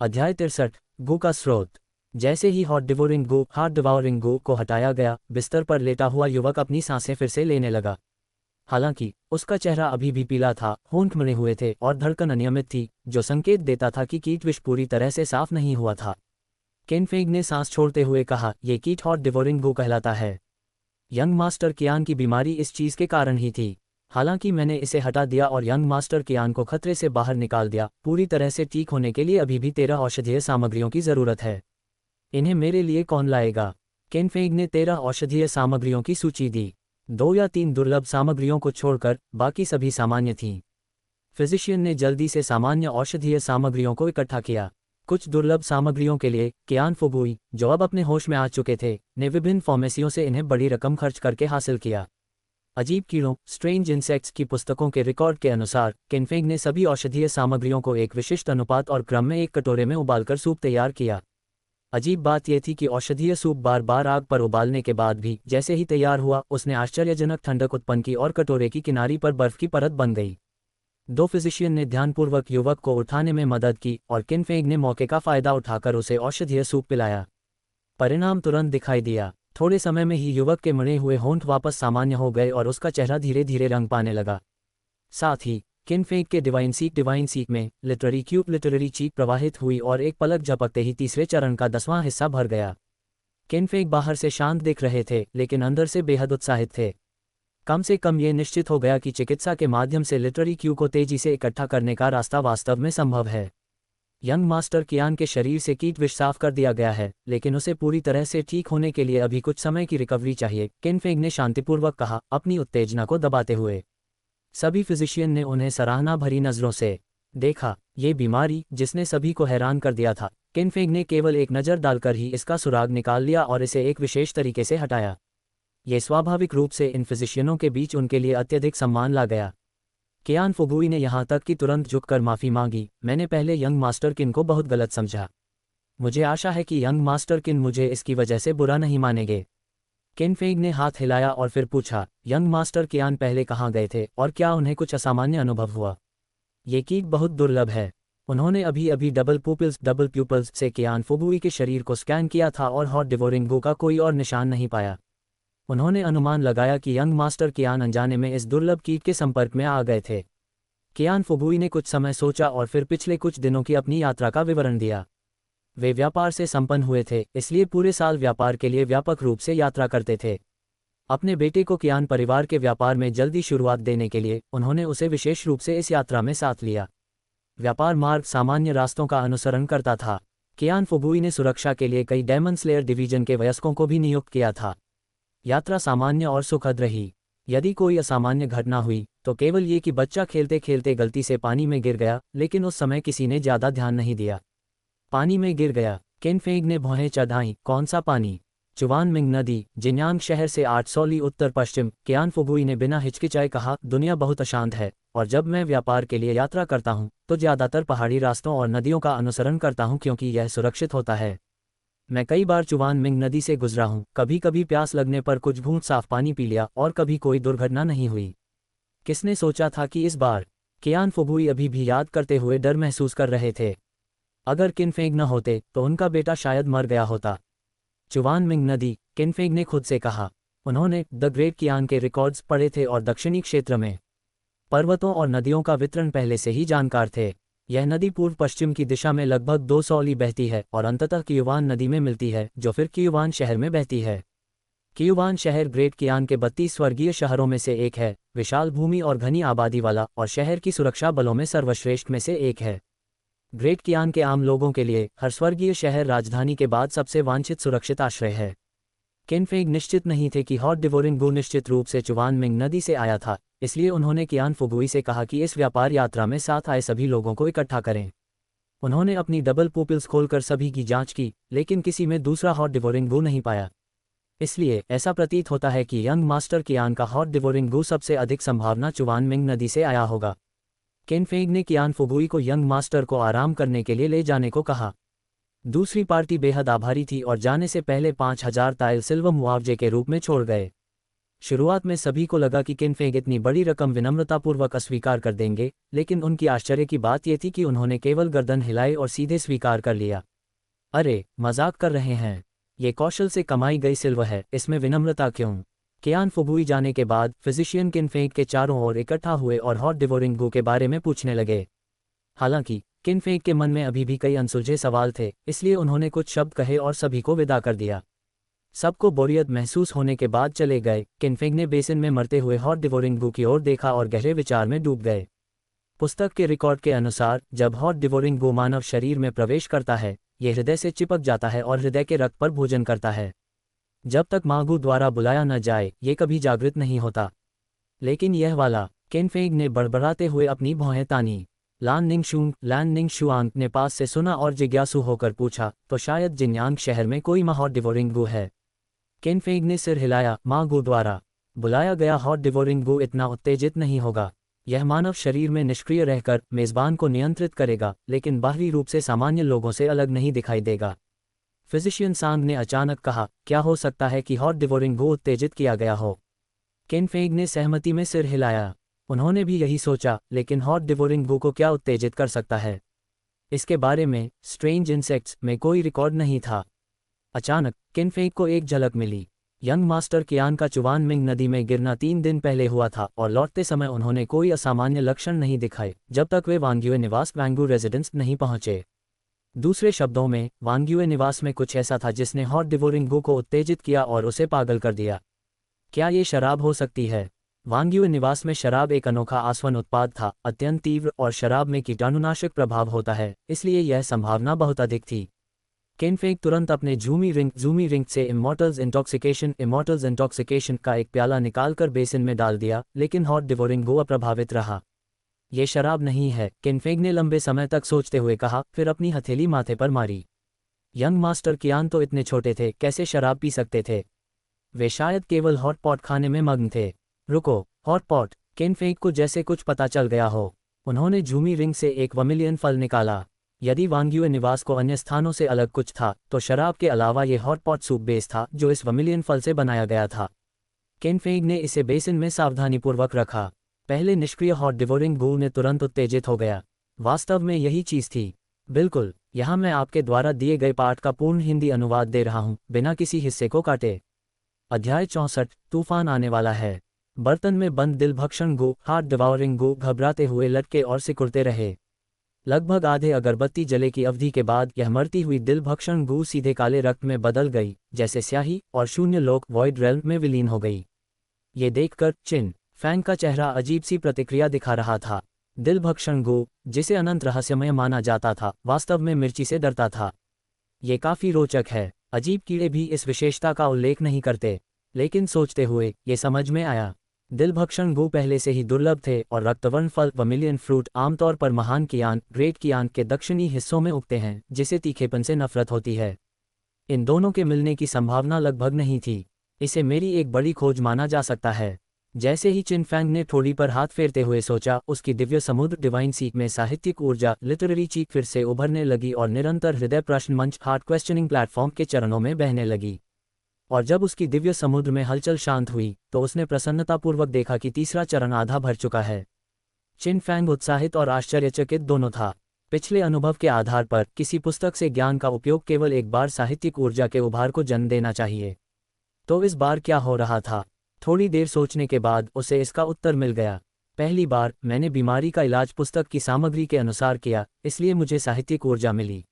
अध्याय 63 गू का स्रोत। जैसे ही हार्ट डिवोरिंग गू को हटाया गया, बिस्तर पर लेटा हुआ युवक अपनी सांसें फिर से लेने लगा। हालांकि उसका चेहरा अभी भी पीला था, होंठ मुड़े हुए थे और धड़कन अनियमित थी, जो संकेत देता था कि कीट विष पूरी तरह से साफ नहीं हुआ था। केनफेंग ने सांस छोड़ते हुए कहा, यह कीट हार्ट डिवोरिंग गू कहलाता है। यंग मास्टर कियान की बीमारी इस चीज के कारण ही थी। हालांकि मैंने इसे हटा दिया और यंग मास्टर कियान को खतरे से बाहर निकाल दिया। पूरी तरह से ठीक होने के लिए अभी भी 13 औषधीय सामग्रियों की जरूरत है। इन्हें मेरे लिए कौन लाएगा? केनफेंग ने 13 औषधीय सामग्रियों की सूची दी। 2 या 3 दुर्लभ सामग्रियों को छोड़कर बाकी सभी सामान्य थीं। फिजिशियन ने जल्दी से सामान्य औषधीय सामग्रियों को इकट्ठा किया। कुछ दुर्लभ सामग्रियों के लिए कियान फुबुई, जो अब अपने होश में आ चुके थे, ने विभिन्न फार्मेसियों से इन्हें बड़ी रकम खर्च करके हासिल किया। अजीब कीड़ों स्ट्रेंज इंसेक्ट्स की पुस्तकों के रिकॉर्ड के अनुसार केनफेंग ने सभी औषधीय सामग्रियों को एक विशिष्ट अनुपात और क्रम में एक कटोरे में उबालकर सूप तैयार किया। अजीब बात यह थी कि औषधीय सूप बार बार आग पर उबालने के बाद भी जैसे ही तैयार हुआ, उसने आश्चर्यजनक ठंडक उत्पन्न की और कटोरे की किनारी पर बर्फ की परत बन गई। 2 फिजिशियन ने ध्यानपूर्वक युवक को उठाने में मदद की और केनफेंग ने मौके का फायदा उठाकर उसे औषधीय सूप पिलाया। परिणाम तुरंत दिखाई दिया। थोड़े समय में ही युवक के मुड़े हुए होंठ वापस सामान्य हो गए और उसका चेहरा धीरे धीरे रंग पाने लगा। साथ ही केनफेंग के डिवाइन सीक में लिटरेरी चीख प्रवाहित हुई और एक पलक झपकते ही तीसरे चरण का 10वां हिस्सा भर गया। केनफेंग बाहर से शांत दिख रहे थे, लेकिन अंदर से बेहद उत्साहित थे। कम से कम ये निश्चित हो गया कि चिकित्सा के माध्यम से लिटरेरी क्यू को तेजी से इकट्ठा करने का रास्ता वास्तव में संभव है। यंग मास्टर कियान के शरीर से कीट विष साफ कर दिया गया है, लेकिन उसे पूरी तरह से ठीक होने के लिए अभी कुछ समय की रिकवरी चाहिए, केनफेंग ने शांतिपूर्वक कहा, अपनी उत्तेजना को दबाते हुए। सभी फिजिशियन ने उन्हें सराहना भरी नजरों से देखा। ये बीमारी जिसने सभी को हैरान कर दिया था, केनफेंग ने केवल एक नज़र डालकर ही इसका सुराग निकाल लिया और इसे एक विशेष तरीके से हटाया। ये स्वाभाविक रूप से इन फिजिशियनों के बीच उनके लिए अत्यधिक सम्मान ला गया। कियान फुबुई ने यहाँ तक कि तुरंत झुककर माफ़ी मांगी, मैंने पहले यंग मास्टर किन को बहुत गलत समझा। मुझे आशा है कि यंग मास्टर किन मुझे इसकी वजह से बुरा नहीं मानेंगे। केनफेंग ने हाथ हिलाया और फिर पूछा, यंग मास्टर कियान पहले कहाँ गए थे और क्या उन्हें कुछ असामान्य अनुभव हुआ? ये कीट बहुत दुर्लभ है। उन्होंने अभी अभी डबल प्यूपल्स से कियान फुबुई के शरीर को स्कैन किया था और हार्ट डिवोरिंग गू का कोई और निशान नहीं पाया। उन्होंने अनुमान लगाया कि यंग मास्टर कियान अनजाने में इस दुर्लभ कीट के संपर्क में आ गए थे। कियान फुबुई ने कुछ समय सोचा और फिर पिछले कुछ दिनों की अपनी यात्रा का विवरण दिया। वे व्यापार से संपन्न हुए थे, इसलिए पूरे साल व्यापार के लिए व्यापक रूप से यात्रा करते थे। अपने बेटे को कियान परिवार के व्यापार में जल्दी शुरुआत देने के लिए उन्होंने उसे विशेष रूप से इस यात्रा में साथ लिया। व्यापार मार्ग सामान्य रास्तों का अनुसरण करता था। कियान फुबुई ने सुरक्षा के लिए कई डेमन स्लेयर डिवीजन के वयस्कों को भी नियुक्त किया था। यात्रा सामान्य और सुखद रही। यदि कोई असामान्य घटना हुई तो केवल ये कि बच्चा खेलते खेलते गलती से पानी में गिर गया, लेकिन उस समय किसी ने ज्यादा ध्यान नहीं दिया। पानी में गिर गया। केनफेंग ने भौहें चढ़ाईं, कौन सा पानी? चुवानमिंग नदी, जिन्यांग शहर से 800 ली उत्तर पश्चिम। कियान फुबुई ने बिना हिचकिचाए कहा, दुनिया बहुत अशांत है और जब मैं व्यापार के लिए यात्रा करता हूँ तो ज्यादातर पहाड़ी रास्तों और नदियों का अनुसरण करता हूँ क्योंकि यह सुरक्षित होता है। मैं कई बार चुवानमिंग नदी से गुजरा हूँ, कभी कभी प्यास लगने पर कुछ बूंद साफ पानी पी लिया और कभी कोई दुर्घटना नहीं हुई। किसने सोचा था कि इस बार? कियान फुबुई अभी भी याद करते हुए डर महसूस कर रहे थे। अगर केनफेंग न होते तो उनका बेटा शायद मर गया होता। चुवानमिंग नदी, केनफेंग ने खुद से कहा। उन्होंने द ग्रेट कियान के रिकॉर्ड्स पढ़े थे और दक्षिणी क्षेत्र में पर्वतों और नदियों का वितरण पहले से ही जानकार थे। यह नदी पूर्व पश्चिम की दिशा में लगभग 200 ली बहती है और अंततः कियुवान नदी में मिलती है, जो फिर कियुवान शहर में बहती है। कियुवान शहर ग्रेट कियान के 32 स्वर्गीय शहरों में से एक है, विशाल भूमि और घनी आबादी वाला, और शहर की सुरक्षा बलों में सर्वश्रेष्ठ में से एक है। ग्रेट कियान के आम लोगों के लिए हर स्वर्गीय शहर राजधानी के बाद सबसे वांछित सुरक्षित आश्रय है। केनफेंग निश्चित नहीं थे कि हार्ट डिवोरिंग गू निश्चित रूप से चुवानमिंग नदी से आया था, इसलिए उन्होंने कियान फुबुई से कहा कि इस व्यापार यात्रा में साथ आए सभी लोगों को इकट्ठा करें। उन्होंने अपनी डबल पुपिल्स खोलकर सभी की जांच की, लेकिन किसी में दूसरा हार्ट डिवोरिंग गू नहीं पाया। इसलिए ऐसा प्रतीत होता है कि यंग मास्टर कियान का हार्ट डिवोरिंग गू सबसे अधिक संभावना चुवानमिंग नदी से आया होगा। केनफेंग ने कियान फुबुई को यंग मास्टर को आराम करने के लिए ले जाने को कहा। दूसरी पार्टी बेहद आभारी थी और जाने से पहले 5000 ताइल सिल्वर मुआवजे के रूप में छोड़ गए। शुरुआत में सभी को लगा कि किनफेंग इतनी बड़ी रकम विनम्रतापूर्वक अस्वीकार कर देंगे, लेकिन उनकी आश्चर्य की बात यह थी कि उन्होंने केवल गर्दन हिलाई और सीधे स्वीकार कर लिया। अरे, मजाक कर रहे हैं। ये कौशल से कमाई गई सिल्वर है, इसमें विनम्रता क्यों? कियान फुबुई जाने के बाद फिजिशियन किनफेंग के चारों ओर इकट्ठा हुए और हॉट डिवोरिंग गू के बारे में पूछने लगे। हालांकि किनफेंग के मन में अभी भी कई अनसुलझे सवाल थे, इसलिए उन्होंने कुछ शब्द कहे और सभी को विदा कर दिया। सबको बोरियत महसूस होने के बाद चले गए। किनफेंग ने बेसिन में मरते हुए हॉट डिवोरिंग गू की ओर देखा और गहरे विचार में डूब गए। पुस्तक के रिकॉर्ड के अनुसार जब हॉट डिवोरिंग गू मानव शरीर में प्रवेश करता है, यह हृदय से चिपक जाता है और हृदय के रक्त पर भोजन करता है। जब तक मांगू द्वारा बुलाया न जाए, ये कभी जागृत नहीं होता। लेकिन यह वाला, किनफेंग ने बड़बड़ाते हुए अपनी भौहें तानी। लान निंगशुआंग ने पास से सुना और जिज्ञासु होकर पूछा, तो शायद जिनयांग शहर में कोई हॉट डिवोरिंग गू है? किनफेंग ने सिर हिलाया। मांगू द्वारा बुलाया गया हॉट डिवोरिंग गू इतना उत्तेजित नहीं होगा। यह मानव शरीर में निष्क्रिय रहकर मेजबान को नियंत्रित करेगा, लेकिन बाहरी रूप से सामान्य लोगों से अलग नहीं दिखाई देगा। फिजिशियन सांग ने अचानक कहा, क्या हो सकता है कि हॉट डिवोरिंग गू उत्तेजित किया गया हो? किनफेंग ने सहमति में सिर हिलाया। उन्होंने भी यही सोचा, लेकिन हॉट डिवोरिंग गू को क्या उत्तेजित कर सकता है? इसके बारे में स्ट्रेंज इंसेक्ट्स में कोई रिकॉर्ड नहीं था। अचानक किनफेंग को एक झलक मिली। यंग मास्टर कियान का चुवान मिंग नदी में गिरना 3 दिन पहले हुआ था और लौटते समय उन्होंने कोई असामान्य लक्षण नहीं दिखाए जब तक वे वांग्युए निवास वांगू रेजिडेंस नहीं पहुंचे। दूसरे शब्दों में, वांग्युए निवास में कुछ ऐसा था जिसने हॉट डिवोरिंग गू को उत्तेजित किया और उसे पागल कर दिया। क्या ये शराब हो सकती है? वांग्युए निवास में शराब एक अनोखा आसवन उत्पाद था, अत्यंत तीव्र, और शराब में कीटाणुनाशक प्रभाव होता है, इसलिए यह संभावना बहुत अधिक थी। किनफेंग तुरंत अपने जूमी रिंग से इमॉर्टल्स इंटॉक्सिकेशन का एक प्याला निकालकर बेसिन में डाल दिया, लेकिन हॉट डिवोरिंग गू अप्रभावित रहा। ये शराब नहीं है, किनफेंग ने लंबे समय तक सोचते हुए कहा, फिर अपनी हथेली माथे पर मारी। यंग मास्टर कियान तो इतने छोटे थे, कैसे शराब पी सकते थे? वे शायद केवल हॉट पॉट खाने में मग्न थे। रुको, हॉट पॉट! किनफेंग को जैसे कुछ पता चल गया हो। उन्होंने जूमी रिंग से एक वर्मिलियन फल निकाला। यदि वांग्युए निवास को अन्य स्थानों से अलग कुछ था, तो शराब के अलावा ये हॉट पॉट सूप बेस था जो इस वर्मिलियन फल से बनाया गया था। किनफेंग ने इसे बेसिन में सावधानीपूर्वक रखा। पहले निष्क्रिय हॉट डिवोरिंग गू ने तुरंत उत्तेजित हो गया। वास्तव में यही चीज थी। बिल्कुल, यहाँ मैं आपके द्वारा दिए गए पाठ का पूर्ण हिंदी अनुवाद दे रहा हूँ, बिना किसी हिस्से को काटे। अध्याय 64, तूफान आने वाला है। बर्तन में बंद दिलभक्षण गू, हार्ट डिवोरिंग गू घबराते हुए लटके और सिकुड़ते रहे। लगभग आधे अगरबत्ती जले की अवधि के बाद यह मरती हुई दिलभक्षण गू सीधे काले रक्त में बदल गई, जैसे स्याही, और शून्य लोक वॉइड रेल्म में विलीन हो गई। ये देखकर चिन फैंग का चेहरा अजीब सी प्रतिक्रिया दिखा रहा था। दिलभक्षण गू, जिसे अनंत रहस्यमय माना जाता था, वास्तव में मिर्ची से डरता था। ये काफी रोचक है। अजीब कीड़े भी इस विशेषता का उल्लेख नहीं करते, लेकिन सोचते हुए ये समझ में आया। दिलभक्षण गू पहले से ही दुर्लभ थे और रक्तवर्ण फल वर्मिलियन फ्रूट आमतौर पर महान कियान, ग्रेट कियान के दक्षिणी हिस्सों में उगते हैं, जिसे तीखेपन से नफरत होती है। इन दोनों के मिलने की संभावना लगभग नहीं थी। इसे मेरी एक बड़ी खोज माना जा सकता है। जैसे ही चिन फैंग ने ठोड़ी पर हाथ फेरते हुए सोचा, उसकी दिव्य समुद्र डिवाइन सीक में साहित्यिक ऊर्जा, लिटरेरी चीख फिर से उभरने लगी और निरंतर हृदय प्रश्न मंच, हार्ट क्वेश्चनिंग प्लेटफॉर्म के चरणों में बहने लगी। और जब उसकी दिव्य समुद्र में हलचल शांत हुई, तो उसने प्रसन्नतापूर्वक देखा कि तीसरा चरण आधा भर चुका है। चिन फैंग उत्साहित और आश्चर्यचकित दोनों था। पिछले अनुभव के आधार पर किसी पुस्तक से ज्ञान का उपयोग केवल एक बार साहित्यिक ऊर्जा के उभार को जन्म देना चाहिए। तो इस बार क्या हो रहा था? थोड़ी देर सोचने के बाद उसे इसका उत्तर मिल गया। पहली बार मैंने बीमारी का इलाज पुस्तक की सामग्री के अनुसार किया, इसलिए मुझे साहित्यिक ऊर्जा मिली।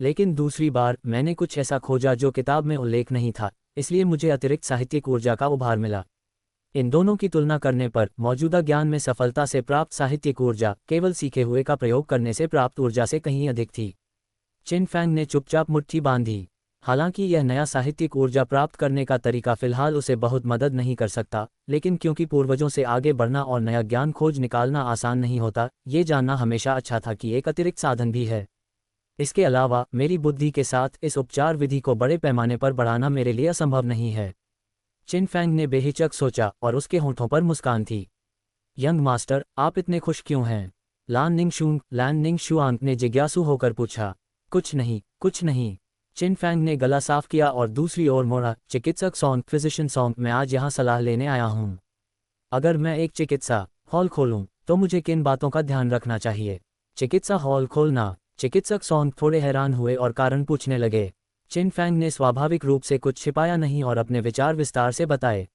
लेकिन दूसरी बार मैंने कुछ ऐसा खोजा जो किताब में उल्लेख नहीं था, इसलिए मुझे अतिरिक्त साहित्यिक ऊर्जा का उभार मिला। इन दोनों की तुलना करने पर मौजूदा ज्ञान में सफलता से प्राप्त साहित्यिक ऊर्जा केवल सीखे हुए का प्रयोग करने से प्राप्त ऊर्जा से कहीं अधिक थी। चिन फैंग ने चुपचाप मुट्ठी बांधी। हालांकि यह नया साहित्यिक ऊर्जा प्राप्त करने का तरीका फिलहाल उसे बहुत मदद नहीं कर सकता, लेकिन क्योंकि पूर्वजों से आगे बढ़ना और नया ज्ञान खोज निकालना आसान नहीं होता, ये जानना हमेशा अच्छा था कि एक अतिरिक्त साधन भी है। इसके अलावा मेरी बुद्धि के साथ इस उपचार विधि को बड़े पैमाने पर बढ़ाना मेरे लिए असंभव नहीं है। चिन फैंग ने बेहिचक सोचा और उसके होंठों पर मुस्कान थी। यंग मास्टर, आप इतने खुश क्यों हैं? लान निंगशुआंग ने जिज्ञासु होकर पूछा। कुछ नहीं, कुछ नहीं। चिन फैंग ने गला साफ किया और दूसरी ओर मोड़ा। चिकित्सक सॉन्ग, फिजिशियन सॉन्ग, मैं आज यहाँ सलाह लेने आया हूँ। अगर मैं एक चिकित्सा हॉल खोलूं तो मुझे किन बातों का ध्यान रखना चाहिए? चिकित्सा हॉल खोलना। चिकित्सक सॉन्ग थोड़े हैरान हुए और कारण पूछने लगे। चिन फैंग ने स्वाभाविक रूप से कुछ छिपाया नहीं और अपने विचार विस्तार से बताए।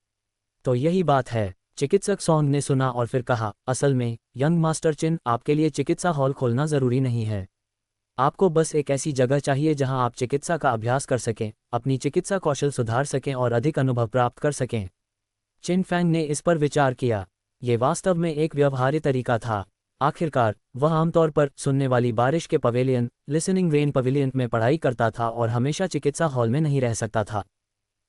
तो यही बात है। चिकित्सक सॉन्ग ने सुना और फिर कहा, असल में यंग मास्टर चिन, आपके लिए चिकित्सा हॉल खोलना ज़रूरी नहीं है। आपको बस एक ऐसी जगह चाहिए जहां आप चिकित्सा का अभ्यास कर सकें, अपनी चिकित्सा कौशल सुधार सकें और अधिक अनुभव प्राप्त कर सकें। चिन फैंग ने इस पर विचार किया। ये वास्तव में एक व्यवहार्य तरीका था। आखिरकार वह आमतौर पर सुनने वाली बारिश के पवेलियन, लिसनिंग रेन पवेलियन में पढ़ाई करता था और हमेशा चिकित्सा हॉल में नहीं रह सकता था।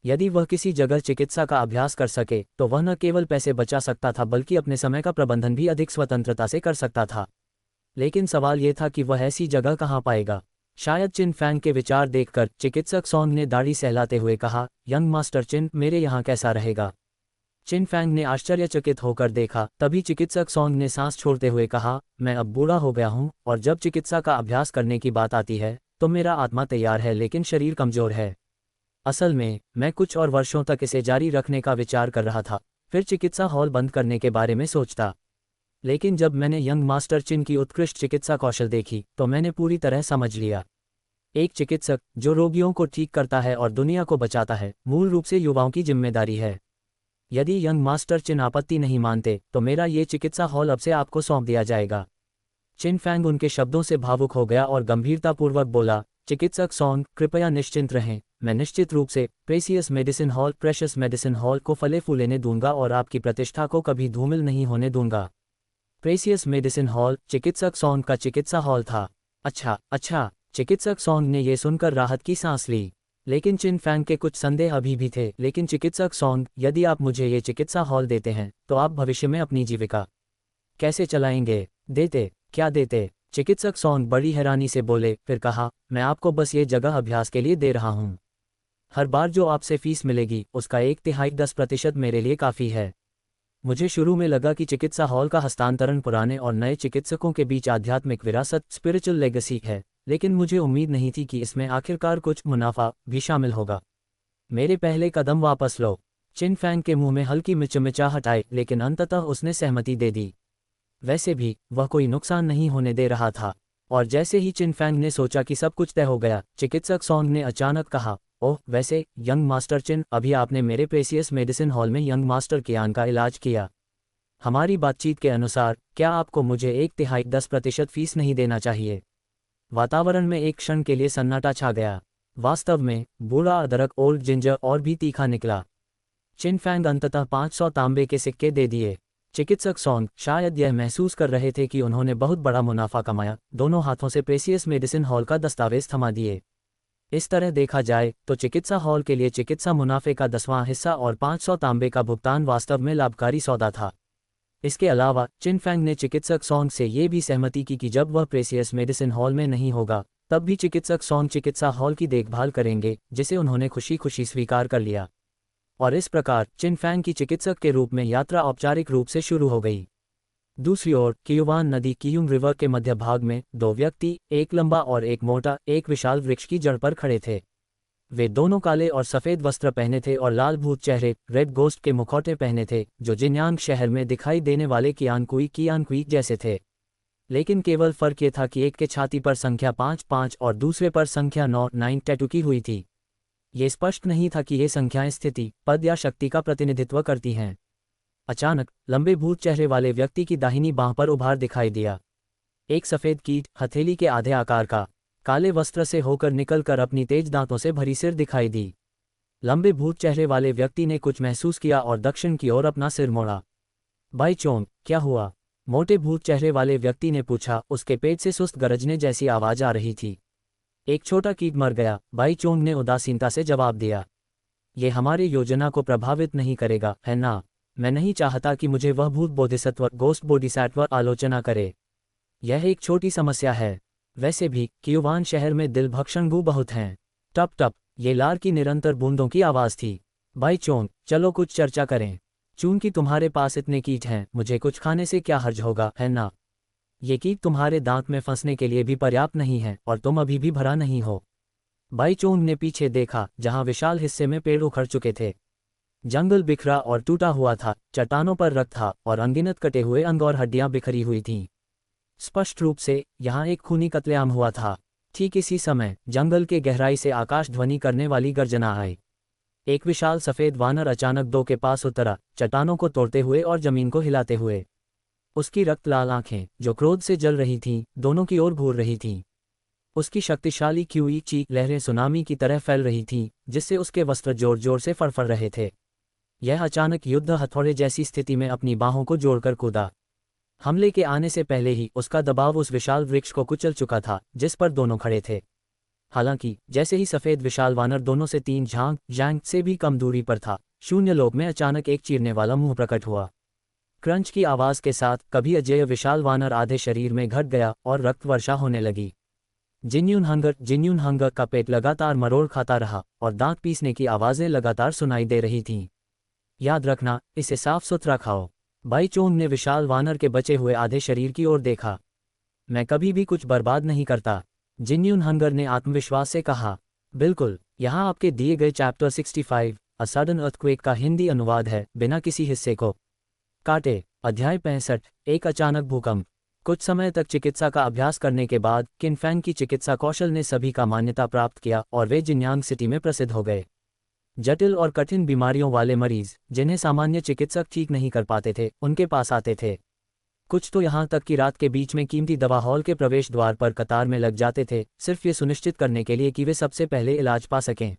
यदि वह किसी जगह चिकित्सा का अभ्यास कर सके तो वह न केवल पैसे बचा सकता था बल्कि अपने समय का प्रबंधन भी अधिक स्वतंत्रता से कर सकता था। लेकिन सवाल यह था कि वह ऐसी जगह कहाँ पाएगा। शायद चिन फैंग के विचार देखकर चिकित्सक सॉन्ग ने दाढ़ी सहलाते हुए कहा, यंग मास्टर चिन, मेरे यहाँ कैसा रहेगा? चिन फैंग ने आश्चर्यचकित होकर देखा। तभी चिकित्सक सॉन्ग ने सांस छोड़ते हुए कहा, मैं अब बूढ़ा हो गया हूँ और जब चिकित्सा का अभ्यास करने की बात आती है तो मेरा आत्मा तैयार है लेकिन शरीर कमजोर है। असल में मैं कुछ और वर्षों तक इसे जारी रखने का विचार कर रहा था, फिर चिकित्सा हॉल बंद करने के बारे में सोचता। लेकिन जब मैंने यंग मास्टर चिन की उत्कृष्ट चिकित्सा कौशल देखी तो मैंने पूरी तरह समझ लिया। एक चिकित्सक जो रोगियों को ठीक करता है और दुनिया को बचाता है, मूल रूप से युवाओं की जिम्मेदारी है। यदि यंग मास्टर चिन आपत्ति नहीं मानते तो मेरा ये चिकित्सा हॉल अब से आपको सौंप दिया जाएगा। चिन फैंग उनके शब्दों से भावुक हो गया और गंभीरतापूर्वक बोला, चिकित्सक सॉन्ग, कृपया निश्चिंत रहें, मैं निश्चित रूप से प्रेशियस मेडिसिन हॉल को फले फूलेने दूंगा और आपकी प्रतिष्ठा को कभी धूमिल नहीं होने दूंगा। प्रेशियस मेडिसिन हॉल चिकित्सक सॉन्ग का चिकित्सा हॉल था। अच्छा। चिकित्सक सॉन्ग ने यह सुनकर राहत की सांस ली। लेकिन चिन फैंग के कुछ संदेह अभी भी थे। लेकिन चिकित्सक सॉन्ग, यदि आप मुझे ये चिकित्सा हॉल देते हैं तो आप भविष्य में अपनी जीविका कैसे चलाएंगे? क्या देते? चिकित्सक सॉन्ग बड़ी हैरानी से बोले, फिर कहा, मैं आपको बस ये जगह अभ्यास के लिए दे रहा हूँ। हर बार जो आपसे फीस मिलेगी उसका 1/3 10% मेरे लिए काफ़ी है। मुझे शुरू में लगा कि चिकित्सा हॉल का हस्तांतरण पुराने और नए चिकित्सकों के बीच आध्यात्मिक विरासत, स्पिरिचुअल लेगेसी है, लेकिन मुझे उम्मीद नहीं थी कि इसमें आखिरकार कुछ मुनाफा भी शामिल होगा। मेरे पहले कदम वापस लो। चिन फैंग के मुंह में हल्की मिचमिचाहट आई, लेकिन अंततः उसने सहमति दे दी। वैसे भी वह कोई नुकसान नहीं होने दे रहा था। और जैसे ही चिन फैंग ने सोचा कि सब कुछ तय हो गया, चिकित्सक सॉन्ग ने अचानक कहा, ओह वैसे यंग मास्टर चिन, अभी आपने मेरे प्रेशियस मेडिसिन हॉल में यंग मास्टर कियान का इलाज किया। हमारी बातचीत के अनुसार क्या आपको मुझे 1/3 10% फीस नहीं देना चाहिए? वातावरण में एक क्षण के लिए सन्नाटा छा गया। वास्तव में बूढ़ा अदरक, ओल्ड जिंजर और भी तीखा निकला। चिन फैंग अंततः 500 तांबे के सिक्के दे दिए। चिकित्सक सॉन्ग शायद यह महसूस कर रहे थे कि उन्होंने बहुत बड़ा मुनाफा कमाया, दोनों हाथों से प्रेशियस मेडिसिन हॉल का दस्तावेज थमा दिए। इस तरह देखा जाए तो चिकित्सा हॉल के लिए चिकित्सा मुनाफे का 10वां हिस्सा और 500 तांबे का भुगतान वास्तव में लाभकारी सौदा था। इसके अलावा चिन फैंग ने चिकित्सक सॉन्ग से ये भी सहमति की कि जब वह प्रेशियस मेडिसिन हॉल में नहीं होगा तब भी चिकित्सक सॉन्ग चिकित्सा हॉल की देखभाल करेंगे, जिसे उन्होंने खुशी खुशी स्वीकार कर लिया। और इस प्रकार चिन फैंग की चिकित्सक के रूप में यात्रा औपचारिक रूप से शुरू हो गई। दूसरी ओर कियुवान नदी कियुंग रिवर के मध्य भाग में 2 व्यक्ति, एक लंबा और एक मोटा, एक विशाल वृक्ष की जड़ पर खड़े थे। वे दोनों काले और सफ़ेद वस्त्र पहने थे और लाल भूत चेहरे, रेड गोस्ट के मुखौटे पहने थे, जो जिन्यांग शहर में दिखाई देने वाले कियानकुई जैसे थे। लेकिन केवल फर्क ये था कि एक के छाती पर संख्या 5 और दूसरे पर संख्या 9 टैटू की हुई थी। ये स्पष्ट नहीं था कि ये संख्याएं स्थिति, पद या शक्ति का प्रतिनिधित्व करती हैं। अचानक लंबे भूत चेहरे वाले व्यक्ति की दाहिनी बांह पर उभार दिखाई दिया। एक सफ़ेद कीट, हथेली के आधे आकार का, काले वस्त्र से होकर निकलकर अपनी तेज दांतों से भरी सिर दिखाई दी। लंबे भूत चेहरे वाले व्यक्ति ने कुछ महसूस किया और दक्षिण की ओर अपना सिर मोड़ा। भाई चोंग, क्या हुआ? मोटे भूत चेहरे वाले व्यक्ति ने पूछा। उसके पेट से सुस्त गरजने जैसी आवाज आ रही थी। एक छोटा कीट मर गया, भाई चोंग ने उदासीनता से जवाब दिया। ये हमारी योजना को प्रभावित नहीं करेगा, है ना? मैं नहीं चाहता कि मुझे वह भूत बोधिसत्व, गोस्ट बोधिसत्व आलोचना करे। यह एक छोटी समस्या है। वैसे भी कियुवान शहर में दिल भक्षणगु बहुत हैं। टप टप, ये लार की निरंतर बूंदों की आवाज़ थी। भाई चोंग, चलो कुछ चर्चा करें। चूंकि तुम्हारे पास इतने कीट हैं, मुझे कुछ खाने से क्या हर्ज होगा, है ना? ये कीट तुम्हारे दांत में फंसने के लिए भी पर्याप्त नहीं है और तुम अभी भी भरा नहीं हो। बाई चोंग ने पीछे देखा, जहां विशाल हिस्से में पेड़ उखड़ चुके थे। जंगल बिखरा और टूटा हुआ था, चट्टानों पर रक्त था और अनगिनत कटे हुए अंग और हड्डियां बिखरी हुई थीं। स्पष्ट रूप से यहाँ एक खूनी कत्लेआम हुआ था। ठीक इसी समय जंगल के गहराई से आकाश ध्वनि करने वाली गर्जना आई। एक विशाल सफेद वानर अचानक दो के पास उतरा, चट्टानों को तोड़ते हुए और जमीन को हिलाते हुए। उसकी रक्त लाल आंखें, जो क्रोध से जल रही थीं, दोनों की ओर घूर रही थीं। उसकी शक्तिशाली क्यूई चीख लहरें सुनामी की तरह फैल रही थीं, जिससे उसके वस्त्र जोर जोर से फड़फड़ रहे थे। यह अचानक युद्ध हथौड़े जैसी स्थिति में अपनी बाहों को जोड़कर कूदा। हमले के आने से पहले ही उसका दबाव उस विशाल वृक्ष को कुचल चुका था, जिस पर दोनों खड़े थे। हालांकि जैसे ही सफेद विशाल वानर दोनों से 3 झांग से भी कम दूरी पर था, शून्य लोक में अचानक एक चीरने वाला मुंह प्रकट हुआ। क्रंच की आवाज के साथ कभी अजेय विशाल वानर आधे शरीर में घट गया और रक्त वर्षा होने लगी। जिन्यून हंगर का पेट लगातार मरोड़ खाता रहा और दांत पीसने की आवाजें लगातार सुनाई दे रही थीं। याद रखना, इसे साफ सुथरा खाओ। बाई चोंग ने विशाल वानर के बचे हुए आधे शरीर की ओर देखा। मैं कभी भी कुछ बर्बाद नहीं करता, जिन्यून हंगर ने आत्मविश्वास से कहा। बिल्कुल, यहाँ आपके दिए गए चैप्टर 65 अ सडन अर्थक्वेक का हिंदी अनुवाद है, बिना किसी हिस्से को काटे। अध्याय 65 एक अचानक भूकंप। कुछ समय तक चिकित्सा का अभ्यास करने के बाद किनफैंग की चिकित्सा कौशल ने सभी का मान्यता प्राप्त किया और वे जिन्यांग सिटी में प्रसिद्ध हो गए। जटिल और कठिन बीमारियों वाले मरीज, जिन्हें सामान्य चिकित्सक ठीक नहीं कर पाते थे, उनके पास आते थे। कुछ तो यहाँ तक कि रात के बीच में कीमती दवा हॉल के प्रवेश द्वार पर कतार में लग जाते थे, सिर्फ ये सुनिश्चित करने के लिए कि वे सबसे पहले इलाज पा सकें।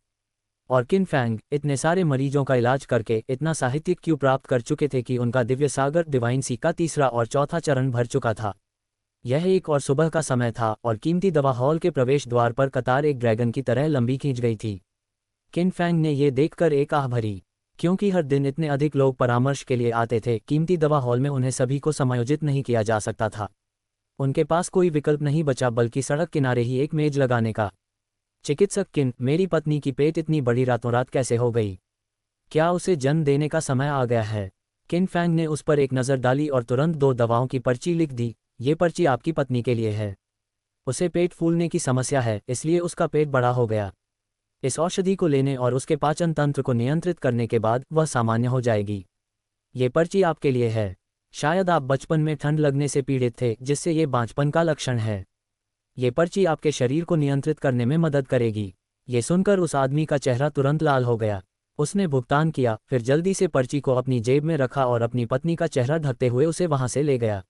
और किनफैंग इतने सारे मरीजों का इलाज करके इतना साहित्यिक क्यों प्राप्त कर चुके थे कि उनका दिव्य सागर डिवाइन सी का तीसरा और चौथा चरण भर चुका था। यह एक और सुबह का समय था और कीमती दवा हॉल के प्रवेश द्वार पर कतार एक ड्रैगन की तरह लंबी खींच गई थी। किनफैंग ने यह देखकर एक आह भरी, क्योंकि हर दिन इतने अधिक लोग परामर्श के लिए आते थे। कीमती दवा हॉल में उन्हें सभी को समायोजित नहीं किया जा सकता था। उनके पास कोई विकल्प नहीं बचा बल्कि सड़क किनारे ही एक मेज लगाने का। चिकित्सक किन, मेरी पत्नी की पेट इतनी बड़ी रातों रात कैसे हो गई? क्या उसे जन्म देने का समय आ गया है? किनफैंग ने उस पर एक नज़र डाली और तुरंत 2 दवाओं की पर्ची लिख दी। ये पर्ची आपकी पत्नी के लिए है। उसे पेट फूलने की समस्या है, इसलिए उसका पेट बड़ा हो गया। इस औषधि को लेने और उसके पाचन तंत्र को नियंत्रित करने के बाद वह सामान्य हो जाएगी। ये पर्ची आपके लिए है। शायद आप बचपन में ठंड लगने से पीड़ित थे, जिससे ये बांझपन का लक्षण है। ये पर्ची आपके शरीर को नियंत्रित करने में मदद करेगी। ये सुनकर उस आदमी का चेहरा तुरंत लाल हो गया। उसने भुगतान किया, फिर जल्दी से पर्ची को अपनी जेब में रखा और अपनी पत्नी का चेहरा ढकते हुए उसे वहां से ले गया।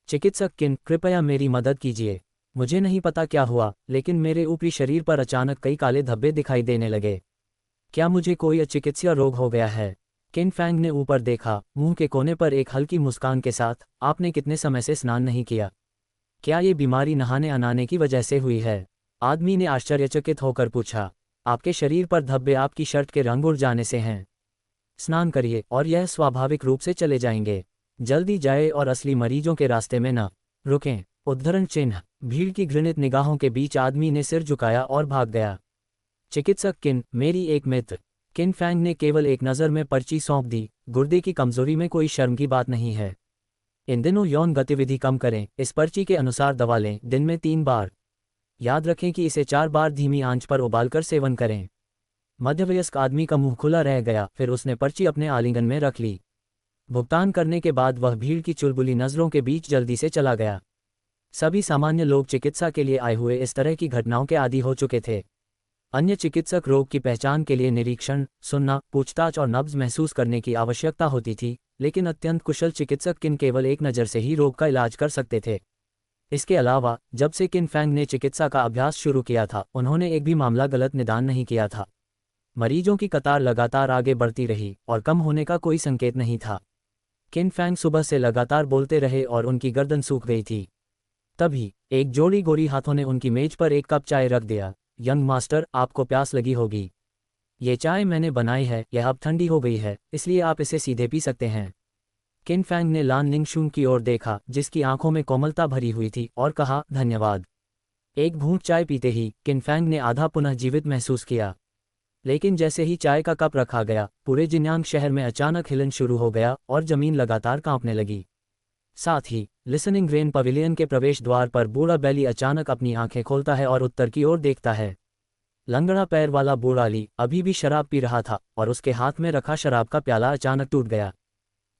चिकित्सक किन, कृपया मेरी मदद कीजिए। मुझे नहीं पता क्या हुआ, लेकिन मेरे ऊपरी शरीर पर अचानक कई काले धब्बे दिखाई देने लगे। क्या मुझे कोई अचिकित्सीय रोग हो गया है? किनफैंग ने ऊपर देखा, मुंह के कोने पर एक हल्की मुस्कान के साथ। आपने कितने समय से स्नान नहीं किया? क्या ये बीमारी नहाने अनाने की वजह से हुई है? आदमी ने आश्चर्यचकित होकर पूछा। आपके शरीर पर धब्बे आपकी शर्ट के रंग उड़ जाने से हैं। स्नान करिए और यह स्वाभाविक रूप से चले जाएंगे। जल्दी जाए और असली मरीजों के रास्ते में न रुकें। उद्धरण चिन्ह। भीड़ की घृणित निगाहों के बीच आदमी ने सिर झुकाया और भाग गया। चिकित्सक किन, मेरी एक मित्र। किनफैंग ने केवल एक नज़र में पर्ची सौंप दी। गुर्दे की कमजोरी में कोई शर्म की बात नहीं है। इन दिनों यौन गतिविधि कम करें। इस पर्ची के अनुसार दवा लें, दिन में 3 बार। याद रखें कि इसे 4 बार धीमी आंच पर उबालकर सेवन करें। मध्यवयस्क आदमी का मुंह खुला रह गया, फिर उसने पर्ची अपने आलिंगन में रख ली। भुगतान करने के बाद वह भीड़ की चुलबुली नज़रों के बीच जल्दी से चला गया। सभी सामान्य लोग चिकित्सा के लिए आए हुए इस तरह की घटनाओं के आदी हो चुके थे। अन्य चिकित्सक रोग की पहचान के लिए निरीक्षण, सुनना, पूछताछ और नब्ज महसूस करने की आवश्यकता होती थी, लेकिन अत्यंत कुशल चिकित्सक किन केवल एक नज़र से ही रोग का इलाज कर सकते थे। इसके अलावा जब से किनफैंग ने चिकित्सा का अभ्यास शुरू किया था, उन्होंने एक भी मामला गलत निदान नहीं किया था। मरीजों की कतार लगातार आगे बढ़ती रही और कम होने का कोई संकेत नहीं था। किनफैंग सुबह से लगातार बोलते रहे और उनकी गर्दन सूख गई थी। तभी एक जोड़ी गोरी हाथों ने उनकी मेज पर एक कप चाय रख दिया। यंग मास्टर, आपको प्यास लगी होगी। ये चाय मैंने बनाई है, यह अब ठंडी हो गई है, इसलिए आप इसे सीधे पी सकते हैं। किनफैंग ने लान निंगशुन की ओर देखा, जिसकी आंखों में कोमलता भरी हुई थी, और कहा, धन्यवाद। एक घूंट चाय पीते ही किनफैंग ने आधा पुनः जीवित महसूस किया। लेकिन जैसे ही चाय का कप रखा गया, पूरे जिन्यांग शहर में अचानक हिलन शुरू हो गया और जमीन लगातार कांपने लगी। साथ ही लिसनिंग रेन पवेलियन के प्रवेश द्वार पर बूढ़ा बैली अचानक अपनी आंखें खोलता है और उत्तर की ओर देखता है। लंगड़ा पैर वाला बूढ़ाली अभी भी शराब पी रहा था और उसके हाथ में रखा शराब का प्याला अचानक टूट गया।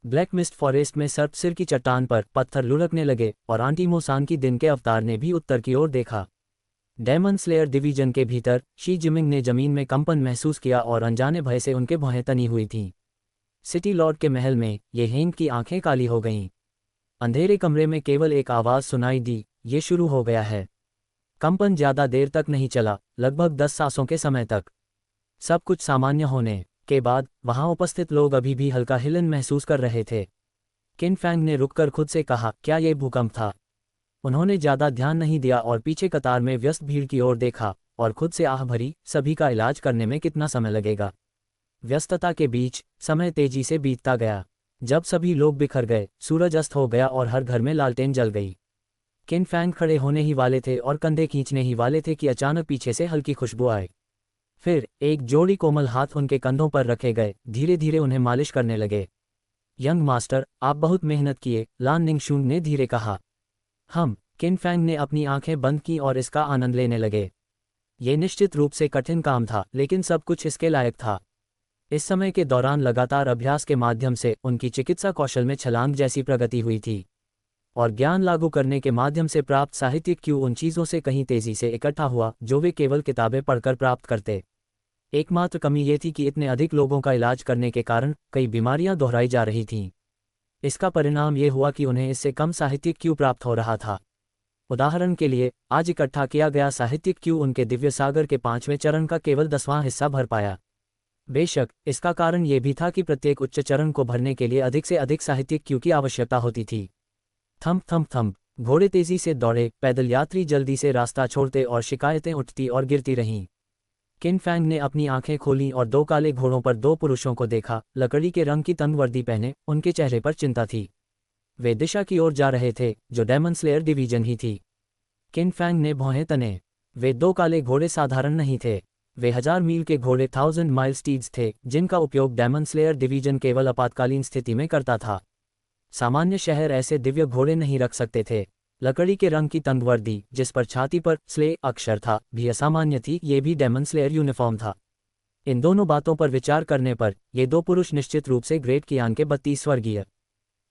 ब्लैक मिस्ट फॉरेस्ट में सर्प सिर की चट्टान पर पत्थर लुढ़कने लगे और आंटी मोसान की दिन के अवतार ने भी उत्तर की ओर देखा। डेमन स्लेयर डिवीजन के भीतर शी जिमिंग ने जमीन में कंपन महसूस किया और अनजाने भय से उनके भौहें तनी हुई थीं। सिटी लॉर्ड के महल में ये हेंग की आंखें काली हो गईं। अंधेरे कमरे में केवल एक आवाज़ सुनाई दी, ये शुरू हो गया है। कंपन ज़्यादा देर तक नहीं चला, लगभग 10 सांसों के समय तक। सब कुछ सामान्य होने के बाद वहां उपस्थित लोग अभी भी हल्का हिलन महसूस कर रहे थे। किन फैंग ने रुककर खुद से कहा, क्या ये भूकंप था? उन्होंने ज़्यादा ध्यान नहीं दिया और पीछे कतार में व्यस्त भीड़ की ओर देखा और खुद से आह भरी, सभी का इलाज करने में कितना समय लगेगा। व्यस्तता के बीच समय तेजी से बीतता गया। जब सभी लोग बिखर गए, सूरज अस्त हो गया और हर घर में लालटेन जल गई। किन फैंग खड़े होने ही वाले थे और कंधे खींचने ही वाले थे कि अचानक पीछे से हल्की खुशबू आई। फिर एक जोड़ी कोमल हाथ उनके कंधों पर रखे गए, धीरे धीरे उन्हें मालिश करने लगे। यंग मास्टर, आप बहुत मेहनत किए, लान निंगशून ने धीरे कहा। किन फैंग ने अपनी आंखें बंद की और इसका आनंद लेने लगे। ये निश्चित रूप से कठिन काम था, लेकिन सब कुछ इसके लायक था। इस समय के दौरान लगातार अभ्यास के माध्यम से उनकी चिकित्सा कौशल में छलांग जैसी प्रगति हुई थी और ज्ञान लागू करने के माध्यम से प्राप्त साहित्यिक क्यू उन चीज़ों से कहीं तेजी से इकट्ठा हुआ जो वे केवल किताबें पढ़कर प्राप्त करते। एकमात्र कमी ये थी कि इतने अधिक लोगों का इलाज करने के कारण कई बीमारियां दोहराई जा रही थीं। इसका परिणाम ये हुआ कि उन्हें इससे कम साहित्यिक क्यू प्राप्त हो रहा था। उदाहरण के लिए, आज इकट्ठा किया गया साहित्यिक क्यू उनके दिव्य सागर के 5वें चरण का केवल 10वां हिस्सा भर पाया। बेशक इसका कारण ये भी था कि प्रत्येक उच्च चरण को भरने के लिए अधिक से अधिक साहित्यिक क्यू की आवश्यकता होती थी। थम्प थम्प थम्प, घोड़े तेजी से दौड़े, पैदल यात्री जल्दी से रास्ता छोड़ते और शिकायतें उठती और गिरती रहीं। किन फैंग ने अपनी आंखें खोलीं और 2 काले घोड़ों पर 2 पुरुषों को देखा, लकड़ी के रंग की तंग वर्दी पहने। उनके चेहरे पर चिंता थी। वे दिशा की ओर जा रहे थे जो डेमन स्लेयर डिवीजन ही थी। किन फैंग ने भौहें तने। वे 2 काले घोड़े साधारण नहीं थे। वे 1000 मील के घोड़े 1000 माइल स्टीड्स थे, जिनका उपयोग डेमन स्लेयर डिवीजन केवल आपातकालीन स्थिति में करता था। सामान्य शहर ऐसे दिव्य घोड़े नहीं रख सकते थे। लकड़ी के रंग की तंग वर्दी, जिस पर छाती पर स्ले अक्षर था, भी असामान्य थी। ये भी डेमन स्लेयर यूनिफॉर्म था। इन दोनों बातों पर विचार करने पर ये 2 पुरुष निश्चित रूप से ग्रेट कियान के 32 स्वर्गीय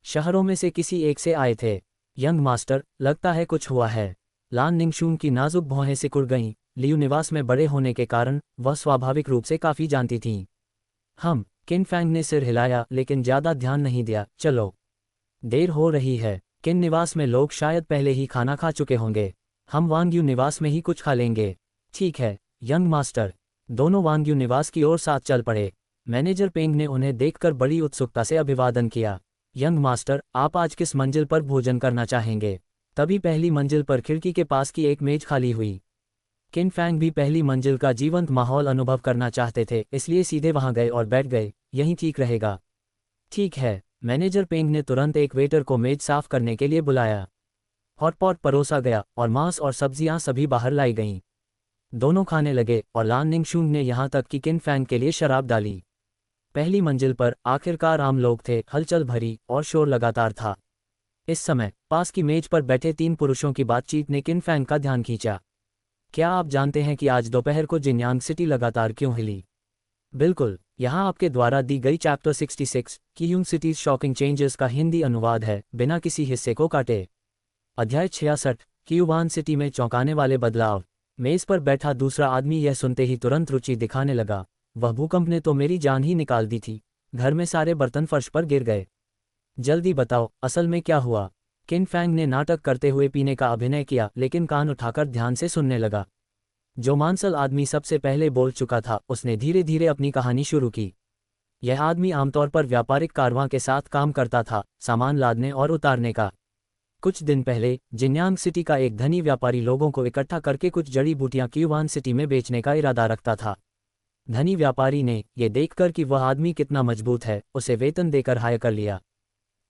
शहरों में से किसी एक से आए थे। यंग मास्टर, लगता है कुछ हुआ है। लान निंगशून की नाजुक भौहें सिकुड़ गईं। लियू निवास में बड़े होने के कारण वह स्वाभाविक रूप से काफ़ी जानती थीं। किन फैंग ने सिर हिलाया, लेकिन ज़्यादा ध्यान नहीं दिया। चलो, देर हो रही है। किन निवास में लोग शायद पहले ही खाना खा चुके होंगे। हम वांग्यू निवास में ही कुछ खा लेंगे। ठीक है यंग मास्टर। दोनों वांग्यू निवास की ओर साथ चल पड़े। मैनेजर पेंग ने उन्हें देखकर बड़ी उत्सुकता से अभिवादन किया। यंग मास्टर, आप आज किस मंजिल पर भोजन करना चाहेंगे? तभी पहली मंजिल पर खिड़की के पास की एक मेज खाली हुई। किन फैंग भी पहली मंजिल का जीवंत माहौल अनुभव करना चाहते थे, इसलिए सीधे वहां गए और बैठ गए। यहीं ठीक रहेगा। ठीक है। मैनेजर पेंग ने तुरंत एक वेटर को मेज साफ करने के लिए बुलाया। हॉटपॉट परोसा गया और मांस और सब्जियां सभी बाहर लाई गईं। दोनों खाने लगे और लान निंगशून ने यहां तक कि किन फैंग के लिए शराब डाली। पहली मंजिल पर आखिरकार आम लोग थे, हलचल भरी और शोर लगातार था। इस समय पास की मेज पर बैठे 3 पुरुषों की बातचीत ने किन फैंग का ध्यान खींचा। क्या आप जानते हैं कि आज दोपहर को जिन्यांग सिटी लगातार क्यों हिली? बिल्कुल, यहाँ आपके द्वारा दी गई चैप्टर 66 कियूंग सिटीज शॉकिंग चेंजेस का हिंदी अनुवाद है, बिना किसी हिस्से को काटे। अध्याय 66 कियूवान सिटी में चौंकाने वाले बदलाव। मेज पर बैठा दूसरा आदमी यह सुनते ही तुरंत रुचि दिखाने लगा। वह भूकंप ने तो मेरी जान ही निकाल दी थी। घर में सारे बर्तन फर्श पर गिर गए। जल्दी बताओ, असल में क्या हुआ? किन फैंग ने नाटक करते हुए पीने का अभिनय किया, लेकिन कान उठाकर ध्यान से सुनने लगा। जो मांसल आदमी सबसे पहले बोल चुका था, उसने धीरे धीरे अपनी कहानी शुरू की। यह आदमी आमतौर पर व्यापारिक कारवां के साथ काम करता था, सामान लादने और उतारने का। कुछ दिन पहले जिन्यांग सिटी का एक धनी व्यापारी लोगों को इकट्ठा करके कुछ जड़ी बूटियां कियूवान सिटी में बेचने का इरादा रखता था। धनी व्यापारी ने यह देखकर कि वह आदमी कितना मजबूत है, उसे वेतन देकर हायर कर लिया।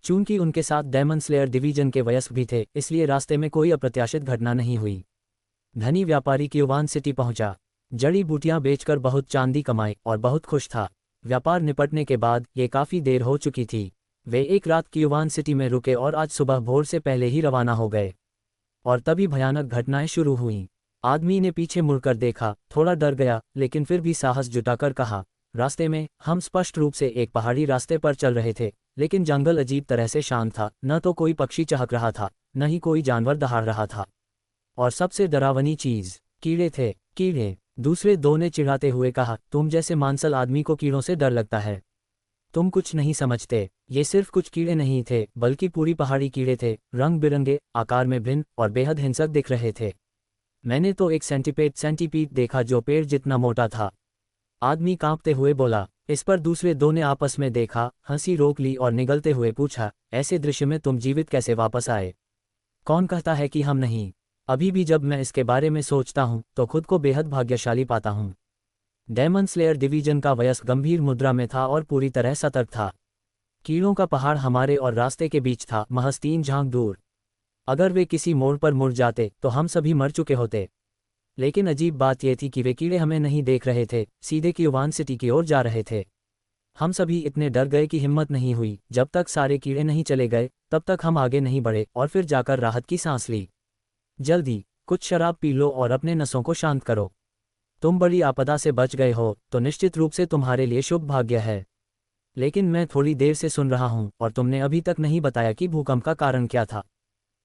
चूंकि उनके साथ डेमन स्लेयर डिवीजन के वयस्क भी थे, इसलिए रास्ते में कोई अप्रत्याशित घटना नहीं हुई। धनी व्यापारी कियूवान सिटी पहुंचा। जड़ी बूटियां बेचकर बहुत चांदी कमाई और बहुत खुश था। व्यापार निपटने के बाद ये काफ़ी देर हो चुकी थी। वे एक रात कियूवान सिटी में रुके और आज सुबह भोर से पहले ही रवाना हो गए। और तभी भयानक घटनाएं शुरू हुईं। आदमी ने पीछे मुड़कर देखा, थोड़ा डर गया, लेकिन फिर भी साहस जुटाकर कहा, रास्ते में हम स्पष्ट रूप से एक पहाड़ी रास्ते पर चल रहे थे, लेकिन जंगल अजीब तरह से शांत था, न तो कोई पक्षी चहक रहा था, न ही कोई जानवर दहाड़ रहा था। और सबसे डरावनी चीज, कीड़े थे। कीड़े। दूसरे दो ने चिढ़ाते हुए कहा, तुम जैसे मांसल आदमी को कीड़ों से डर लगता है। तुम कुछ नहीं समझते, ये सिर्फ कुछ कीड़े नहीं थे, बल्कि पूरी पहाड़ी कीड़े थे, रंग बिरंगे, आकार में भिन्न और बेहद हिंसक दिख रहे थे। मैंने तो एक सेंटीपीड देखा जो पेड़ जितना मोटा था। आदमी कांपते हुए बोला। इस पर दूसरे दो ने आपस में देखा, हंसी रोक ली और निगलते हुए पूछा, ऐसे दृश्य में तुम जीवित कैसे वापस आए? कौन कहता है कि हम नहीं? अभी भी जब मैं इसके बारे में सोचता हूं तो खुद को बेहद भाग्यशाली पाता हूं। डेमन स्लेयर डिवीजन का वयस्क गंभीर मुद्रा में था और पूरी तरह सतर्क था। कीड़ों का पहाड़ हमारे और रास्ते के बीच था, महज 3 झांक दूर। अगर वे किसी मोड़ पर मुड़ जाते तो हम सभी मर चुके होते। लेकिन अजीब बात यह थी कि वे कीड़े हमें नहीं देख रहे थे, सीधे क्यूवान सिटी की ओर जा रहे थे। हम सभी इतने डर गए कि हिम्मत नहीं हुई। जब तक सारे कीड़े नहीं चले गए तब तक हम आगे नहीं बढ़े और फिर जाकर राहत की सांस ली। जल्दी कुछ शराब पी लो और अपने नसों को शांत करो। तुम बड़ी आपदा से बच गए हो तो निश्चित रूप से तुम्हारे लिए शुभ भाग्य है। लेकिन मैं थोड़ी देर से सुन रहा हूं और तुमने अभी तक नहीं बताया कि भूकंप का कारण क्या था।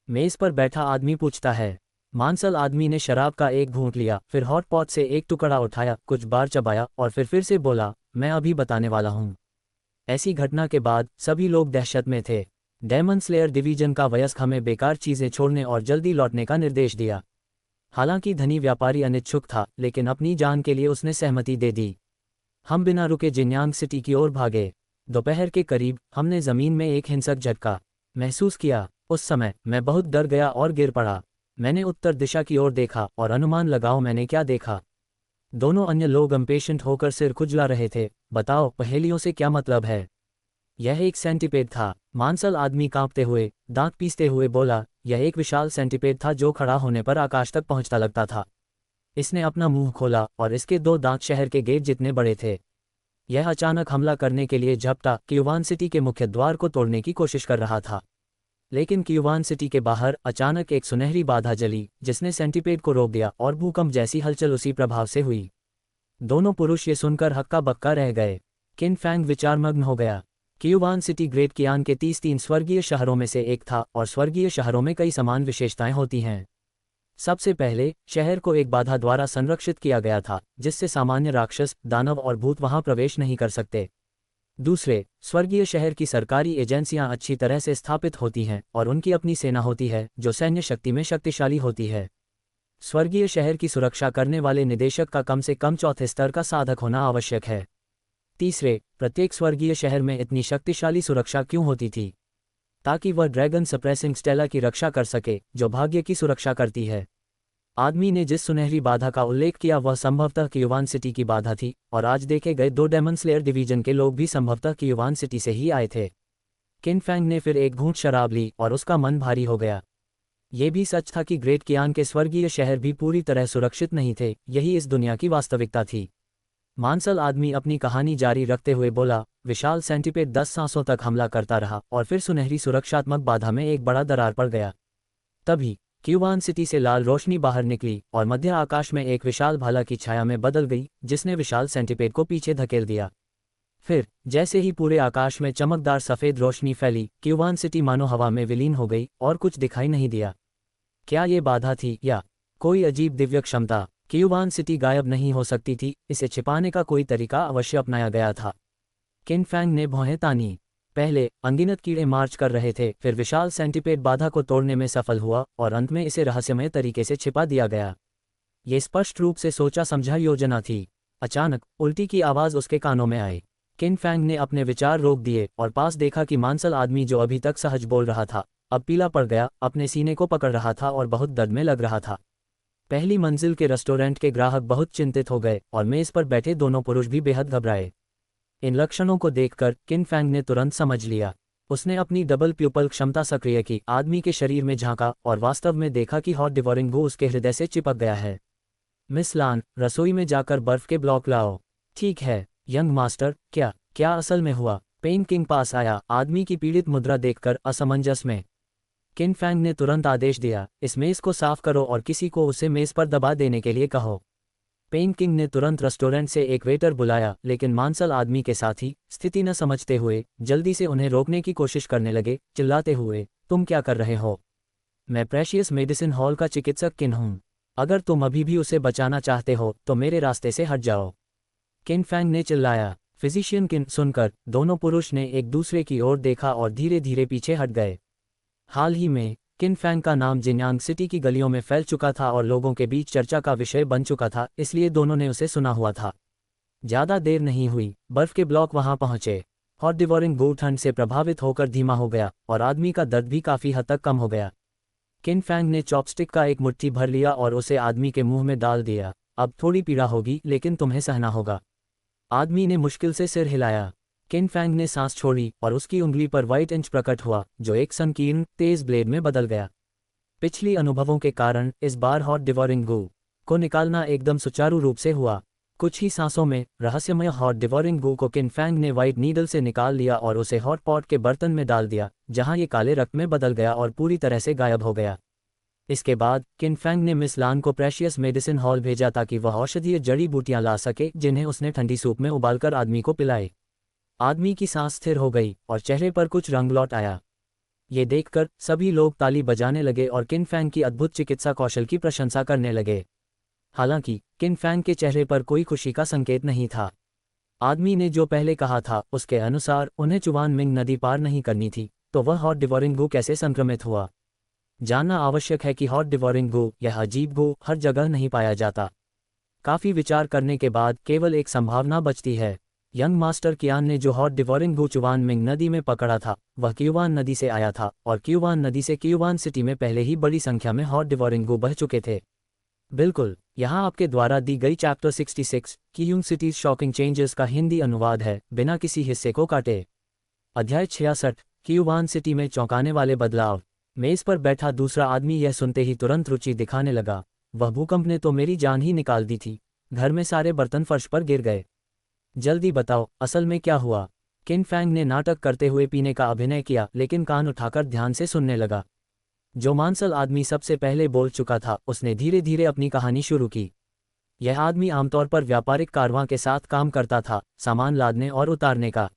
मेज पर बैठा आदमी पूछता है। मांसल आदमी ने शराब का एक घूंट लिया, फिर हॉट पॉट से एक टुकड़ा उठाया, कुछ बार चबाया और फिर से बोला, मैं अभी बताने वाला हूं। ऐसी घटना के बाद सभी लोग दहशत में थे। डेमन स्लेयर डिवीजन का वयस्क हमें बेकार चीजें छोड़ने और जल्दी लौटने का निर्देश दिया। हालांकि धनी व्यापारी अनिच्छुक था, लेकिन अपनी जान के लिए उसने सहमति दे दी। हम बिना रुके जिन्यांग सिटी की ओर भागे। दोपहर के करीब हमने जमीन में एक हिंसक झटका महसूस किया। उस समय मैं बहुत डर गया और गिर पड़ा। मैंने उत्तर दिशा की ओर देखा और अनुमान लगाओ मैंने क्या देखा। दोनों अन्य लोग इम्पेशेंट होकर सिर खुजला रहे थे। बताओ, पहेलियों से क्या मतलब है? यह एक सेंटीपेड था। मांसल आदमी कांपते हुए, दांत पीसते हुए बोला, यह एक विशाल सेंटीपेड था जो खड़ा होने पर आकाश तक पहुंचता लगता था। इसने अपना मुंह खोला और इसके 2 दांत शहर के गेट जितने बड़े थे। यह अचानक हमला करने के लिए झपटा क्यूवान सिटी के मुख्य द्वार को तोड़ने की कोशिश कर रहा था। लेकिन क्यूवान सिटी के बाहर अचानक एक सुनहरी बाधा जली, जिसने सेंटीपेड को रोक दिया और भूकंप जैसी हलचल उसी प्रभाव से हुई। दोनों पुरुष ये सुनकर हक्का बक्का रह गए। किन फैंग विचारमग्न हो गया। क्यूवान सिटी ग्रेट कियान के 33 स्वर्गीय शहरों में से एक था और स्वर्गीय शहरों में कई समान विशेषताएं होती हैं। सबसे पहले, शहर को एक बाधा द्वारा संरक्षित किया गया था, जिससे सामान्य राक्षस, दानव और भूत वहां प्रवेश नहीं कर सकते। दूसरे, स्वर्गीय शहर की सरकारी एजेंसियां अच्छी तरह से स्थापित होती हैं और उनकी अपनी सेना होती है जो सैन्य शक्ति में शक्तिशाली होती है। स्वर्गीय शहर की सुरक्षा करने वाले निदेशक का कम से कम चौथे स्तर का साधक होना आवश्यक है। तीसरे, प्रत्येक स्वर्गीय शहर में इतनी शक्तिशाली सुरक्षा क्यों होती थी? ताकि वह ड्रैगन सप्रेसिंग स्टेला की रक्षा कर सके, जो भाग्य की सुरक्षा करती है। आदमी ने जिस सुनहरी बाधा का उल्लेख किया वह संभवतः क्यूवान सिटी की बाधा थी, और आज देखे गए 2 डेमन स्लेयर डिवीजन के लोग भी संभवतः क्यूवान सिटी से ही आए थे। किन फैंग ने फिर एक घूंट शराब ली और उसका मन भारी हो गया। ये भी सच था कि ग्रेट कियान के स्वर्गीय शहर भी पूरी तरह सुरक्षित नहीं थे, यही इस दुनिया की वास्तविकता थी। मांसल आदमी अपनी कहानी जारी रखते हुए बोला, विशाल सेंटीपेड 10 सांसों तक हमला करता रहा और फिर सुनहरी सुरक्षात्मक बाधा में एक बड़ा दरार पड़ गया। तभी क्यूवान सिटी से लाल रोशनी बाहर निकली और मध्य आकाश में एक विशाल भाला की छाया में बदल गई, जिसने विशाल सेंटीपेड को पीछे धकेल दिया। फिर जैसे ही पूरे आकाश में चमकदार सफेद रोशनी फैली, क्यूवान सिटी मानो हवा में विलीन हो गई और कुछ दिखाई नहीं दिया। क्या ये बाधा थी या कोई अजीब दिव्य क्षमता? क्यूवान सिटी गायब नहीं हो सकती थी, इसे छिपाने का कोई तरीका अवश्य अपनाया गया था। किन फैंग ने भौहें तानी। पहले अनगिनत कीड़े मार्च कर रहे थे, फिर विशाल सेंटीपेड बाधा को तोड़ने में सफल हुआ और अंत में इसे रहस्यमय तरीके से छिपा दिया गया। ये स्पष्ट रूप से सोचा समझा योजना थी। अचानक उल्टी की आवाज उसके कानों में आई। किन फैंग ने अपने विचार रोक दिए और पास देखा कि मांसल आदमी जो अभी तक सहज बोल रहा था, अब पीला पड़ गया, अपने सीने को पकड़ रहा था और बहुत दर्द में लग रहा था। पहली मंजिल के रेस्टोरेंट के ग्राहक बहुत चिंतित हो गए और मेज पर बैठे दोनों पुरुष भी बेहद घबराए। इन लक्षणों को देखकर किन फैंग ने तुरंत समझ लिया। उसने अपनी डबल प्यूपल क्षमता सक्रिय की, आदमी के शरीर में झांका और वास्तव में देखा कि हॉट डिवोरिंग गू उसके हृदय से चिपक गया है। मिस लान, रसोई में जाकर बर्फ के ब्लॉक लाओ। ठीक है यंग मास्टर। क्या असल में हुआ? पेन किंग पास आया, आदमी की पीड़ित मुद्रा देखकर असमंजस में। किन फैंग ने तुरंत आदेश दिया, इस मेज़ को साफ करो और किसी को उसे मेज़ पर दबा देने के लिए कहो। पेन किंग ने तुरंत रेस्टोरेंट से एक वेटर बुलाया, लेकिन मांसल आदमी के साथी स्थिति न समझते हुए जल्दी से उन्हें रोकने की कोशिश करने लगे, चिल्लाते हुए, तुम क्या कर रहे हो? मैं प्रेशियस मेडिसिन हॉल का चिकित्सक किन हूँ। अगर तुम अभी भी उसे बचाना चाहते हो तो मेरे रास्ते से हट जाओ। किन फैंग ने चिल्लाया। फिजिशियन किन सुनकर दोनों पुरुष ने एक दूसरे की ओर देखा और धीरे धीरे पीछे हट गए। हाल ही में किन फैंग का नाम जिन्यांग सिटी की गलियों में फैल चुका था और लोगों के बीच चर्चा का विषय बन चुका था, इसलिए दोनों ने उसे सुना हुआ था। ज़्यादा देर नहीं हुई, बर्फ के ब्लॉक वहां पहुंचे। हॉट डिवोरिंग गू ठंड से प्रभावित होकर धीमा हो गया और आदमी का दर्द भी काफ़ी हद तक कम हो गया। किन फैंग ने चॉपस्टिक का एक मुट्ठी भर लिया और उसे आदमी के मुंह में डाल दिया। अब थोड़ी पीड़ा होगी, लेकिन तुम्हें सहना होगा। आदमी ने मुश्किल से सिर हिलाया। किन फैंग ने सांस छोड़ी और उसकी उंगली पर व्हाइट इंच प्रकट हुआ, जो एक संकीर्ण तेज ब्लेड में बदल गया। पिछली अनुभवों के कारण इस बार हॉट डिवोरिंग गू को निकालना एकदम सुचारू रूप से हुआ। कुछ ही सांसों में रहस्यमय हॉट डिवोरिंग गू को किन फैंग ने व्हाइट नीडल से निकाल लिया और उसे हॉट पॉट के बर्तन में डाल दिया, जहां ये काले रक्त में बदल गया और पूरी तरह से गायब हो गया। इसके बाद किन फैंग ने मिस लान को प्रेशियस मेडिसिन हॉल भेजा ताकि वह औषधीय जड़ी बूटियां ला सके, जिन्हें उसने ठंडी सूप में उबालकर आदमी को पिलाए। आदमी की सांस स्थिर हो गई और चेहरे पर कुछ रंग लौट आया। ये देखकर सभी लोग ताली बजाने लगे और किन फैंग की अद्भुत चिकित्सा कौशल की प्रशंसा करने लगे। हालांकि किन फैंग के चेहरे पर कोई खुशी का संकेत नहीं था। आदमी ने जो पहले कहा था उसके अनुसार उन्हें चुवान मिंग नदी पार नहीं करनी थी, तो वह हॉट डिवोरिंग गू कैसे संक्रमित हुआ? जानना आवश्यक है कि हॉट डिवोरिंग गू, यह अजीब गू, हर जगह नहीं पाया जाता। काफ़ी विचार करने के बाद केवल एक संभावना बचती है। यंग मास्टर कियान ने जो हॉट डिवोरिंग गू चुवान मिंग नदी में पकड़ा था, वह क्यूवान नदी से आया था और क्यूवान नदी से क्यूवान सिटी में पहले ही बड़ी संख्या में हॉट डिवोरिंग गू बह चुके थे। बिल्कुल, यहाँ आपके द्वारा दी गई चैप्टर 66 क्यूंग सिटीज शॉकिंग चेंजेस का हिंदी अनुवाद है, बिना किसी हिस्से को काटे। अध्याय 66 क्यूवान सिटी में चौंकाने वाले बदलाव। मेज पर बैठा दूसरा आदमी यह सुनते ही तुरंत रुचि दिखाने लगा। वह भूकंप ने तो मेरी जान ही निकाल दी थी। घर में सारे बर्तन फर्श पर गिर गए। जल्दी बताओ, असल में क्या हुआ? किन फैंग ने नाटक करते हुए पीने का अभिनय किया, लेकिन कान उठाकर ध्यान से सुनने लगा। जो मांसल आदमी सबसे पहले बोल चुका था, उसने धीरे धीरे अपनी कहानी शुरू की। यह आदमी आमतौर पर व्यापारिक कारवां के साथ काम करता था, सामान लादने और उतारने का।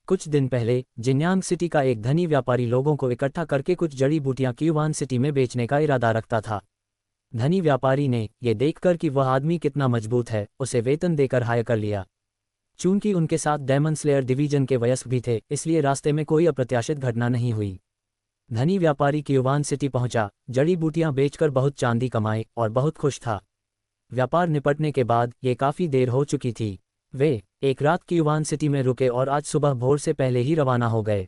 कुछ दिन पहले जिन्यांग सिटी का एक धनी व्यापारी लोगों को इकट्ठा करके कुछ जड़ी बूटियां क्यूवान सिटी में बेचने का इरादा रखता था। धनी व्यापारी ने यह देखकर कि वह आदमी कितना मजबूत है, उसे वेतन देकर हायर कर लिया। चूंकि उनके साथ डेमन स्लेयर डिवीजन के वयस्क भी थे, इसलिए रास्ते में कोई अप्रत्याशित घटना नहीं हुई। धनी व्यापारी क्यूवान सिटी पहुंचा, जड़ी बूटियां बेचकर बहुत चांदी कमाए और बहुत खुश था। व्यापार निपटने के बाद ये काफ़ी देर हो चुकी थी। वे एक रात क्यूवान सिटी में रुके और आज सुबह भोर से पहले ही रवाना हो गए।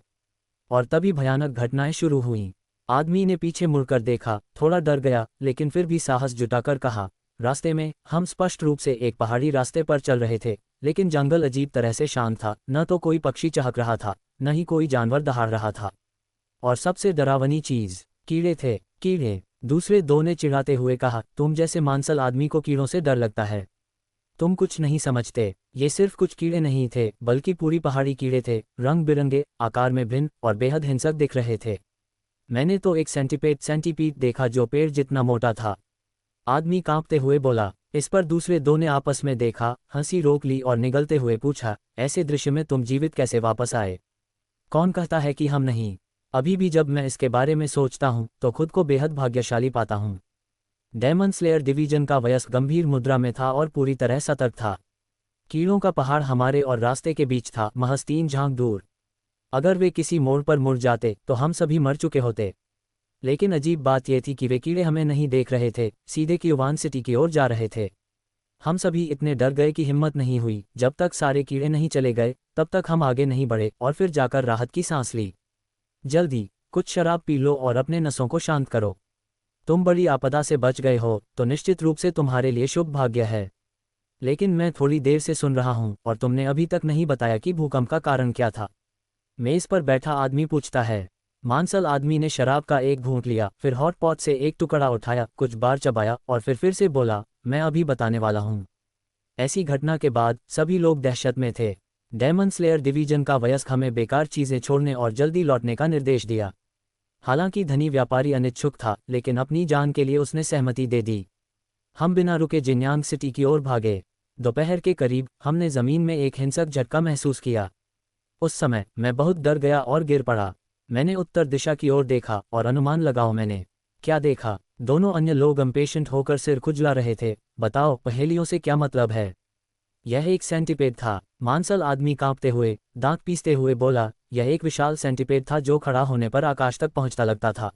और तभी भयानक घटनाएं शुरू हुईं। आदमी ने पीछे मुड़कर देखा, थोड़ा डर गया, लेकिन फिर भी साहस जुटाकर कहा, रास्ते में हम स्पष्ट रूप से एक पहाड़ी रास्ते पर चल रहे थे, लेकिन जंगल अजीब तरह से शांत था। न तो कोई पक्षी चहक रहा था, न ही कोई जानवर दहाड़ रहा था। और सबसे डरावनी चीज कीड़े थे। कीड़े, दूसरे दो ने चिढ़ाते हुए कहा, तुम जैसे मांसल आदमी को कीड़ों से डर लगता है। तुम कुछ नहीं समझते। ये सिर्फ कुछ कीड़े नहीं थे, बल्कि पूरी पहाड़ी कीड़े थे, रंग बिरंगे, आकार में भिन्न और बेहद हिंसक दिख रहे थे। मैंने तो एक सेंटीपीड देखा जो पेड़ जितना मोटा था। आदमी कांपते हुए बोला। इस पर दूसरे दो ने आपस में देखा, हंसी रोक ली और निगलते हुए पूछा, ऐसे दृश्य में तुम जीवित कैसे वापस आए? कौन कहता है कि हम नहीं? अभी भी जब मैं इसके बारे में सोचता हूँ तो खुद को बेहद भाग्यशाली पाता हूँ। डेमन स्लेयर डिवीजन का वयस्क गंभीर मुद्रा में था और पूरी तरह सतर्क था। कीड़ों का पहाड़ हमारे और रास्ते के बीच था, महज 3 झांक दूर। अगर वे किसी मोड़ पर मुड़ जाते तो हम सभी मर चुके होते। लेकिन अजीब बात यह थी कि वे कीड़े हमें नहीं देख रहे थे, सीधे क्यूवान सिटी की ओर जा रहे थे। हम सभी इतने डर गए कि हिम्मत नहीं हुई। जब तक सारे कीड़े नहीं चले गए तब तक हम आगे नहीं बढ़े और फिर जाकर राहत की सांस ली। जल्दी कुछ शराब पी लो और अपने नसों को शांत करो। तुम बड़ी आपदा से बच गए हो तो निश्चित रूप से तुम्हारे लिए शुभ भाग्य है। लेकिन मैं थोड़ी देर से सुन रहा हूँ और तुमने अभी तक नहीं बताया कि भूकंप का कारण क्या था। मेज पर बैठा आदमी पूछता है। मांसल आदमी ने शराब का एक घूंट लिया, फिर हॉट पॉट से एक टुकड़ा उठाया, कुछ बार चबाया और फिर से बोला, मैं अभी बताने वाला हूँ। ऐसी घटना के बाद सभी लोग दहशत में थे। डेमन स्लेयर डिवीजन का वयस्क हमें बेकार चीजें छोड़ने और जल्दी लौटने का निर्देश दिया। हालांकि धनी व्यापारी अनिच्छुक था, लेकिन अपनी जान के लिए उसने सहमति दे दी। हम बिना रुके जिन्यांग सिटी की ओर भागे। दोपहर के करीब हमने जमीन में एक हिंसक झटका महसूस किया। उस समय मैं बहुत डर गया और गिर पड़ा। मैंने उत्तर दिशा की ओर देखा और अनुमान लगाओ मैंने क्या देखा। दोनों अन्य लोग इम्पेशेंट होकर सिर खुजला रहे थे। बताओ, पहेलियों से क्या मतलब है? यह एक सेंटीपेड था। मांसल आदमी कांपते हुए, दांत पीसते हुए बोला। यह एक विशाल सेंटीपेड था जो खड़ा होने पर आकाश तक पहुंचता लगता था।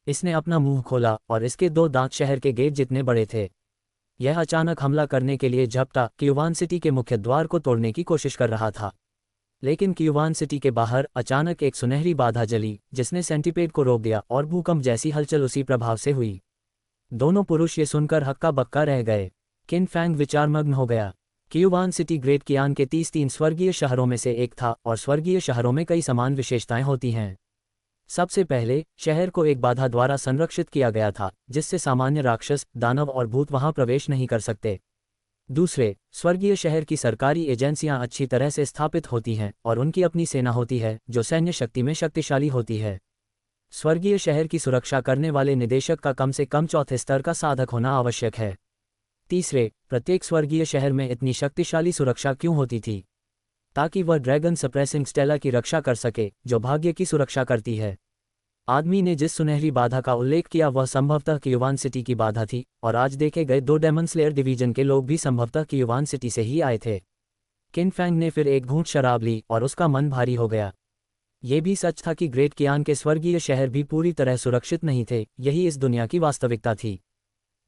इसने अपना मुंह खोला और इसके 2 दांत शहर के गेट जितने बड़े थे। यह अचानक हमला करने के लिए झपटा क्यूवान सिटी के मुख्य द्वार को तोड़ने की कोशिश कर रहा था। लेकिन क्यूवान सिटी के बाहर अचानक एक सुनहरी बाधा जली, जिसने सेंटीपेड को रोक दिया और भूकंप जैसी हलचल उसी प्रभाव से हुई। दोनों पुरुष ये सुनकर हक्का बक्का रह गए। किन फैंग विचारमग्न हो गया। क्यूवान सिटी ग्रेट कियान के 33 स्वर्गीय शहरों में से एक था, और स्वर्गीय शहरों में कई समान विशेषताएं होती हैं। सबसे पहले, शहर को एक बाधा द्वारा संरक्षित किया गया था, जिससे सामान्य राक्षस, दानव और भूत वहां प्रवेश नहीं कर सकते। दूसरे, स्वर्गीय शहर की सरकारी एजेंसियां अच्छी तरह से स्थापित होती हैं और उनकी अपनी सेना होती है जो सैन्य शक्ति में शक्तिशाली होती है। स्वर्गीय शहर की सुरक्षा करने वाले निदेशक का कम से कम चौथे स्तर का साधक होना आवश्यक है। तीसरे, प्रत्येक स्वर्गीय शहर में इतनी शक्तिशाली सुरक्षा क्यों होती थी? ताकि वह ड्रैगन सप्रेसिंग स्टेला की रक्षा कर सके, जो भाग्य की सुरक्षा करती है। आदमी ने जिस सुनहरी बाधा का उल्लेख किया वह संभवतः क्यूवान सिटी की बाधा थी, और आज देखे गए 2 डेमन स्लेयर डिवीजन के लोग भी संभवतः क्यूवान सिटी से ही आए थे। किन फैंग ने फिर एक घूंट शराब ली और उसका मन भारी हो गया। ये भी सच था कि ग्रेट कियान के स्वर्गीय शहर भी पूरी तरह सुरक्षित नहीं थे। यही इस दुनिया की वास्तविकता थी।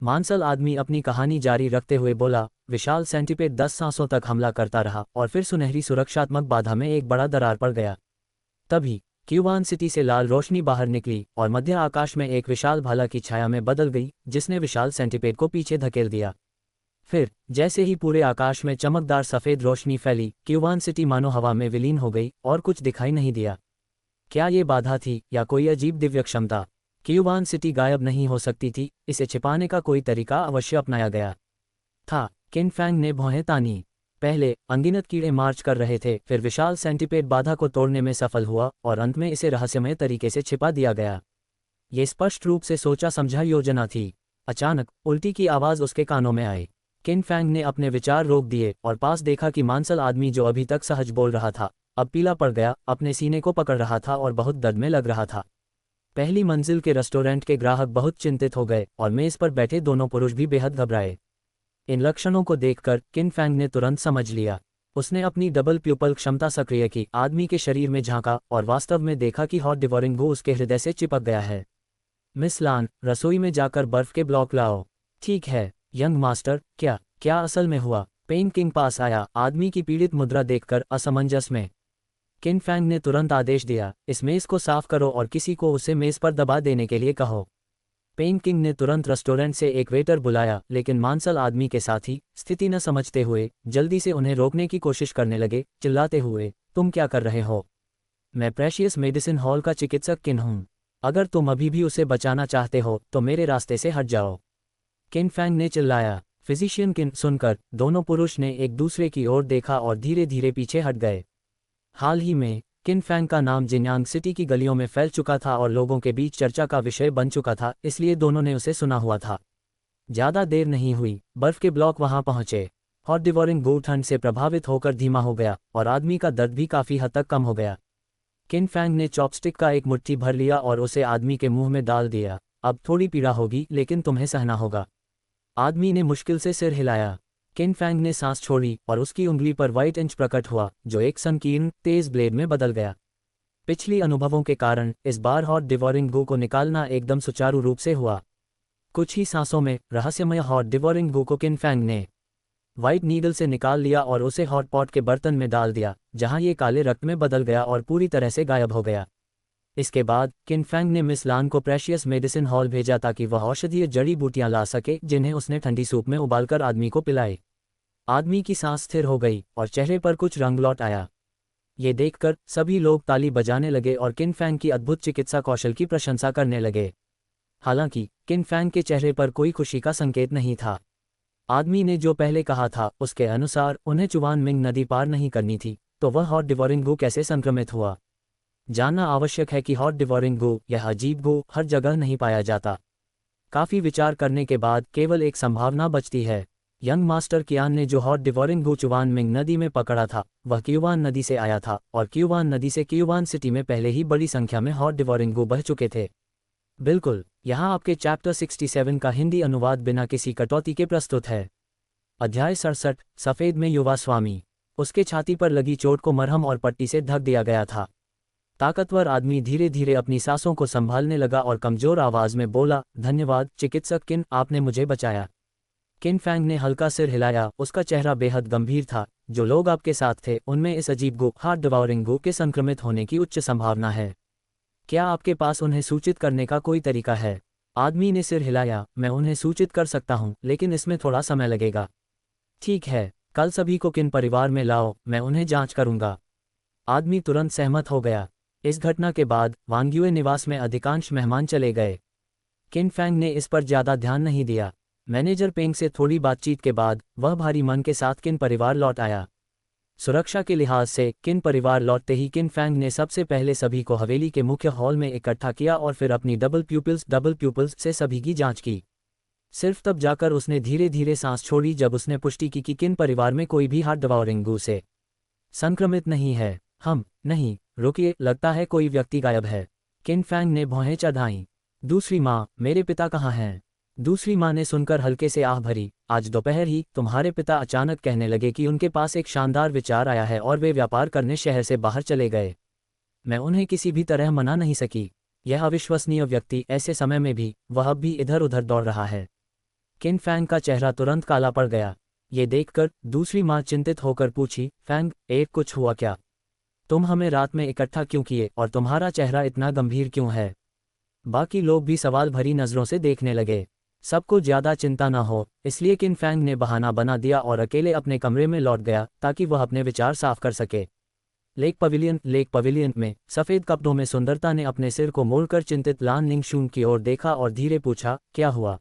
मांसल आदमी अपनी कहानी जारी रखते हुए बोला, विशाल सेंटीपेड 10 सांसों तक हमला करता रहा और फिर सुनहरी सुरक्षात्मक बाधा में एक बड़ा दरार पड़ गया। तभी क्यूवान सिटी से लाल रोशनी बाहर निकली और मध्य आकाश में एक विशाल भाला की छाया में बदल गई, जिसने विशाल सेंटीपेड को पीछे धकेल दिया। फिर जैसे ही पूरे आकाश में चमकदार सफ़ेद रोशनी फैली, क्यूवान सिटी मानो हवा में विलीन हो गई और कुछ दिखाई नहीं दिया। क्या ये बाधा थी या कोई अजीब दिव्य क्षमता? क्यूवान सिटी गायब नहीं हो सकती थी, इसे छिपाने का कोई तरीका अवश्य अपनाया गया था। किन फैंग ने भौहें तानी। पहले अनगिनत कीड़े मार्च कर रहे थे, फिर विशाल सेंटीपेड बाधा को तोड़ने में सफल हुआ और अंत में इसे रहस्यमय तरीके से छिपा दिया गया। ये स्पष्ट रूप से सोचा समझा योजना थी। अचानक उल्टी की आवाज़ उसके कानों में आई। किन फैंग ने अपने विचार रोक दिए और पास देखा कि मांसल आदमी, जो अभी तक सहज बोल रहा था, अब पीला पड़ गया, अपने सीने को पकड़ रहा था और बहुत दर्द में लग रहा था। पहली मंजिल के रेस्टोरेंट के ग्राहक बहुत चिंतित हो गए और मेज पर बैठे दोनों पुरुष भी बेहद घबराए। इन लक्षणों को देखकर किन फैंग ने तुरंत समझ लिया। उसने अपनी डबल प्यूपल क्षमता सक्रिय की, आदमी के शरीर में झांका और वास्तव में देखा कि हॉट डिवोरिंग गो उसके हृदय से चिपक गया है। मिस लान, रसोई में जाकर बर्फ के ब्लॉक लाओ। ठीक है यंग मास्टर। क्या असल में हुआ? पेन किंग पास आया, आदमी की पीड़ित मुद्रा देखकर असमंजस में। किन फैंग ने तुरंत आदेश दिया, इस मेज को साफ करो और किसी को उसे मेज पर दबा देने के लिए कहो। पेन किंग ने तुरंत रेस्टोरेंट से एक वेटर बुलाया, लेकिन मांसल आदमी के साथी स्थिति न समझते हुए जल्दी से उन्हें रोकने की कोशिश करने लगे, चिल्लाते हुए, तुम क्या कर रहे हो? मैं प्रेशियस मेडिसिन हॉल का चिकित्सक किन हूँ। अगर तुम अभी भी उसे बचाना चाहते हो तो मेरे रास्ते से हट जाओ। किन फैंग ने चिल्लाया। फिजिशियन किन सुनकर दोनों पुरुष ने एक दूसरे की ओर देखा और धीरे धीरे पीछे हट गए। हाल ही में किन फैंग का नाम जिन्यांग सिटी की गलियों में फैल चुका था और लोगों के बीच चर्चा का विषय बन चुका था, इसलिए दोनों ने उसे सुना हुआ था। ज्यादा देर नहीं हुई, बर्फ के ब्लॉक वहां पहुंचे। हॉट डिवोरिंग गो ठंड से प्रभावित होकर धीमा हो गया और आदमी का दर्द भी काफी हद तक कम हो गया। किन फैंग ने चॉपस्टिक का एक मुट्ठी भर लिया और उसे आदमी के मुंह में डाल दिया। अब थोड़ी पीड़ा होगी, लेकिन तुम्हें सहना होगा। आदमी ने मुश्किल से सिर हिलाया। किन फैंग ने सांस छोड़ी और उसकी उंगली पर व्हाइट इंच प्रकट हुआ, जो एक संकीर्ण तेज ब्लेड में बदल गया। पिछली अनुभवों के कारण इस बार हॉट डिवोरिंग गो को निकालना एकदम सुचारू रूप से हुआ। कुछ ही सांसों में रहस्यमय हॉट डिवोरिंग गो को किन फैंग ने व्हाइट नीडल से निकाल लिया और उसे हॉट पॉट के बर्तन में डाल दिया, जहां ये काले रक्त में बदल गया और पूरी तरह से गायब हो गया। इसके बाद किन फैंग ने मिस लान को प्रेशियस मेडिसिन हॉल भेजा ताकि वह औषधीय जड़ी बूटियां ला सके, जिन्हें उसने ठंडी सूप में उबालकर आदमी को पिलाए। आदमी की सांस स्थिर हो गई और चेहरे पर कुछ रंग लौट आया। ये देखकर सभी लोग ताली बजाने लगे और किन फैंग की अद्भुत चिकित्सा कौशल की प्रशंसा करने लगे। हालांकि किन फैंग के चेहरे पर कोई खुशी का संकेत नहीं था। आदमी ने जो पहले कहा था उसके अनुसार उन्हें चुवान मिंग नदी पार नहीं करनी थी, तो वह हॉट डिवोरिंग गो कैसे संक्रमित हुआ? जानना आवश्यक है कि हॉट डिवोरिंग गो, यह अजीब गो, हर जगह नहीं पाया जाता। काफ़ी विचार करने के बाद केवल एक संभावना बचती है। यंग मास्टर कियान ने जो हॉट डिवोरिंग गो चुवान मिंग नदी में पकड़ा था, वह क्यूवान नदी से आया था, और क्यूवान नदी से क्यूवान सिटी में पहले ही बड़ी संख्या में हॉट डिवोरिंग गो बह चुके थे। बिल्कुल, यहाँ आपके चैप्टर 67 का हिंदी अनुवाद बिना किसी कटौती के प्रस्तुत है। अध्याय 67, सफ़ेद में युवा स्वामी। उसके छाती पर लगी चोट को मरहम और पट्टी से ढक दिया गया था। ताकतवर आदमी धीरे धीरे अपनी सांसों को संभालने लगा और कमजोर आवाज में बोला, धन्यवाद चिकित्सक किन, आपने मुझे बचाया। किन फैंग ने हल्का सिर हिलाया, उसका चेहरा बेहद गंभीर था। जो लोग आपके साथ थे उनमें इस अजीब गो, हार्ट डिवोरिंग गो के संक्रमित होने की उच्च संभावना है। क्या आपके पास उन्हें सूचित करने का कोई तरीका है? आदमी ने सिर हिलाया, मैं उन्हें सूचित कर सकता हूं, लेकिन इसमें थोड़ा समय लगेगा। ठीक है, कल सभी को किन परिवार में लाओ, मैं उन्हें जांच करूंगा। आदमी तुरंत सहमत हो गया। इस घटना के बाद वांग्युए निवास में अधिकांश मेहमान चले गए। किन फैंग ने इस पर ज्यादा ध्यान नहीं दिया। मैनेजर पेंग से थोड़ी बातचीत के बाद वह भारी मन के साथ किन परिवार लौट आया। सुरक्षा के लिहाज से किन परिवार लौटते ही किन फैंग ने सबसे पहले सभी को हवेली के मुख्य हॉल में इकट्ठा किया और फिर अपनी डबल प्यूपिल्स से सभी की जांच की। सिर्फ तब जाकर उसने धीरे धीरे सांस छोड़ी जब उसने पुष्टि की कि किन परिवार में कोई भी हार्ट डिवोरिंग गो से संक्रमित नहीं है। नहीं, रुकिए, लगता है कोई व्यक्ति गायब है। किन फैंग ने भौहें चढ़ाईं। दूसरी माँ, मेरे पिता कहाँ हैं? दूसरी माँ ने सुनकर हल्के से आह भरी। आज दोपहर ही तुम्हारे पिता अचानक कहने लगे कि उनके पास एक शानदार विचार आया है और वे व्यापार करने शहर से बाहर चले गए। मैं उन्हें किसी भी तरह मना नहीं सकी। यह अविश्वसनीय व्यक्ति ऐसे समय में भी, वह अब भी इधर उधर दौड़ रहा है। किन फैंग का चेहरा तुरंत काला पड़ गया। ये देखकर दूसरी माँ चिंतित होकर पूछी, फैंग, कुछ हुआ क्या? तुम हमें रात में इकट्ठा क्यों किए और तुम्हारा चेहरा इतना गंभीर क्यों है? बाकी लोग भी सवाल भरी नजरों से देखने लगे। सबको ज्यादा चिंता न हो, इसलिए किन फैंग ने बहाना बना दिया और अकेले अपने कमरे में लौट गया ताकि वह अपने विचार साफ कर सके। लेक पवेलियन में सफेद कपड़ों में सुंदरता ने अपने सिर को मोड़कर चिंतित लान निंगशूंग की ओर देखा और धीरे पूछा, क्या हुआ?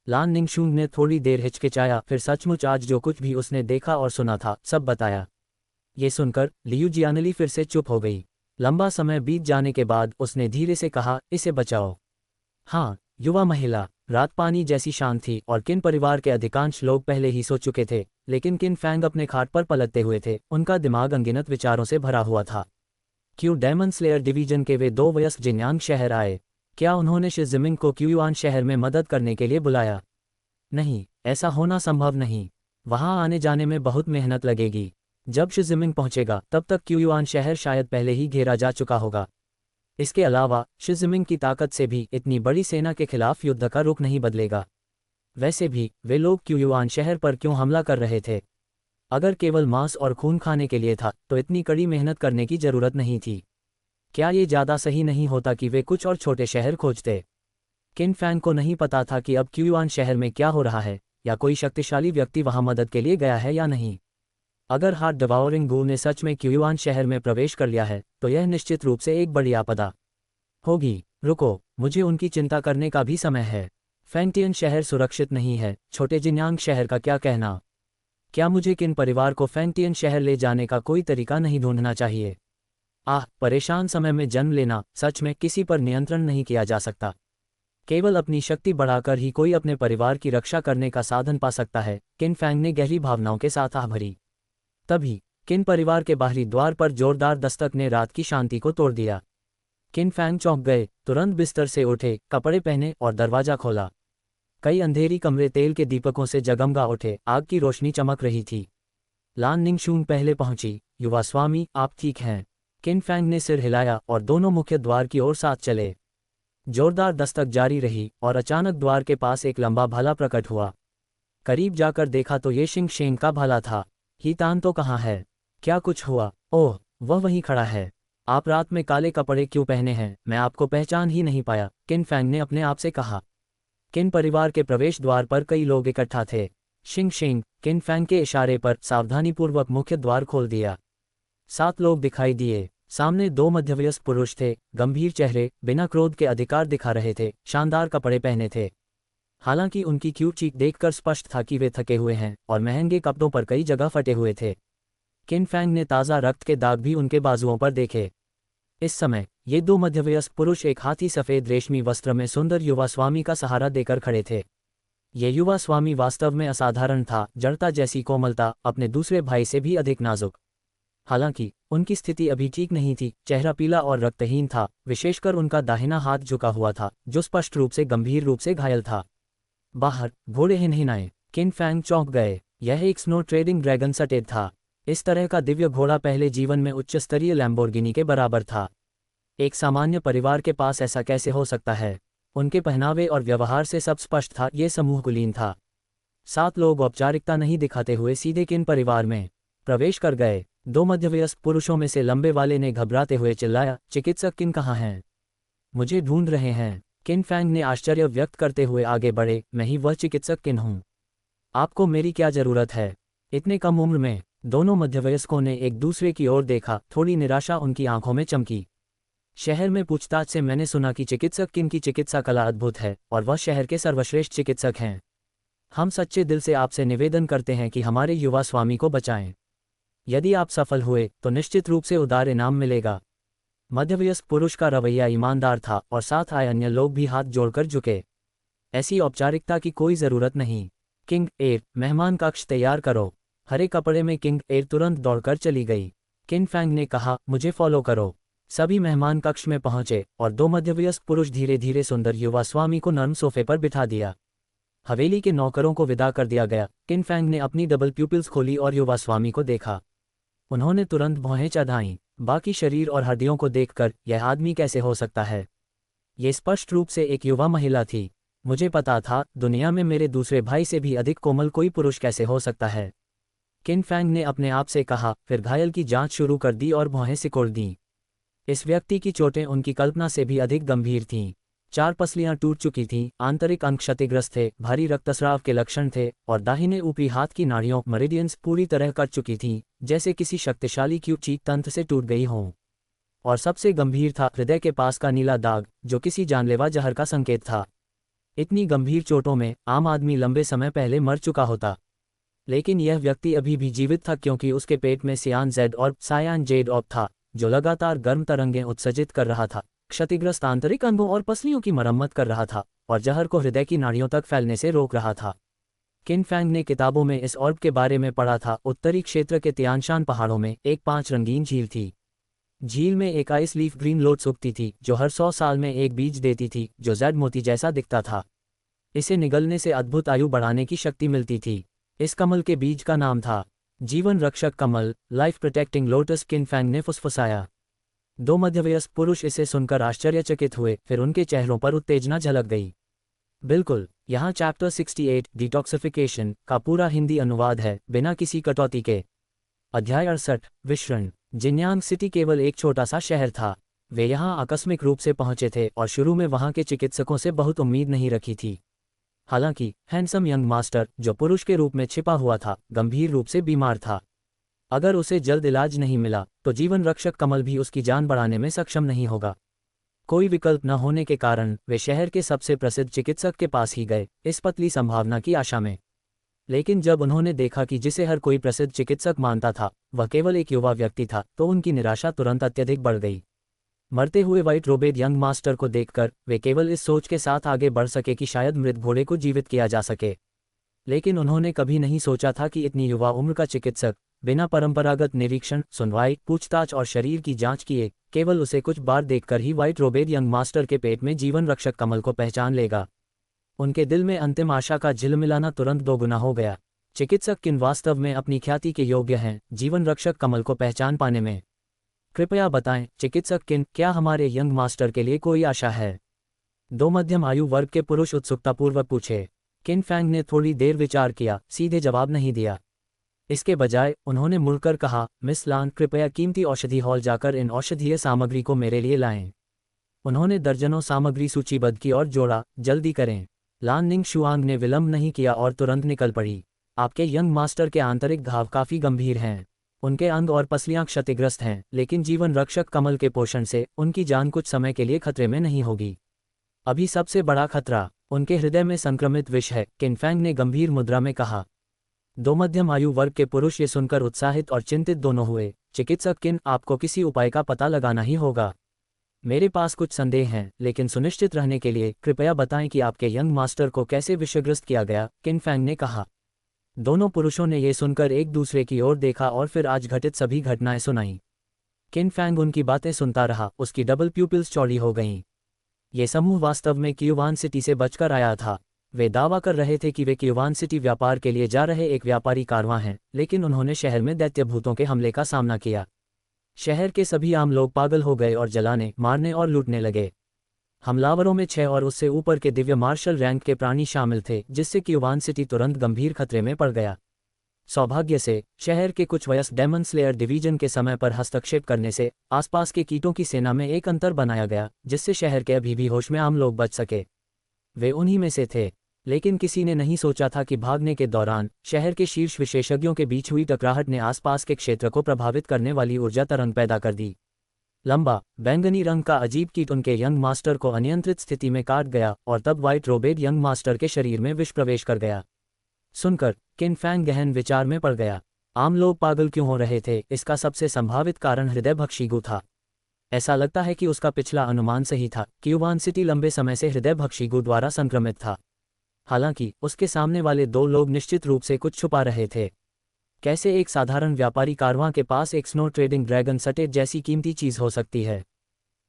लान निंगशूंग ने थोड़ी देर हिचकिचाया, फिर सचमुच आज जो कुछ भी उसने देखा और सुना था सब बताया। ये सुनकर लियू जियानली फिर से चुप हो गई। लंबा समय बीत जाने के बाद उसने धीरे से कहा, इसे बचाओ। हाँ, युवा महिला। रात पानी जैसी शांत थी और किन परिवार के अधिकांश लोग पहले ही सो चुके थे, लेकिन किन फैंग अपने खाट पर पलटते हुए थे। उनका दिमाग अनगिनत विचारों से भरा हुआ था। क्यों डेमन स्लेयर डिवीजन के वे 2 वयस्क जिन्यांग शहर आए? क्या उन्होंने शिजिमिंग को क्यूयुआन शहर में मदद करने के लिए बुलाया? नहीं, ऐसा होना संभव नहीं। वहां आने जाने में बहुत मेहनत लगेगी। जब शिजिमिंग पहुंचेगा तब तक क्यूयुआन शहर शायद पहले ही घेरा जा चुका होगा। इसके अलावा शिजिमिंग की ताकत से भी इतनी बड़ी सेना के खिलाफ युद्ध का रुख नहीं बदलेगा। वैसे भी वे लोग क्यूयुआन शहर पर क्यों हमला कर रहे थे? अगर केवल मांस और खून खाने के लिए था तो इतनी कड़ी मेहनत करने की जरूरत नहीं थी। क्या ये ज़्यादा सही नहीं होता कि वे कुछ और छोटे शहर खोजते? किन फैंग को नहीं पता था कि अब क्यूयुआन शहर में क्या हो रहा है, या कोई शक्तिशाली व्यक्ति वहां मदद के लिए गया है या नहीं। अगर हार्ट डिवोरिंग गो ने सच में क्यूयुआन शहर में प्रवेश कर लिया है तो यह निश्चित रूप से एक बड़ी आपदा होगी। रुको, मुझे उनकी चिंता करने का भी समय है। फैंटियन शहर सुरक्षित नहीं है, छोटे जिन्यांग शहर का क्या कहना? क्या मुझे किन परिवार को फैंटियन शहर ले जाने का कोई तरीका नहीं ढूंढना चाहिए? परेशान समय में जन्म लेना, सच में किसी पर नियंत्रण नहीं किया जा सकता। केवल अपनी शक्ति बढ़ाकर ही कोई अपने परिवार की रक्षा करने का साधन पा सकता है। किन फैंग ने गहरी भावनाओं के साथ आह भरी। तभी किन परिवार के बाहरी द्वार पर जोरदार दस्तक ने रात की शांति को तोड़ दिया। किन फैंग चौंक गए, तुरंत बिस्तर से उठे, कपड़े पहने और दरवाजा खोला। कई अंधेरी कमरे तेल के दीपकों से जगमगा उठे, आग की रोशनी चमक रही थी। लान निंगशूंग पहले पहुंची। युवा स्वामी, आप ठीक हैं? किन फैंग ने सिर हिलाया और दोनों मुख्य द्वार की ओर साथ चले। जोरदार दस्तक जारी रही और अचानक द्वार के पास एक लंबा भाला प्रकट हुआ। करीब जाकर देखा तो ये शिंग शेंग का भाला था। ही तान तो कहाँ है? क्या कुछ हुआ? ओह, वह वहीं खड़ा है। आप रात में काले कपड़े क्यों पहने हैं? मैं आपको पहचान ही नहीं पाया, किन फैंग ने अपने आप से कहा। किन परिवार के प्रवेश द्वार पर कई लोग इकट्ठा थे। शिंग शेंग, किन फैंग के इशारे पर सावधानीपूर्वक मुख्य द्वार खोल दिया। 7 लोग दिखाई दिए। सामने 2 मध्यवयस्क पुरुष थे, गंभीर चेहरे, बिना क्रोध के अधिकार दिखा रहे थे, शानदार कपड़े पहने थे। हालांकि उनकी क्यूट चीक देखकर स्पष्ट था कि वे थके हुए हैं और महंगे कपड़ों पर कई जगह फटे हुए थे। किन फैंग ने ताज़ा रक्त के दाग भी उनके बाजुओं पर देखे। इस समय ये दो मध्यवयस्क पुरुष एक हाथी सफेद रेशमी वस्त्र में सुंदर युवा स्वामी का सहारा देकर खड़े थे। ये युवा स्वामी वास्तव में असाधारण था, जड़ता जैसी कोमलता, अपने दूसरे भाई से भी अधिक नाजुक। हालांकि उनकी स्थिति अभी ठीक नहीं थी, चेहरा पीला और रक्तहीन था, विशेषकर उनका दाहिना हाथ झुका हुआ था, जो स्पष्ट रूप से गंभीर रूप से घायल था। बाहर घोड़े हिनहिनाए, किन फैंग चौंक गए। यह एक स्नो ट्रेडिंग ड्रैगन सटेड था। इस तरह का दिव्य घोड़ा पहले जीवन में उच्च स्तरीय लैम्बोर्गिनी के बराबर था। एक सामान्य परिवार के पास ऐसा कैसे हो सकता है? उनके पहनावे और व्यवहार से सब स्पष्ट था, ये समूह कुलीन था। 7 लोग औपचारिकता नहीं दिखाते हुए सीधे किन परिवार में प्रवेश कर गए। 2 मध्यवयस्क पुरुषों में से लंबे वाले ने घबराते हुए चिल्लाया, चिकित्सक किन कहाँ हैं? मुझे ढूंढ रहे हैं। किन फैंग ने आश्चर्य व्यक्त करते हुए आगे बढ़े, मैं ही वह चिकित्सक किन हूँ। आपको मेरी क्या जरूरत है? इतने कम उम्र में? दोनों मध्यवयस्कों ने एक दूसरे की ओर देखा, थोड़ी निराशा उनकी आंखों में चमकी। शहर में पूछताछ से मैंने सुना कि चिकित्सक किन की चिकित्सा कला अद्भुत है और वह शहर के सर्वश्रेष्ठ चिकित्सक हैं। हम सच्चे दिल से आपसे निवेदन करते हैं कि हमारे युवा स्वामी को बचाएं। यदि आप सफल हुए तो निश्चित रूप से उदार इनाम मिलेगा। मध्यवयस्क पुरुष का रवैया ईमानदार था और साथ आए अन्य लोग भी हाथ जोड़कर झुके। ऐसी औपचारिकता की कोई जरूरत नहीं। किंग एयर, मेहमान कक्ष तैयार करो। हरे कपड़े में किंग एयर तुरंत दौड़कर चली गई। किन फैंग ने कहा, मुझे फॉलो करो। सभी मेहमान कक्ष में पहुंचे और 2 मध्यवयस्क पुरुष धीरे धीरे सुंदर युवा स्वामी को नर्म सोफे पर बिठा दिया। हवेली के नौकरों को विदा कर दिया गया। किन फैंग ने अपनी डबल प्यूपिल्स खोली और युवा स्वामी को देखा। उन्होंने तुरंत भौहें चढ़ाईं। बाकी शरीर और हड्डियों को देखकर यह आदमी कैसे हो सकता है? ये स्पष्ट रूप से एक युवा महिला थी। मुझे पता था, दुनिया में मेरे दूसरे भाई से भी अधिक कोमल कोई पुरुष कैसे हो सकता है। किन फैंग ने अपने आप से कहा, फिर घायल की जांच शुरू कर दी और भौहें सिकोड़ दीं। इस व्यक्ति की चोटें उनकी कल्पना से भी अधिक गंभीर थीं। 4 पसलियां टूट चुकी थीं, आंतरिक अंग क्षतिग्रस्त थे, भारी रक्तस्राव के लक्षण थे और दाहिने ऊपरी हाथ की नाड़ियों मेरिडियंस पूरी तरह कट चुकी थीं, जैसे किसी शक्तिशाली चीख तंत्र से टूट गई हों। और सबसे गंभीर था हृदय के पास का नीला दाग, जो किसी जानलेवा जहर का संकेत था। इतनी गंभीर चोटों में आम आदमी लंबे समय पहले मर चुका होता, लेकिन यह व्यक्ति अभी भी जीवित था क्योंकि उसके पेट में सियान जेड और सायान जेड ऑप था, जो लगातार गर्म तरंगें उत्सर्जित कर रहा था, क्षतिग्रस्त आंतरिक अंगों और पसलियों की मरम्मत कर रहा था और जहर को हृदय की नाड़ियों तक फैलने से रोक रहा था। किन फैंग ने किताबों में इस ऑर्ब के बारे में पढ़ा था। उत्तरी क्षेत्र के तियानशान पहाड़ों में एक 5 रंगीन झील थी। झील में एक आइस लीफ ग्रीन लोट्स उगती थी, जो हर 100 साल में एक बीज देती थी, जो जेड मोती जैसा दिखता था। इसे निगलने से अद्भुत आयु बढ़ाने की शक्ति मिलती थी। इस कमल के बीज का नाम था जीवन रक्षक कमल, लाइफ प्रोटेक्टिंग लोटस। किन फैंग ने फुसफुसाया। 2 मध्यवयस्क पुरुष इसे सुनकर आश्चर्यचकित हुए, फिर उनके चेहरों पर उत्तेजना झलक गई। बिल्कुल, यहाँ चैप्टर 68 डिटॉक्सिफिकेशन का पूरा हिंदी अनुवाद है, बिना किसी कटौती के। अध्याय 68 विश्रण। जिन्यांग सिटी केवल एक छोटा सा शहर था। वे यहाँ आकस्मिक रूप से पहुंचे थे और शुरू में वहाँ के चिकित्सकों से बहुत उम्मीद नहीं रखी थी। हालांकि हैंडसम यंग मास्टर, जो पुरुष के रूप में छिपा हुआ था, गंभीर रूप से बीमार था। अगर उसे जल्द इलाज नहीं मिला तो जीवन रक्षक कमल भी उसकी जान बढ़ाने में सक्षम नहीं होगा। कोई विकल्प न होने के कारण वे शहर के सबसे प्रसिद्ध चिकित्सक के पास ही गए, इस पतली संभावना की आशा में। लेकिन जब उन्होंने देखा कि जिसे हर कोई प्रसिद्ध चिकित्सक मानता था वह केवल एक युवा व्यक्ति था, तो उनकी निराशा तुरंत अत्यधिक बढ़ गई। मरते हुए व्हाइट रोबेड यंग मास्टर को देखकर वे केवल इस सोच के साथ आगे बढ़ सके कि शायद मृत घोड़े को जीवित किया जा सके। लेकिन उन्होंने कभी नहीं सोचा था कि इतनी युवा उम्र का चिकित्सक बिना परंपरागत निरीक्षण, सुनवाई, पूछताछ और शरीर की जांच किए केवल उसे कुछ बार देखकर ही व्हाइट रोबेड यंग मास्टर के पेट में जीवन रक्षक कमल को पहचान लेगा। उनके दिल में अंतिम आशा का झिलमिलाना तुरंत दोगुना हो गया। चिकित्सक किन वास्तव में अपनी ख्याति के योग्य हैं जीवन रक्षक कमल को पहचान पाने में? कृपया बताएं चिकित्सक किन, क्या हमारे यंग मास्टर के लिए कोई आशा है? 2 मध्यम आयु वर्ग के पुरुष उत्सुकतापूर्वक पूछे। किन फैंग ने थोड़ी देर विचार किया, सीधे जवाब नहीं दिया। इसके बजाय उन्होंने मुड़कर कहा, मिस लान, कृपया कीमती औषधि हॉल जाकर इन औषधीय सामग्री को मेरे लिए लाएं। उन्होंने दर्जनों सामग्री सूचीबद्ध की और जोड़ा, जल्दी करें। लान निंग शुआंग ने विलंब नहीं किया और तुरंत निकल पड़ी। आपके यंग मास्टर के आंतरिक घाव काफी गंभीर हैं। उनके अंग और पसलियां क्षतिग्रस्त हैं, लेकिन जीवन रक्षक कमल के पोषण से उनकी जान कुछ समय के लिए खतरे में नहीं होगी। अभी सबसे बड़ा खतरा उनके हृदय में संक्रमित विष है, किन फैंग ने गंभीर मुद्रा में कहा। 2 मध्यम आयु वर्ग के पुरुष ये सुनकर उत्साहित और चिंतित दोनों हुए। चिकित्सक किन, आपको किसी उपाय का पता लगाना ही होगा। मेरे पास कुछ संदेह हैं, लेकिन सुनिश्चित रहने के लिए कृपया बताएं कि आपके यंग मास्टर को कैसे विषयग्रस्त किया गया, किन फैंग ने कहा। दोनों पुरुषों ने ये सुनकर एक दूसरे की ओर देखा और फिर आज घटित सभी घटनाएं सुनाईं। किन फैंग उनकी बातें सुनता रहा, उसकी डबल प्यूपिल्स चौड़ी हो गईं। ये समूह वास्तव में क्यूवान सिटी से बचकर आया था। वे दावा कर रहे थे कि वे क्यूवान सिटी व्यापार के लिए जा रहे एक व्यापारी कारवां हैं, लेकिन उन्होंने शहर में दैत्य भूतों के हमले का सामना किया। शहर के सभी आम लोग पागल हो गए और जलाने, मारने और लूटने लगे। हमलावरों में 6 और उससे ऊपर के दिव्य मार्शल रैंक के प्राणी शामिल थे, जिससे क्यूवान सिटी तुरंत गंभीर खतरे में पड़ गया। सौभाग्य से शहर के कुछ वयस्क डेमन स्लेयर डिवीजन के समय पर हस्तक्षेप करने से आसपास के कीटों की सेना में एक अंतर बनाया गया, जिससे शहर के अभी भी होश में आम लोग बच सके। वे उन्हीं में से थे, लेकिन किसी ने नहीं सोचा था कि भागने के दौरान शहर के शीर्ष विशेषज्ञों के बीच हुई टकराहट ने आसपास के क्षेत्र को प्रभावित करने वाली ऊर्जा तरंग पैदा कर दी। लंबा बैंगनी रंग का अजीब कीट उनके यंग मास्टर को अनियंत्रित स्थिति में काट गया और तब व्हाइट रोबेड यंग मास्टर के शरीर में विष प्रवेश कर गया। सुनकर किन फैंग गहन विचार में पड़ गया। आम लोग पागल क्यों हो रहे थे? इसका सबसे संभावित कारण हृदयभक्षी गू था। ऐसा लगता है कि उसका पिछला अनुमान सही था। क्यूवान सिटी लंबे समय से हृदयभक्षी गू द्वारा संक्रमित था। हालांकि उसके सामने वाले 2 लोग निश्चित रूप से कुछ छुपा रहे थे। कैसे एक साधारण व्यापारी कारवां के पास एक स्नो ट्रेडिंग ड्रैगन सटेट जैसी कीमती चीज हो सकती है?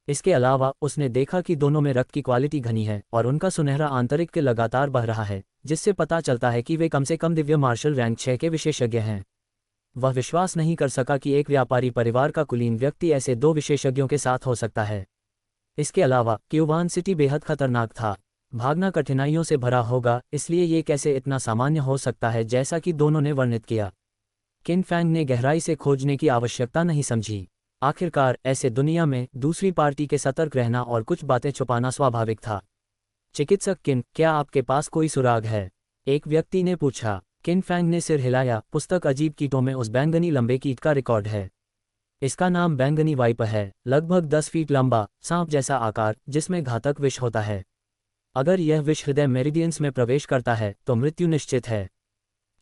इसके अलावा उसने देखा कि दोनों में रक्त की क्वालिटी घनी है और उनका सुनहरा आंतरिक के लगातार बह रहा है, जिससे पता चलता है कि वे कम से कम दिव्य मार्शल रैंक 6 के विशेषज्ञ हैं। वह विश्वास नहीं कर सका कि एक व्यापारी परिवार का कुलीन व्यक्ति ऐसे 2 विशेषज्ञों के साथ हो सकता है। इसके अलावा क्यूवान सिटी बेहद खतरनाक था। भागना कठिनाइयों से भरा होगा, इसलिए ये कैसे इतना सामान्य हो सकता है जैसा कि दोनों ने वर्णित किया। किन फैंग ने गहराई से खोजने की आवश्यकता नहीं समझी। आखिरकार ऐसे दुनिया में दूसरी पार्टी के सतर्क रहना और कुछ बातें छुपाना स्वाभाविक था। चिकित्सक किन, क्या आपके पास कोई सुराग है? एक व्यक्ति ने पूछा। किन फैंग ने सिर हिलाया। पुस्तक अजीब कीटों में उस बैंगनी लंबे कीट का रिकॉर्ड है। इसका नाम बैंगनी वाइप है। लगभग 10 फीट लंबा, सांप जैसा आकार, जिसमें घातक विष होता है। अगर यह विष हृदय मेरिडियंस में प्रवेश करता है तो मृत्यु निश्चित है।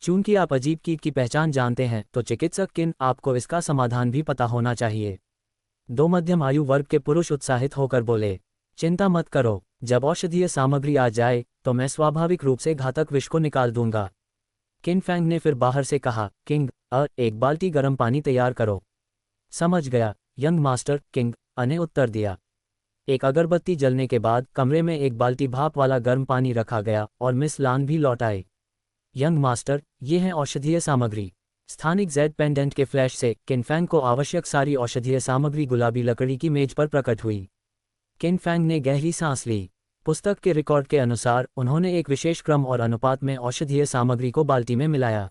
चूंकि आप अजीब कीट की पहचान जानते हैं, तो चिकित्सक किन, आपको इसका समाधान भी पता होना चाहिए। 2 मध्यम आयु वर्ग के पुरुष उत्साहित होकर बोले। चिंता मत करो, जब औषधीय सामग्री आ जाए तो मैं स्वाभाविक रूप से घातक विष को निकाल दूंगा। किन फैंग ने फिर बाहर से कहा। किंग, एक बाल्टी गर्म पानी तैयार करो। समझ गया यंग मास्टर, किंग ने उत्तर दिया। एक अगरबत्ती जलने के बाद कमरे में एक बाल्टी भाप वाला गर्म पानी रखा गया और मिस लान भी लौट आए। यंग मास्टर, ये है औषधीय सामग्री। स्थानिक जेड पेंडेंट के फ्लैश से किन फैंग को आवश्यक सारी औषधीय सामग्री गुलाबी लकड़ी की मेज पर प्रकट हुई। किन फैंग ने गहरी सांस ली। पुस्तक के रिकॉर्ड के अनुसार उन्होंने एक विशेष क्रम और अनुपात में औषधीय सामग्री को बाल्टी में मिलाया।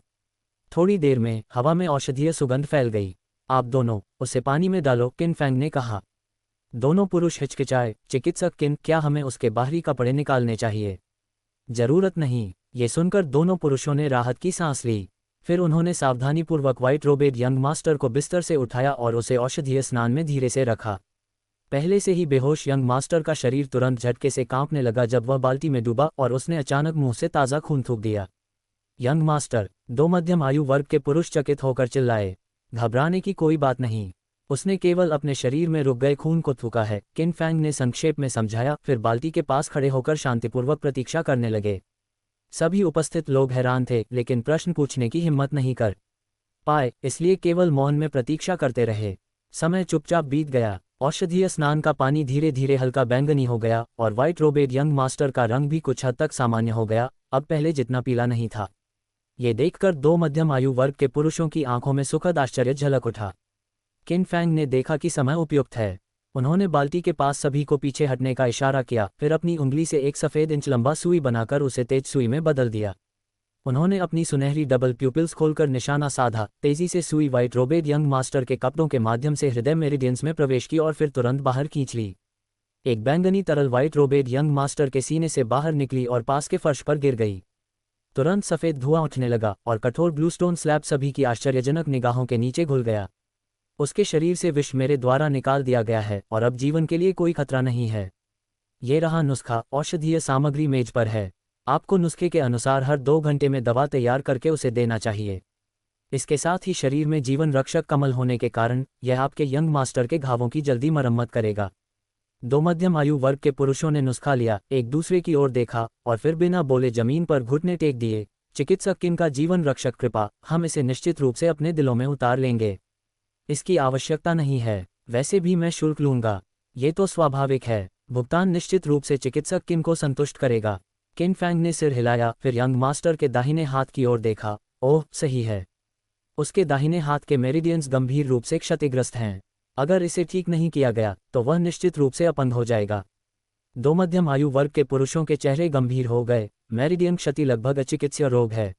थोड़ी देर में हवा में औषधीय सुगंध फैल गई। आप दोनों उसे पानी में डालो, किन फैंग ने कहा। दोनों पुरुष हिचकिचाए। चिकित्सक किन, क्या हमें उसके बाहरी कपड़े निकालने चाहिए? जरूरत नहीं। ये सुनकर दोनों पुरुषों ने राहत की सांस ली। फिर उन्होंने सावधानीपूर्वक व्हाइट रोबेड यंग मास्टर को बिस्तर से उठाया और उसे औषधीय स्नान में धीरे से रखा। पहले से ही बेहोश यंग मास्टर का शरीर तुरंत झटके से कांपने लगा जब वह बाल्टी में डूबा और उसने अचानक मुंह से ताज़ा खून थूक दिया। यंग मास्टर, 2 मध्यम आयु वर्ग के पुरुष चकित होकर चिल्लाए। घबराने की कोई बात नहीं, उसने केवल अपने शरीर में रुक गए खून को थूका है, किन फैंग ने संक्षेप में समझाया। फिर बाल्टी के पास खड़े होकर शांतिपूर्वक प्रतीक्षा करने लगे। सभी उपस्थित लोग हैरान थे, लेकिन प्रश्न पूछने की हिम्मत नहीं कर पाए, इसलिए केवल मौन में प्रतीक्षा करते रहे। समय चुपचाप बीत गया। औषधीय स्नान का पानी धीरे धीरे हल्का बैंगनी हो गया और व्हाइट रोबेड यंग मास्टर का रंग भी कुछ हद तक सामान्य हो गया, अब पहले जितना पीला नहीं था। ये देखकर 2 मध्यम आयु वर्ग के पुरुषों की आंखों में सुखद आश्चर्य झलक उठा। किन फैंग ने देखा कि समय उपयुक्त है। उन्होंने बाल्टी के पास सभी को पीछे हटने का इशारा किया, फिर अपनी उंगली से एक सफ़ेद इंच लंबा सुई बनाकर उसे तेज सुई में बदल दिया। उन्होंने अपनी सुनहरी डबल प्यूपिल्स खोलकर निशाना साधा। तेजी से सुई व्हाइट रोबेड यंग मास्टर के कपड़ों के माध्यम से हृदय मेरिडियंस में प्रवेश की और फिर तुरंत बाहर खींच ली। एक बैंगनी तरल व्हाइट रोबेड यंग मास्टर के सीने से बाहर निकली और पास के फर्श पर गिर गई। तुरंत सफ़ेद धुआं उठने लगा और कठोर ब्लूस्टोन स्लैब सभी की आश्चर्यजनक निगाहों के नीचे घुल गया। उसके शरीर से विष मेरे द्वारा निकाल दिया गया है और अब जीवन के लिए कोई खतरा नहीं है। ये रहा नुस्खा। औषधीय सामग्री मेज पर है। आपको नुस्खे के अनुसार हर 2 घंटे में दवा तैयार करके उसे देना चाहिए। इसके साथ ही शरीर में जीवन रक्षक कमल होने के कारण यह आपके यंग मास्टर के घावों की जल्दी मरम्मत करेगा। दो मध्यम आयु वर्ग के पुरुषों ने नुस्खा लिया, एक दूसरे की ओर देखा और फिर बिना बोले जमीन पर घुटने टेक दिए। चिकित्सक किन का जीवन रक्षक कृपा, हम इसे निश्चित रूप से अपने दिलों में उतार लेंगे। इसकी आवश्यकता नहीं है, वैसे भी मैं शुल्क लूंगा। ये तो स्वाभाविक है, भुगतान निश्चित रूप से चिकित्सक किन को संतुष्ट करेगा। किन फैंग ने सिर हिलाया, फिर यंग मास्टर के दाहिने हाथ की ओर देखा। ओह, सही है। उसके दाहिने हाथ के मेरिडियंस गंभीर रूप से क्षतिग्रस्त हैं। अगर इसे ठीक नहीं किया गया तो वह निश्चित रूप से अपंग हो जाएगा। दो मध्यम आयु वर्ग के पुरुषों के चेहरे गंभीर हो गए। मेरिडियन क्षति लगभग अचिकित्सीय रोग है।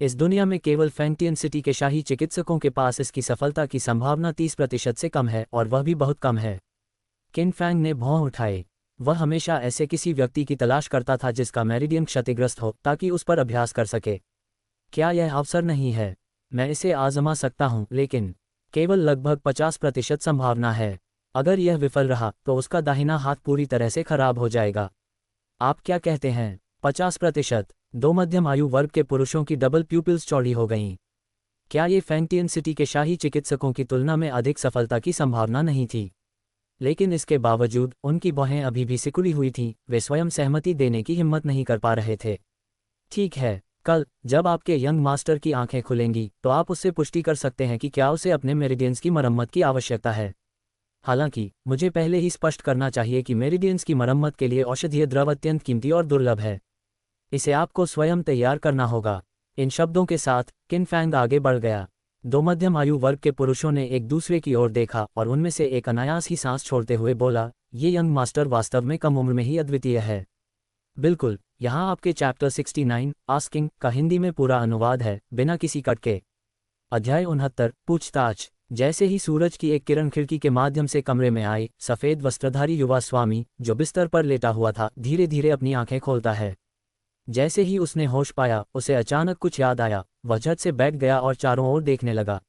इस दुनिया में केवल फैंगटियन सिटी के शाही चिकित्सकों के पास इसकी सफलता की संभावना 30% से कम है, और वह भी बहुत कम है। किन फैंग ने भौं उठाए। वह हमेशा ऐसे किसी व्यक्ति की तलाश करता था जिसका मेरिडियन क्षतिग्रस्त हो, ताकि उस पर अभ्यास कर सके। क्या यह अवसर नहीं है? मैं इसे आजमा सकता हूं, लेकिन केवल लगभग 50% संभावना है। अगर यह विफल रहा तो उसका दाहिना हाथ पूरी तरह से खराब हो जाएगा। आप क्या कहते हैं? 50%। दो मध्यम आयु वर्ग के पुरुषों की डबल प्यूपिल्स चौड़ी हो गईं। क्या ये फैंगटियन सिटी के शाही चिकित्सकों की तुलना में अधिक सफलता की संभावना नहीं थी? लेकिन इसके बावजूद उनकी बाहें अभी भी सिकुड़ी हुई थीं, वे स्वयं सहमति देने की हिम्मत नहीं कर पा रहे थे। ठीक है, कल जब आपके यंग मास्टर की आंखें खुलेंगी तो आप उससे पुष्टि कर सकते हैं कि क्या उसे अपने मेरिडियंस की मरम्मत की आवश्यकता है। हालांकि मुझे पहले ही स्पष्ट करना चाहिए कि मेरिडियंस की मरम्मत के लिए औषधीय द्रव अत्यंत कीमती और दुर्लभ है। इसे आपको स्वयं तैयार करना होगा। इन शब्दों के साथ किन फैंग आगे बढ़ गया। दो मध्यम आयु वर्ग के पुरुषों ने एक दूसरे की ओर देखा और उनमें से एक अनायास ही सांस छोड़ते हुए बोला, ये यंग मास्टर वास्तव में कम उम्र में ही अद्वितीय है। बिल्कुल, यहाँ आपके चैप्टर 69 आस्किंग का हिंदी में पूरा अनुवाद है, बिना किसी कट के। अध्याय 69 पूछताछ। जैसे ही सूरज की एक किरण खिड़की के माध्यम से कमरे में आई, सफेद वस्त्रधारी युवा स्वामी जो बिस्तर पर लेटा हुआ था धीरे धीरे अपनी आंखें खोलता है। जैसे ही उसने होश पाया, उसे अचानक कुछ याद आया। वह झट से बैठ गया और चारों ओर देखने लगा।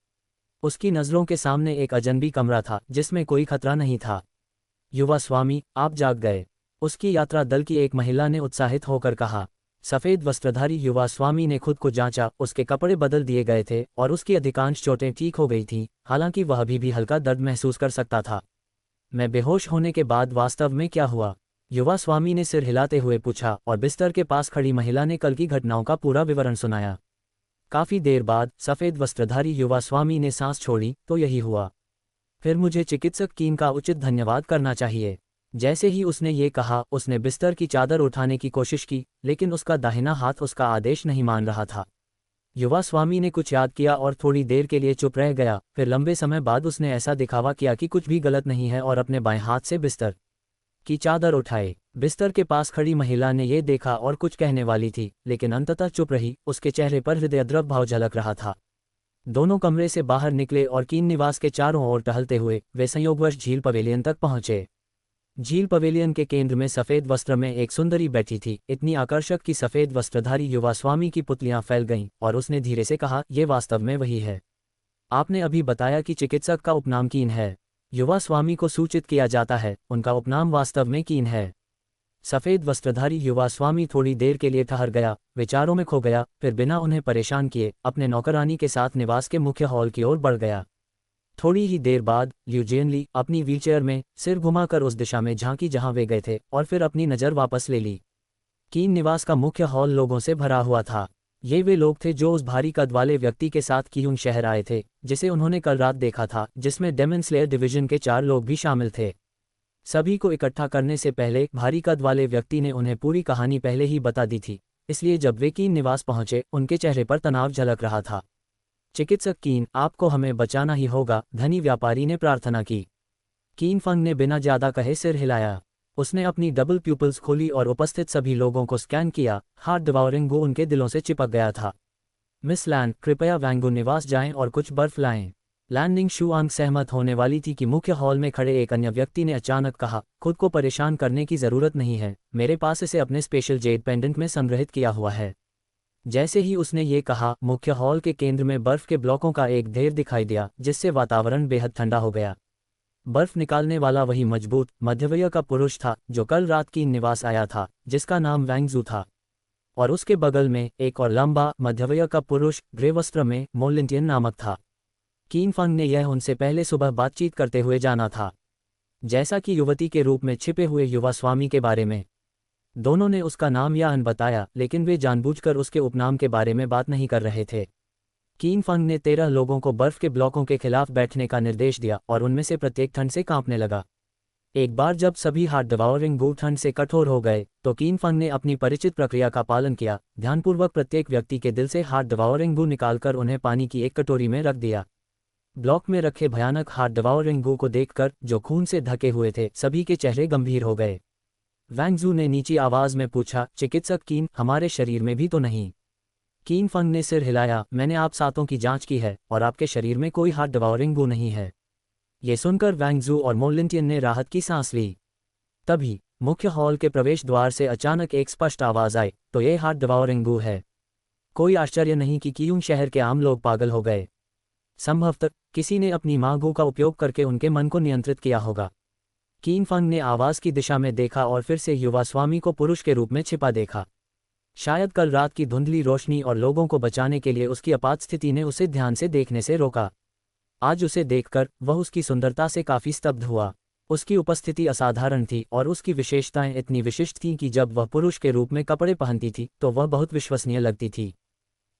उसकी नज़रों के सामने एक अजनबी कमरा था जिसमें कोई खतरा नहीं था। युवा स्वामी, आप जाग गए, उसकी यात्रा दल की एक महिला ने उत्साहित होकर कहा। सफेद वस्त्रधारी युवा स्वामी ने खुद को जांचा, उसके कपड़े बदल दिए गए थे और उसकी अधिकांश चोटें ठीक हो गई थीं, हालांकि वह अभी भी हल्का दर्द महसूस कर सकता था। मैं बेहोश होने के बाद वास्तव में क्या हुआ? युवा स्वामी ने सिर हिलाते हुए पूछा और बिस्तर के पास खड़ी महिला ने कल की घटनाओं का पूरा विवरण सुनाया। काफी देर बाद सफेद वस्त्रधारी युवा स्वामी ने सांस छोड़ी, तो यही हुआ। फिर मुझे चिकित्सक कीन का उचित धन्यवाद करना चाहिए। जैसे ही उसने ये कहा, उसने बिस्तर की चादर उठाने की कोशिश की, लेकिन उसका दाहिना हाथ उसका आदेश नहीं मान रहा था। युवा स्वामी ने कुछ याद किया और थोड़ी देर के लिए चुप रह गया। फिर लंबे समय बाद उसने ऐसा दिखावा किया कि कुछ भी गलत नहीं है और अपने बाएं हाथ से बिस्तर की चादर उठाई। बिस्तर के पास खड़ी महिला ने यह देखा और कुछ कहने वाली थी, लेकिन अंततः चुप रही। उसके चेहरे पर हृदयद्रव भाव झलक रहा था। दोनों कमरे से बाहर निकले और कीन निवास के चारों ओर टहलते हुए वे संयोगवश झील पवेलियन तक पहुंचे। झील पवेलियन के केंद्र में सफेद वस्त्र में एक सुंदरी बैठी थी, इतनी आकर्षक कि सफेद वस्त्रधारी युवा स्वामी की पुतलियां फैल गईं, और उसने धीरे से कहा, यह वास्तव में वही है। आपने अभी बताया कि चिकित्सक का उपनाम कीन है। युवा स्वामी को सूचित किया जाता है, उनका उपनाम वास्तव में कीन है। सफेद वस्त्रधारी युवा स्वामी थोड़ी देर के लिए ठहर गया, विचारों में खो गया, फिर बिना उन्हें परेशान किए अपने नौकरानी के साथ निवास के मुख्य हॉल की ओर बढ़ गया। थोड़ी ही देर बाद ल्यूजियन ली अपनी व्हीलचेयर में सिर घुमाकर उस दिशा में झांकी जहां वे गए थे, और फिर अपनी नज़र वापस ले ली। कीन निवास का मुख्य हॉल लोगों से भरा हुआ था। ये वे लोग थे जो उस भारी कद वाले व्यक्ति के साथ कीयूंग शहर आए थे, जिसे उन्होंने कल रात देखा था, जिसमें डेमन स्लेयर डिवीजन के 4 लोग भी शामिल थे। सभी को इकट्ठा करने से पहले भारी कद वाले व्यक्ति ने उन्हें पूरी कहानी पहले ही बता दी थी, इसलिए जब वे कीन निवास पहुंचे, उनके चेहरे पर तनाव झलक रहा था। चिकित्सक कीन, आपको हमें बचाना ही होगा, धनी व्यापारी ने प्रार्थना की। कीन फंग ने बिना ज्यादा कहे सिर हिलाया। उसने अपनी डबल प्यूपल्स खोली और उपस्थित सभी लोगों को स्कैन किया। हार्ट डिवाउरिंग गो उनके दिलों से चिपक गया था। मिस लैन, कृपया वैंगू निवास जाएं और कुछ बर्फ लाएं। लैंडिंग शुआंग सहमत होने वाली थी कि मुख्य हॉल में खड़े एक अन्य व्यक्ति ने अचानक कहा, खुद को परेशान करने की जरूरत नहीं है, मेरे पास इसे अपने स्पेशल जेड पेंडेंट में संग्रहित किया हुआ है। जैसे ही उसने ये कहा, मुख्य हॉल के केंद्र में बर्फ के ब्लॉकों का एक ढेर दिखाई दिया, जिससे वातावरण बेहद ठंडा हो गया। बर्फ निकालने वाला वही मजबूत मध्यवयस्क का पुरुष था जो कल रात कीन निवास आया था, जिसका नाम वैंगजू था, और उसके बगल में एक और लंबा मध्यवयस्क का पुरुष ग्रे वस्त्र में मोलिंटियन नामक था। कीन फंग ने यह उनसे पहले सुबह बातचीत करते हुए जाना था। जैसा कि युवती के रूप में छिपे हुए युवा स्वामी के बारे में। दोनों ने उसका नाम यान बताया, लेकिन वे जानबूझकर उसके उपनाम के बारे में बात नहीं कर रहे थे। कीन फंग ने 13 लोगों को बर्फ के ब्लॉकों के खिलाफ बैठने का निर्देश दिया और उनमें से प्रत्येक ठंड से कांपने लगा। एक बार जब सभी हार्ट डिवाउरिंग गू ठंड से कठोर हो गए तो कीन फंग ने अपनी परिचित प्रक्रिया का पालन किया। ध्यानपूर्वक प्रत्येक व्यक्ति के दिल से हार्ट डिवाउरिंग गू निकालकर उन्हें पानी की एक कटोरी में रख दिया। ब्लॉक में रखे भयानक हार्ट डिवाउरिंग गू को देखकर, जो खून से ढके हुए थे, सभी के चेहरे गंभीर हो गए। वैंगजू ने नीची आवाज में पूछा, चिकित्सक कीन, हमारे शरीर में भी तो नहीं? कीन फंग ने सिर हिलाया, मैंने आप सातों की जांच की है और आपके शरीर में कोई हार्ट डिवाउरिंग गू नहीं है। ये सुनकर वैंगजू और मोलिंटियन ने राहत की सांस ली। तभी मुख्य हॉल के प्रवेश द्वार से अचानक एक स्पष्ट आवाज आई, तो ये हार्ट डिवाउरिंग गू है। कोई आश्चर्य नहीं कि कियूंग शहर के आम लोग पागल हो गए। संभवतः किसी ने अपनी मां गू का उपयोग करके उनके मन को नियंत्रित किया होगा। कीन फंग ने आवाज की दिशा में देखा और फिर से युवा स्वामी को पुरुष के रूप में छिपा देखा। शायद कल रात की धुंधली रोशनी और लोगों को बचाने के लिए उसकी आपात स्थिति ने उसे ध्यान से देखने से रोका। आज उसे देखकर वह उसकी सुंदरता से काफी स्तब्ध हुआ। उसकी उपस्थिति असाधारण थी और उसकी विशेषताएं इतनी विशिष्ट थीं कि जब वह पुरुष के रूप में कपड़े पहनती थी तो वह बहुत विश्वसनीय लगती थी।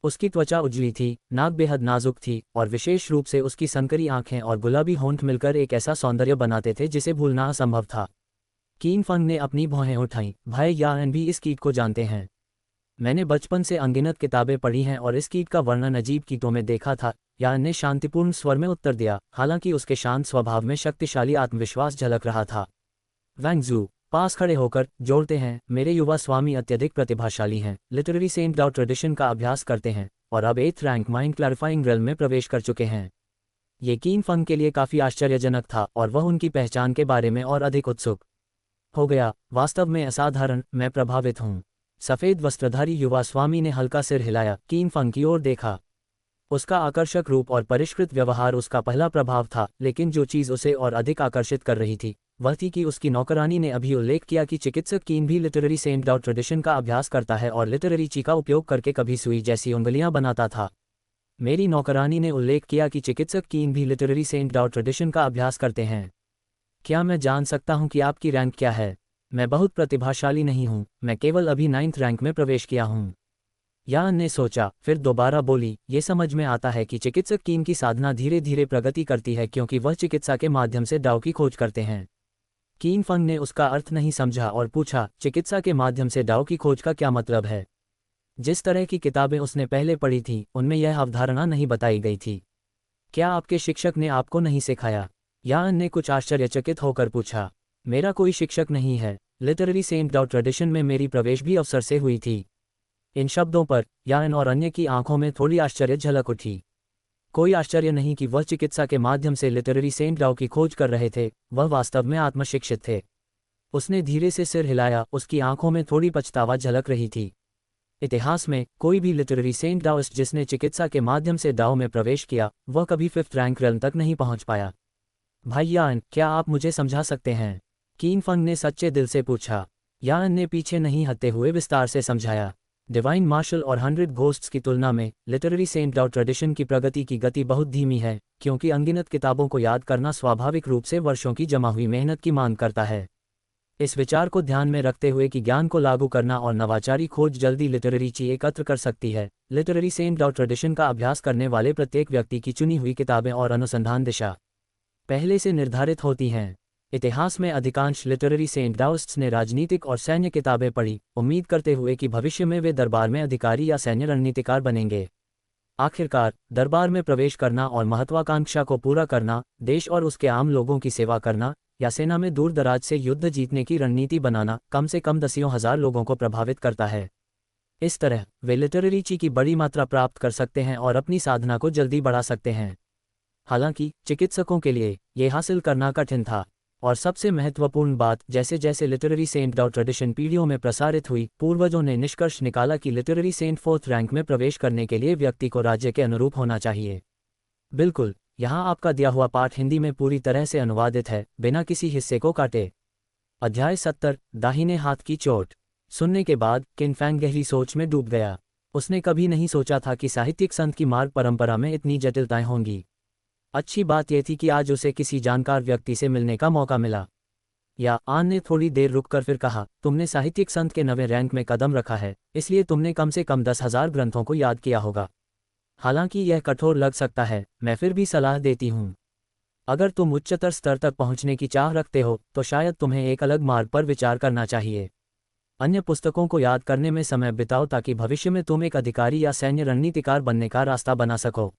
उसकी त्वचा उजली थी, नाक बेहद नाजुक थी और विशेष रूप से उसकी संकरी आंखें और गुलाबी होंठ मिलकर एक ऐसा सौंदर्य बनाते थे जिसे भूलना असंभव था। कीन फंग ने अपनी भौहें उठाईं, भाई यान भी इस कीट को जानते हैं। मैंने बचपन से अनगिनत किताबें पढ़ी हैं और इस कीट का वर्णन अजीब कीटों में देखा था, यान ने शांतिपूर्ण स्वर में उत्तर दिया, हालांकि उसके शांत स्वभाव में शक्तिशाली आत्मविश्वास झलक रहा था। वैंगजू पास खड़े होकर जोड़ते हैं, मेरे युवा स्वामी अत्यधिक प्रतिभाशाली हैं, लिटरेरी सेंट डाउ ट्रेडिशन का अभ्यास करते हैं और अब 8th rank mind clarifying rail में प्रवेश कर चुके हैं। ये कीन फंग के लिए काफी आश्चर्यजनक था और वह उनकी पहचान के बारे में और अधिक उत्सुक हो गया। वास्तव में असाधारण, मैं प्रभावित हूँ। सफेद वस्त्रधारी युवा स्वामी ने हल्का सिर हिलाया, कीन फंग की ओर देखा। उसका आकर्षक रूप और परिष्कृत व्यवहार उसका पहला प्रभाव था, लेकिन जो चीज उसे और अधिक आकर्षित कर रही थी वह थी कि उसकी नौकरानी ने अभी उल्लेख किया कि चिकित्सक कीन भी लिटरेरी सेंट डाउ ट्रेडिशन का अभ्यास करता है और लिटरेरी ची का उपयोग करके कभी सुई जैसी उंगलियां बनाता था। मेरी नौकरानी ने उल्लेख किया कि चिकित्सक कीन भी लिटरेरी सेंट डाउ ट्रेडिशन का अभ्यास करते हैं। क्या मैं जान सकता हूं कि आपकी रैंक क्या है? मैं बहुत प्रतिभाशाली नहीं हूं, मैं केवल अभी 9th रैंक में प्रवेश किया हूं। यान ने सोचा, फिर दोबारा बोली, ये समझ में आता है कि चिकित्सक कीन की साधना धीरे धीरे प्रगति करती है क्योंकि वह चिकित्सा के माध्यम से डाउ की खोज करते हैं। कीन फंग ने उसका अर्थ नहीं समझा और पूछा, चिकित्सा के माध्यम से डाउ की खोज का क्या मतलब है? जिस तरह की किताबें उसने पहले पढ़ी थीं उनमें यह अवधारणा नहीं बताई गई थी। क्या आपके शिक्षक ने आपको नहीं सिखाया? यान ने कुछ आश्चर्यचकित होकर पूछा। मेरा कोई शिक्षक नहीं है, लिटरेरी सेंट डाउ ट्रेडिशन में मेरी प्रवेश भी अवसर से हुई थी। इन शब्दों पर यान और अन्य की आंखों में थोड़ी आश्चर्य झलक उठी। कोई आश्चर्य नहीं कि वह चिकित्सा के माध्यम से लिटरेरी सेंट डाउ की खोज कर रहे थे, वह वास्तव में आत्मशिक्षित थे। उसने धीरे से सिर हिलाया, उसकी आंखों में थोड़ी पछतावा झलक रही थी। इतिहास में कोई भी लिटरेरी सेंट डाउइस्ट जिसने चिकित्सा के माध्यम से डाउ में प्रवेश किया, वह कभी 5th रैंक रेल तक नहीं पहुंच पाया। भाई यान, क्या आप मुझे समझा सकते हैं? कीन फंग ने सच्चे दिल से पूछा। यान ने पीछे नहीं हटते हुए विस्तार से समझाया। डिवाइन मार्शल और 100 घोस्ट्स की तुलना में लिटरेरी सेंट डाउ ट्रेडिशन की प्रगति की गति बहुत धीमी है, क्योंकि अनगिनत किताबों को याद करना स्वाभाविक रूप से वर्षों की जमा हुई मेहनत की मांग करता है। इस विचार को ध्यान में रखते हुए कि ज्ञान को लागू करना और नवाचारी खोज जल्दी लिटरेरी ची एकत्र कर सकती है, लिटरेरी सेंट डाउ ट्रेडिशन का अभ्यास करने वाले प्रत्येक व्यक्ति की चुनी हुई किताबें और अनुसंधान दिशा पहले से निर्धारित होती हैं। इतिहास में अधिकांश लिटरेरी सेंट डाउइस्ट्स ने राजनीतिक और सैन्य किताबें पढ़ी, उम्मीद करते हुए कि भविष्य में वे दरबार में अधिकारी या सैन्य रणनीतिकार बनेंगे। आखिरकार दरबार में प्रवेश करना और महत्वाकांक्षा को पूरा करना, देश और उसके आम लोगों की सेवा करना या सेना में दूर दराज से युद्ध जीतने की रणनीति बनाना कम से कम दसियों हजार लोगों को प्रभावित करता है। इस तरह वे लिटरेरी ची की बड़ी मात्रा प्राप्त कर सकते हैं और अपनी साधना को जल्दी बढ़ा सकते हैं। हालांकि चिकित्सकों के लिए ये हासिल करना कठिन था। और सबसे महत्वपूर्ण बात, जैसे जैसे लिटरेरी सेंट डाउ ट्रेडिशन पीढ़ियों में प्रसारित हुई, पूर्वजों ने निष्कर्ष निकाला कि लिटरेरी सेंट 4th रैंक में प्रवेश करने के लिए व्यक्ति को राज्य के अनुरूप होना चाहिए। बिल्कुल, यहाँ आपका दिया हुआ पाठ हिंदी में पूरी तरह से अनुवादित है, बिना किसी हिस्से को काटे। अध्याय 70, दाहिने हाथ की चोट। सुनने के बाद किन फैंग गहरी सोच में डूब गया। उसने कभी नहीं सोचा था कि साहित्यिक संत की मार्ग परंपरा में इतनी जटिलताएं होंगी। अच्छी बात यह थी कि आज उसे किसी जानकार व्यक्ति से मिलने का मौका मिला। या आन ने थोड़ी देर रुककर फिर कहा, तुमने साहित्यिक संत के 9वें रैंक में कदम रखा है, इसलिए तुमने कम से कम 10,000 ग्रंथों को याद किया होगा। हालांकि यह कठोर लग सकता है, मैं फिर भी सलाह देती हूँ। अगर तुम उच्चतर स्तर तक पहुँचने की चाह रखते हो तो शायद तुम्हें एक अलग मार्ग पर विचार करना चाहिए। अन्य पुस्तकों को याद करने में समय बिताओ ताकि भविष्य में तुम एक अधिकारी या सैन्य रणनीतिकार बनने का रास्ता बना सको।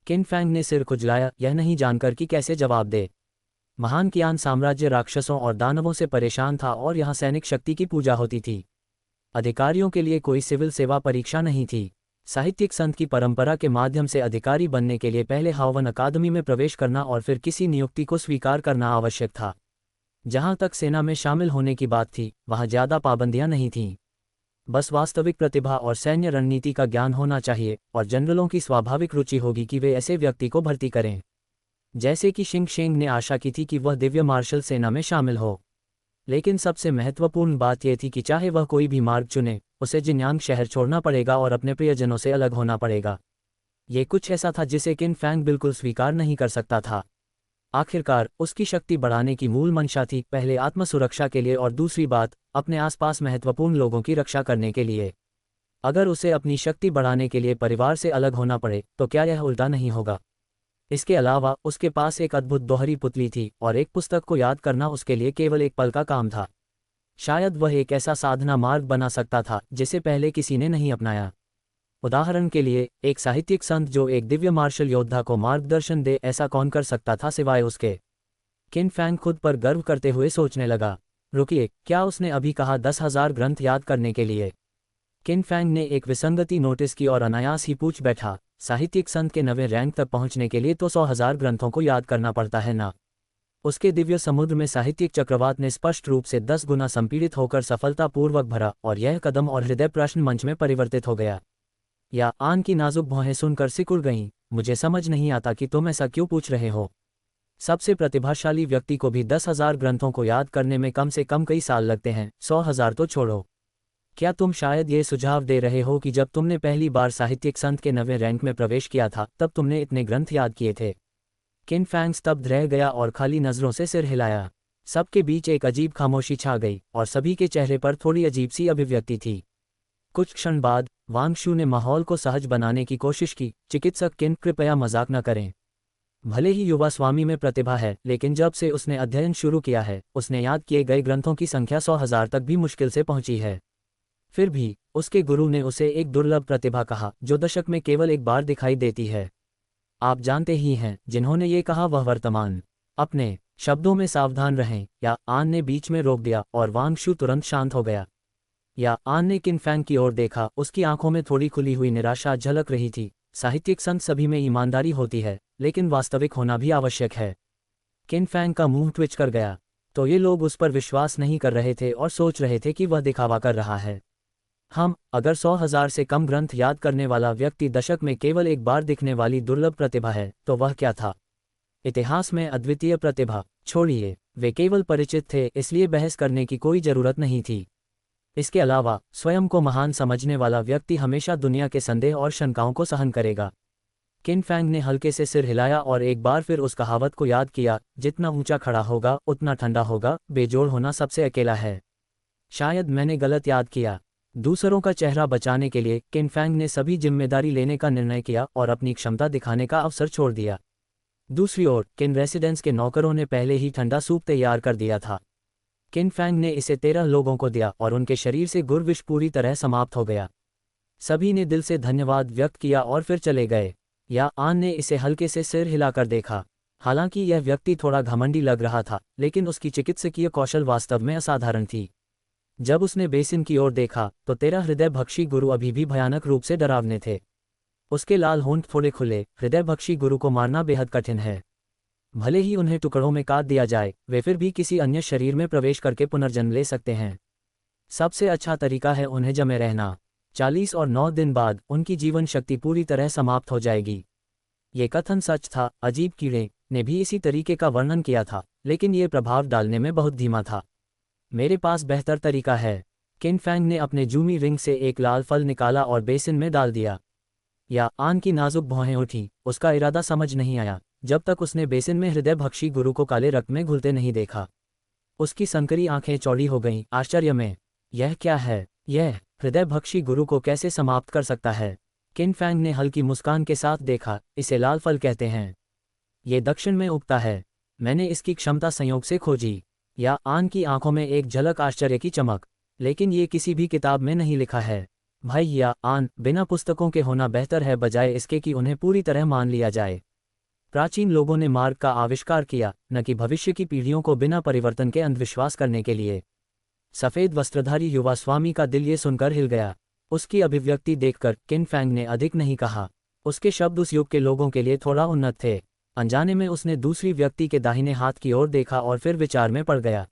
किन फैंग ने सिर खुजलाया, यह नहीं जानकर कि कैसे जवाब दे। महान कियान साम्राज्य राक्षसों और दानवों से परेशान था और यहाँ सैनिक शक्ति की पूजा होती थी। अधिकारियों के लिए कोई सिविल सेवा परीक्षा नहीं थी। साहित्यिक संत की परंपरा के माध्यम से अधिकारी बनने के लिए पहले हावन अकादमी में प्रवेश करना और फिर किसी नियुक्ति को स्वीकार करना आवश्यक था। जहाँ तक सेना में शामिल होने की बात थी, वहाँ ज़्यादा पाबंदियाँ नहीं थीं। बस वास्तविक प्रतिभा और सैन्य रणनीति का ज्ञान होना चाहिए, और जनरलों की स्वाभाविक रुचि होगी कि वे ऐसे व्यक्ति को भर्ती करें। जैसे कि शिंग शेंग ने आशा की थी कि वह दिव्य मार्शल सेना में शामिल हो। लेकिन सबसे महत्वपूर्ण बात यह थी कि चाहे वह कोई भी मार्ग चुने, उसे जिन्यांग शहर छोड़ना पड़ेगा और अपने प्रियजनों से अलग होना पड़ेगा। ये कुछ ऐसा था जिसे किन फैंग बिल्कुल स्वीकार नहीं कर सकता था। आखिरकार उसकी शक्ति बढ़ाने की मूल मंशा थी, पहले आत्मसुरक्षा के लिए और दूसरी बात, अपने आसपास महत्वपूर्ण लोगों की रक्षा करने के लिए। अगर उसे अपनी शक्ति बढ़ाने के लिए परिवार से अलग होना पड़े तो क्या यह उल्टा नहीं होगा? इसके अलावा उसके पास एक अद्भुत दोहरी पुतली थी और एक पुस्तक को याद करना उसके लिए केवल एक पल का काम था। शायद वह एक ऐसा साधना मार्ग बना सकता था जिसे पहले किसी ने नहीं अपनाया। उदाहरण के लिए, एक साहित्यिक संत जो एक दिव्य मार्शल योद्धा को मार्गदर्शन दे, ऐसा कौन कर सकता था सिवाय उसके? किन फैंग खुद पर गर्व करते हुए सोचने लगा, रुकिए, क्या उसने अभी कहा 10,000 ग्रंथ याद करने के लिए? किन फैंग ने एक विसंगति नोटिस की और अनायास ही पूछ बैठा, साहित्यिक संत के 9वें रैंक तक पहुंचने के लिए तो 100,000 ग्रंथों को याद करना पड़ता है ना? उसके दिव्य समुद्र में साहित्यिक चक्रवात ने स्पष्ट रूप से 10 गुना संपीड़ित होकर सफलतापूर्वक भरा और यह कदम और हृदय प्रश्न मंच में परिवर्तित हो गया। या आन की नाजुक भौहें सुनकर सिकुड़ गईं, मुझे समझ नहीं आता कि तुम ऐसा क्यों पूछ रहे हो। सबसे प्रतिभाशाली व्यक्ति को भी 10,000 ग्रंथों को याद करने में कम से कम कई साल लगते हैं, 100,000 तो छोड़ो। क्या तुम शायद ये सुझाव दे रहे हो कि जब तुमने पहली बार साहित्यिक संत के 9वें रैंक में प्रवेश किया था तब तुमने इतने ग्रंथ याद किए थे? किन फैंग स्तब्ध रह गया और खाली नजरों से सिर हिलाया। सबके बीच एक अजीब खामोशी छा गई और सभी के चेहरे पर थोड़ी अजीब सी अभिव्यक्ति थी। कुछ क्षण बाद वांगशू ने माहौल को सहज बनाने की कोशिश की, चिकित्सक किन, कृपया मजाक न करें। भले ही युवा स्वामी में प्रतिभा है, लेकिन जब से उसने अध्ययन शुरू किया है उसने याद किए गए ग्रंथों की संख्या 100,000 तक भी मुश्किल से पहुंची है। फिर भी उसके गुरु ने उसे एक दुर्लभ प्रतिभा कहा जो दशक में केवल एक बार दिखाई देती है। आप जानते ही हैं जिन्होंने ये कहा वह वर्तमान। अपने शब्दों में सावधान रहें, या आन ने बीच में रोक दिया और वांगशू तुरंत शांत हो गया। या आन ने किन फैंग की ओर देखा, उसकी आंखों में थोड़ी खुली हुई निराशा झलक रही थी। साहित्यिक संत सभी में ईमानदारी होती है, लेकिन वास्तविक होना भी आवश्यक है। किन फैंग का मुंह ट्विच कर गया। तो ये लोग उस पर विश्वास नहीं कर रहे थे और सोच रहे थे कि वह दिखावा कर रहा है। अगर 100,000 से कम ग्रंथ याद करने वाला व्यक्ति दशक में केवल एक बार दिखने वाली दुर्लभ प्रतिभा है, तो वह क्या था? इतिहास में अद्वितीय प्रतिभा। छोड़िए, वे केवल परिचित थे, इसलिए बहस करने की कोई जरूरत नहीं थी। इसके अलावा स्वयं को महान समझने वाला व्यक्ति हमेशा दुनिया के संदेह और शंकाओं को सहन करेगा। किन फैंग ने हल्के से सिर हिलाया और एक बार फिर उस कहावत को याद किया, जितना ऊंचा खड़ा होगा उतना ठंडा होगा, बेजोड़ होना सबसे अकेला है। शायद मैंने गलत याद किया। दूसरों का चेहरा बचाने के लिए किन फैंग ने सभी जिम्मेदारी लेने का निर्णय किया और अपनी क्षमता दिखाने का अवसर छोड़ दिया। दूसरी ओर किन रेसिडेंस के नौकरों ने पहले ही ठंडा सूप तैयार कर दिया था। किन फैंग ने इसे 13 लोगों को दिया और उनके शरीर से गुरविश पूरी तरह समाप्त हो गया। सभी ने दिल से धन्यवाद व्यक्त किया और फिर चले गए। या आन ने इसे हल्के से सिर हिलाकर देखा। हालांकि यह व्यक्ति थोड़ा घमंडी लग रहा था, लेकिन उसकी चिकित्सकीय कौशल वास्तव में असाधारण थी। जब उसने बेसिन की ओर देखा तो तेरा हृदयभक्षी गुरु अभी भी भयानक रूप से डरावने थे। उसके लाल होंठ थोड़े खुले। हृदयभक्षी गुरु को मारना बेहद कठिन है। भले ही उन्हें टुकड़ों में काट दिया जाए, वे फिर भी किसी अन्य शरीर में प्रवेश करके पुनर्जन्म ले सकते हैं। सबसे अच्छा तरीका है उन्हें जमे रहना। 40 और 9 दिन बाद उनकी जीवन शक्ति पूरी तरह समाप्त हो जाएगी। ये कथन सच था। अजीब कीड़े ने भी इसी तरीके का वर्णन किया था, लेकिन ये प्रभाव डालने में बहुत धीमा था। मेरे पास बेहतर तरीका है। किन फैंग ने अपने जूमी रिंग से एक लाल फल निकाला और बेसिन में डाल दिया। या आन की नाजुक भौहें उठी। उसका इरादा समझ नहीं आया, जब तक उसने बेसिन में हृदयभक्षी गुरु को काले रक्त में घुलते नहीं देखा। उसकी संकरी आंखें चौड़ी हो गईं, आश्चर्य में। यह क्या है? यह हृदयभक्षी गुरु को कैसे समाप्त कर सकता है? किन फैंग ने हल्की मुस्कान के साथ देखा, इसे लाल फल कहते हैं। ये दक्षिण में उगता है। मैंने इसकी क्षमता संयोग से खोजी। या आन की आंखों में एक झलक आश्चर्य की चमक। लेकिन ये किसी भी किताब में नहीं लिखा है। भाई या आन, बिना पुस्तकों के होना बेहतर है बजाय इसके कि उन्हें पूरी तरह मान लिया जाए। प्राचीन लोगों ने मार्ग का आविष्कार किया, न कि भविष्य की पीढ़ियों को बिना परिवर्तन के अंधविश्वास करने के लिए। सफ़ेद वस्त्रधारी युवा स्वामी का दिल ये सुनकर हिल गया। उसकी अभिव्यक्ति देखकर किन फैंग ने अधिक नहीं कहा। उसके शब्द उस युग के लोगों के लिए थोड़ा उन्नत थे। अनजाने में उसने दूसरी व्यक्ति के दाहिने हाथ की ओर देखा और फिर विचार में पड़ गया।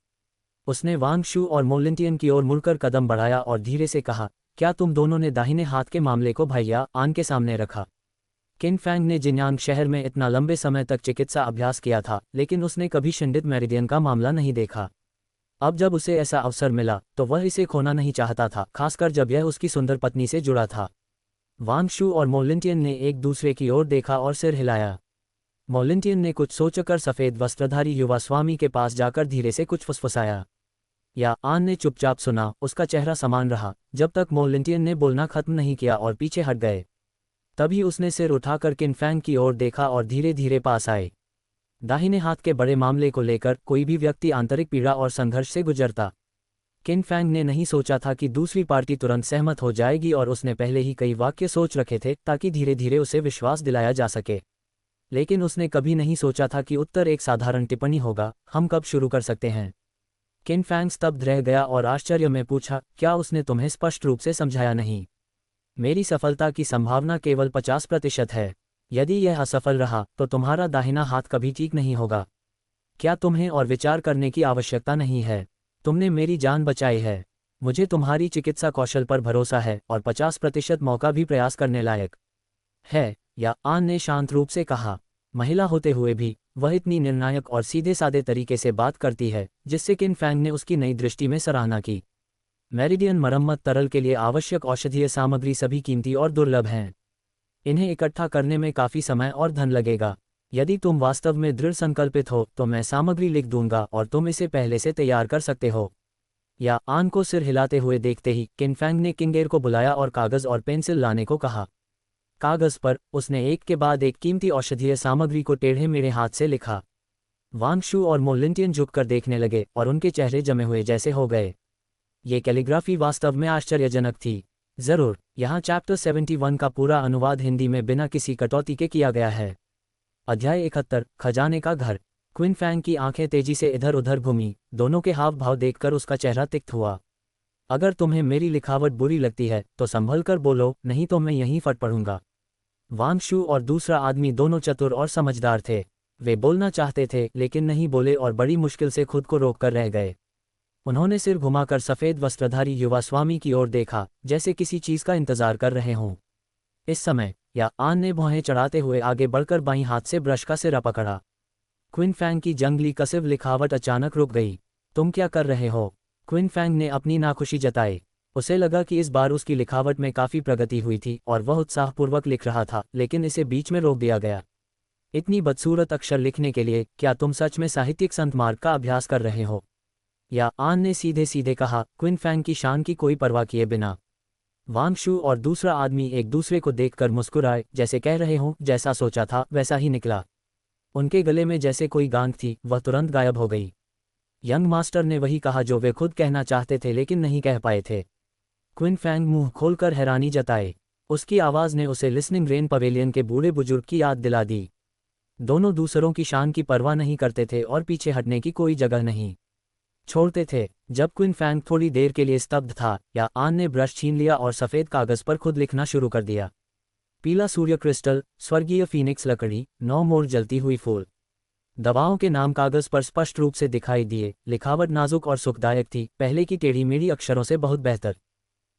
उसने वांग शू और मोलिंटियन की ओर मुड़कर कदम बढ़ाया और धीरे से कहा, क्या तुम दोनों ने दाहिने हाथ के मामले को भैया आन के सामने रखा? किन फैंग ने जिन्यांग शहर में इतना लंबे समय तक चिकित्सा अभ्यास किया था, लेकिन उसने कभी शिंडित मेरिडियन का मामला नहीं देखा। अब जब उसे ऐसा अवसर मिला तो वह इसे खोना नहीं चाहता था, खासकर जब यह उसकी सुंदर पत्नी से जुड़ा था। वांग शू और मोलिंटियन ने एक दूसरे की ओर देखा और सिर हिलाया। मोलिंटियन ने कुछ सोचकर सफ़ेद वस्त्रधारी युवा स्वामी के पास जाकर धीरे से कुछ फुसफुसाया। या आन ने चुपचाप सुना, उसका चेहरा समान रहा जब तक मोलिंटियन ने बोलना खत्म नहीं किया और पीछे हट गए। तभी उसने सिर उठाकर किन फैंग की ओर देखा और धीरे धीरे पास आए। दाहिने हाथ के बड़े मामले को लेकर कोई भी व्यक्ति आंतरिक पीड़ा और संघर्ष से गुजरता। किन फैंग ने नहीं सोचा था कि दूसरी पार्टी तुरंत सहमत हो जाएगी और उसने पहले ही कई वाक्य सोच रखे थे ताकि धीरे धीरे उसे विश्वास दिलाया जा सके। लेकिन उसने कभी नहीं सोचा था कि उत्तर एक साधारण टिप्पणी होगा, हम कब शुरू कर सकते हैं? किन फैंग स्तब्ध रह गया और आश्चर्य में पूछा, क्या उसने तुम्हें स्पष्ट रूप से समझाया नहीं? मेरी सफलता की संभावना केवल 50% है। यदि यह असफल रहा तो तुम्हारा दाहिना हाथ कभी ठीक नहीं होगा। क्या तुम्हें और विचार करने की आवश्यकता नहीं है? तुमने मेरी जान बचाई है। मुझे तुम्हारी चिकित्सा कौशल पर भरोसा है और 50% मौका भी प्रयास करने लायक है। या आन ने शांत रूप से कहा। महिला होते हुए भी वह इतनी निर्णायक और सीधे सादे तरीके से बात करती है, जिससे किन फैंग ने उसकी नई दृष्टि में सराहना की। मेरिडियन मरम्मत तरल के लिए आवश्यक औषधीय सामग्री सभी कीमती और दुर्लभ हैं। इन्हें इकट्ठा करने में काफ़ी समय और धन लगेगा। यदि तुम वास्तव में दृढ़ संकल्पित हो तो मैं सामग्री लिख दूंगा और तुम इसे पहले से तैयार कर सकते हो। या आन को सिर हिलाते हुए देखते ही किन फैंग ने किंगेर को बुलाया और कागज़ और पेंसिल लाने को कहा। कागज़ पर उसने एक के बाद एक कीमती औषधीय सामग्री को टेढ़े मेढ़े हाथ से लिखा। वांग शू और मोलिंटियन झुककर देखने लगे और उनके चेहरे जमे हुए जैसे हो गए। ये कैलीग्राफी वास्तव में आश्चर्यजनक थी। ज़रूर, यहाँ चैप्टर 71 का पूरा अनुवाद हिंदी में बिना किसी कटौती के किया गया है। अध्याय 71, खजाने का घर। क्विन फैंग की आंखें तेजी से इधर उधर घूमीं, दोनों के हाव भाव देखकर उसका चेहरा तिक्त हुआ। अगर तुम्हें मेरी लिखावट बुरी लगती है तो संभल कर बोलो, नहीं तो मैं यहीं फट पड़ूंगा। वांग शू और दूसरा आदमी दोनों चतुर और समझदार थे। वे बोलना चाहते थे लेकिन नहीं बोले और बड़ी मुश्किल से खुद को रोककर रह गए। उन्होंने सिर घुमाकर सफ़ेद वस्त्रधारी युवा स्वामी की ओर देखा, जैसे किसी चीज़ का इंतजार कर रहे हों। इस समय या आन ने भौहें चढ़ाते हुए आगे बढ़कर बाईं हाथ से ब्रश का सिरा पकड़ा। क्विन फैंग की जंगली कसिव लिखावट अचानक रुक गई। तुम क्या कर रहे हो? क्विन फैंग ने अपनी नाखुशी जताई। उसे लगा कि इस बार उसकी लिखावट में काफ़ी प्रगति हुई थी और वह उत्साहपूर्वक लिख रहा था, लेकिन इसे बीच में रोक दिया गया। इतनी बदसूरत अक्षर लिखने के लिए क्या तुम सच में साहित्यिक संत मार्ग का अभ्यास कर रहे हो? या आन ने सीधे सीधे कहा, क्विन फैंग की शान की कोई परवाह किए बिना। वांग शू और दूसरा आदमी एक दूसरे को देखकर मुस्कुराए, जैसे कह रहे हों, जैसा सोचा था वैसा ही निकला। उनके गले में जैसे कोई गांठ थी, वह तुरंत गायब हो गई। यंग मास्टर ने वही कहा जो वे खुद कहना चाहते थे लेकिन नहीं कह पाए थे। क्विन फैंग मुंह खोलकर हैरानी जताए। उसकी आवाज़ ने उसे लिसनिंग रेन पवेलियन के बूढ़े बुजुर्ग की याद दिला दी। दोनों दूसरों की शान की परवाह नहीं करते थे और पीछे हटने की कोई जगह नहीं छोड़ते थे। जब क्विन फैंग थोड़ी देर के लिए स्तब्ध था, या आन ने ब्रश छीन लिया और सफ़ेद कागज़ पर खुद लिखना शुरू कर दिया। पीला सूर्य क्रिस्टल, स्वर्गीय फीनिक्स लकड़ी, 9 मोड़ जलती हुई फूल। दवाओं के नाम कागज़ पर स्पष्ट रूप से दिखाई दिए। लिखावट नाजुक और सुखदायक थी, पहले की टेढ़ी मेढ़ी अक्षरों से बहुत बेहतर।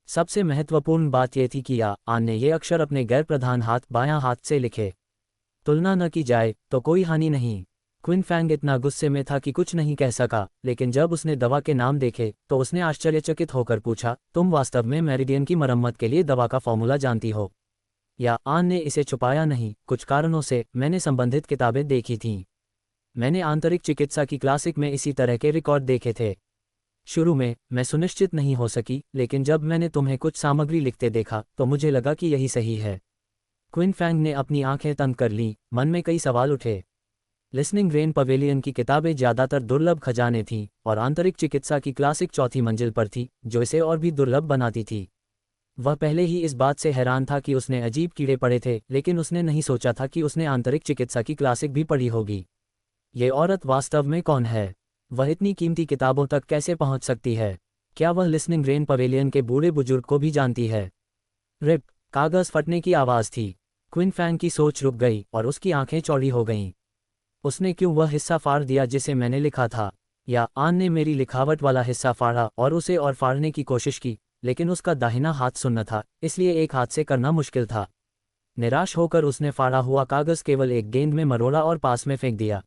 सबसे महत्वपूर्ण बात यह थी कि या आन ने ये अक्षर अपने गैर प्रधान हाथ बायां हाथ से लिखे। तुलना न की जाए तो कोई हानि नहीं। क्विन फैंग इतना गुस्से में था कि कुछ नहीं कह सका, लेकिन जब उसने दवा के नाम देखे तो उसने आश्चर्यचकित होकर पूछा, तुम वास्तव में मेरिडियन की मरम्मत के लिए दवा का फॉर्मूला जानती हो? या आन ने इसे छुपाया नहीं, कुछ कारणों से मैंने संबंधित किताबें देखी थीं। मैंने आंतरिक चिकित्सा की क्लासिक में इसी तरह के रिकॉर्ड देखे थे। शुरू में मैं सुनिश्चित नहीं हो सकी, लेकिन जब मैंने तुम्हें कुछ सामग्री लिखते देखा तो मुझे लगा कि यही सही है। क्विन फैंग ने अपनी आंखें तंग कर लीं, मन में कई सवाल उठे। लिसनिंग रेन पवेलियन की किताबें ज़्यादातर दुर्लभ खजाने थीं और आंतरिक चिकित्सा की क्लासिक चौथी मंजिल पर थी, जो इसे और भी दुर्लभ बनाती थी। वह पहले ही इस बात से हैरान था कि उसने अजीब कीड़े पढ़े थे, लेकिन उसने नहीं सोचा था कि उसने आंतरिक चिकित्सा की क्लासिक भी पढ़ी होगी। ये औरत वास्तव में कौन है? वह इतनी कीमती किताबों तक कैसे पहुंच सकती है? क्या वह लिसनिंग रेन पवेलियन के बूढ़े बुजुर्ग को भी जानती है? रिप, कागज़ फटने की आवाज़ थी। क्विन फैंग की सोच रुक गई और उसकी आंखें चौड़ी हो गईं। उसने क्यों वह हिस्सा फाड़ दिया जिसे मैंने लिखा था? या आन ने मेरी लिखावट वाला हिस्सा फाड़ा और उसे और फाड़ने की कोशिश की, लेकिन उसका दाहिना हाथ सुन्न था, इसलिए एक हाथ से करना मुश्किल था। निराश होकर उसने फाड़ा हुआ कागज़ केवल एक गेंद में मरोड़ा और पास में फेंक दिया।